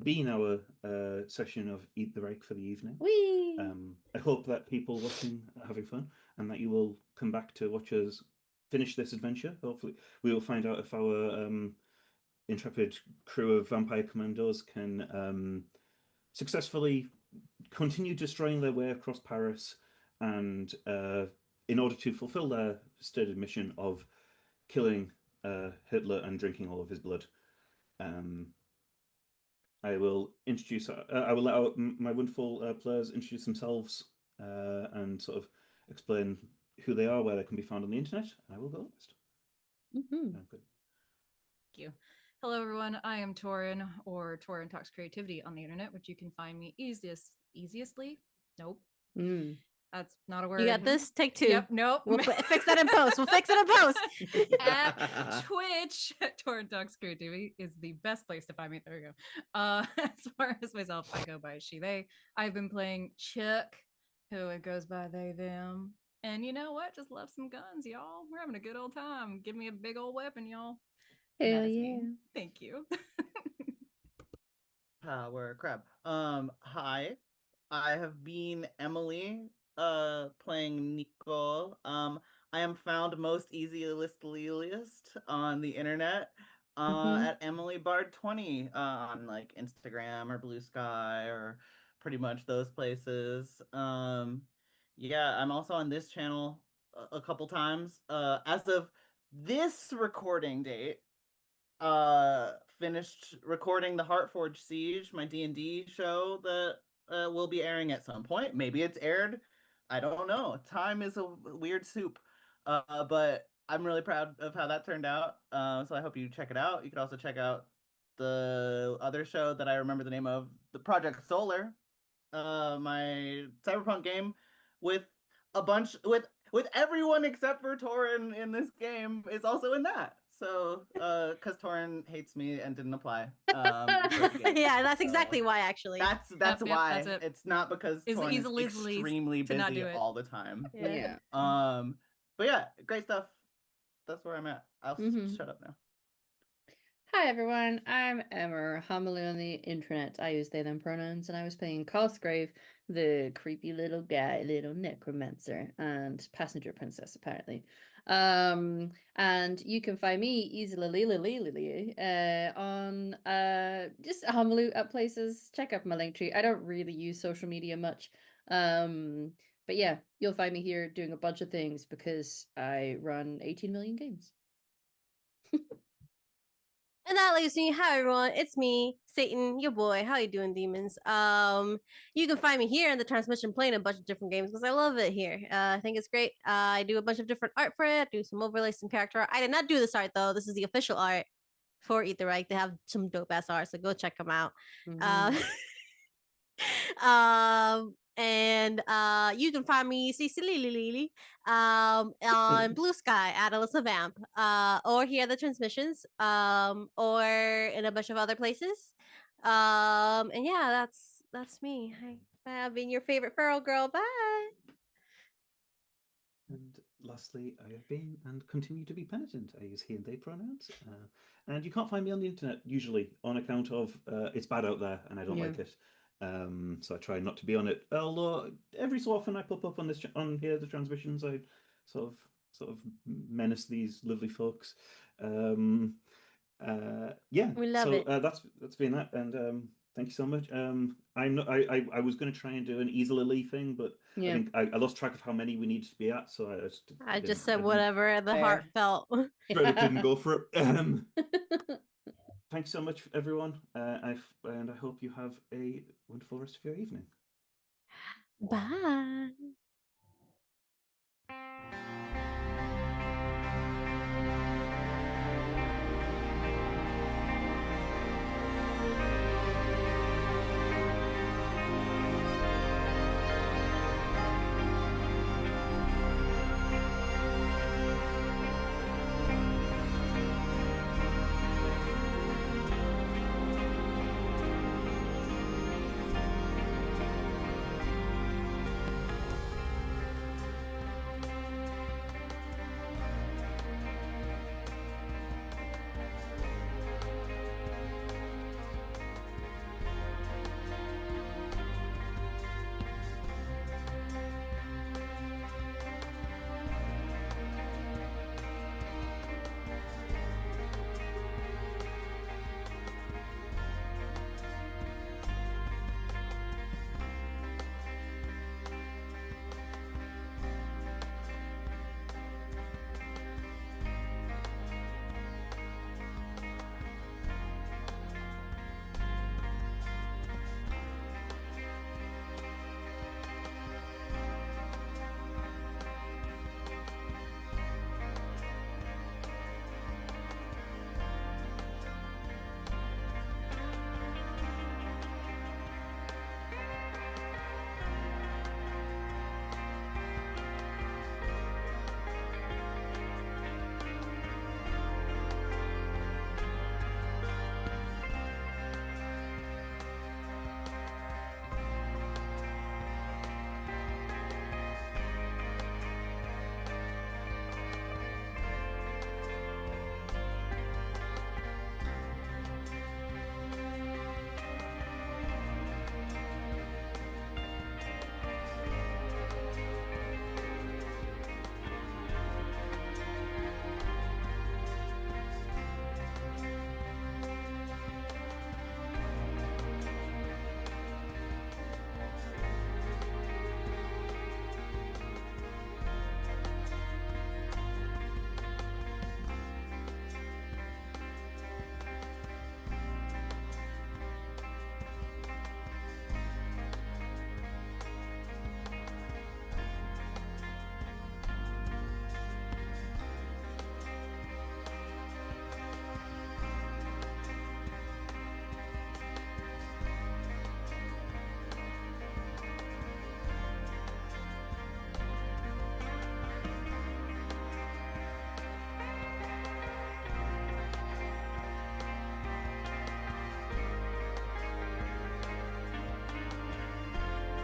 been our session of Eat the Reich for the evening. Whee! I hope that people watching are having fun and that you will come back to watch us finish this adventure. Hopefully, we will find out if our intrepid crew of vampire commandos can successfully continue destroying their way across Paris and in order to fulfill their stated mission of killing Hitler and drinking all of his blood. I will introduce. I will let my wonderful players introduce themselves and sort of explain who they are, where they can be found on the internet. I will go last. Mhm. Good. Thank you. Hello, everyone. I am Torin, or Torin Talks Creativity on the internet, which you can find me easiestly. Nope, Mm. that's not a word. You got this? Take two. Yep. Nope. We'll fix that in post. We'll fix it in post. At Twitch, Torin Talks Creativity is the best place to find me. There we go. As far as myself, I go by she, they. I've been playing Chuck, who it goes by they, them. And you know what? Just love some guns, y'all. We're having a good old time. Give me a big old weapon, y'all. And Hell that is yeah. me. Thank you. Power crab. Hi. I have been Emily, playing Nicole. I am found most easiest on the internet, Mhm. at Emily Bard 20, on like Instagram or Blue Sky or pretty much those places. Yeah, I'm also on this channel a couple times. As of this recording date, finished recording the Heartforge Siege, my D&D show that will be airing at some point. Maybe it's aired. I don't know. Time is a weird soup. But I'm really proud of how that turned out. So I hope you check it out. You could also check out the other show that I remember the name of, the Project Solar, my cyberpunk game with a bunch with everyone except for Torin in this game is also in that. So because Torin hates me and didn't apply for the game. Yeah, that's exactly why actually. That's Yep, why. that's it. It's not because Is Torin is easily extremely to not busy do it. all the time. Yeah. Yeah. But yeah, great stuff. That's where I'm at. I'll Mhm. shut up now. Hi everyone, I'm Emma, Hamily on the internet. I use they them pronouns, and I was playing Cosgrave, the creepy little guy, little necromancer, and passenger princess apparently. And you can find me easily on just Hamily at places. Check out my link tree. I don't really use social media much. But yeah, you'll find me here doing a bunch of things because I run 18 million games. And that leaves me. Hi everyone, it's me, Satan, your boy. How you doing, demons? You can find me here in the transmission playing a bunch of different games because I love it here. I think it's great. I do a bunch of different art for it. Do some overlays, some character art. I did not do this art though. This is the official art for Eat the Reich. They have some dope ass art, so go check them out. Mhm. And you can find me Cecily on Blue Sky at Alyssa Vamp, or here at the transmissions, or in a bunch of other places. And yeah, that's me. I've been your favorite feral girl. Bye. And lastly, I have been and continue to be penitent. I use he and they pronouns. And you can't find me on the internet usually on account of it's bad out there and I don't Yeah. like it. So I try not to be on it. Although every so often I pop up on this on here the transmissions. I sort of menace these lovely folks. Yeah. We love So it. that's been that. And thank you so much. I'm not, I was going to try and do an easily thing, but I Yeah. think I lost track of how many we needed to be at, so I just didn't, said didn't- whatever the heart Fair. felt. straight up didn't go for it. Thanks so much, everyone. And I hope you have a wonderful rest of your evening. Bye.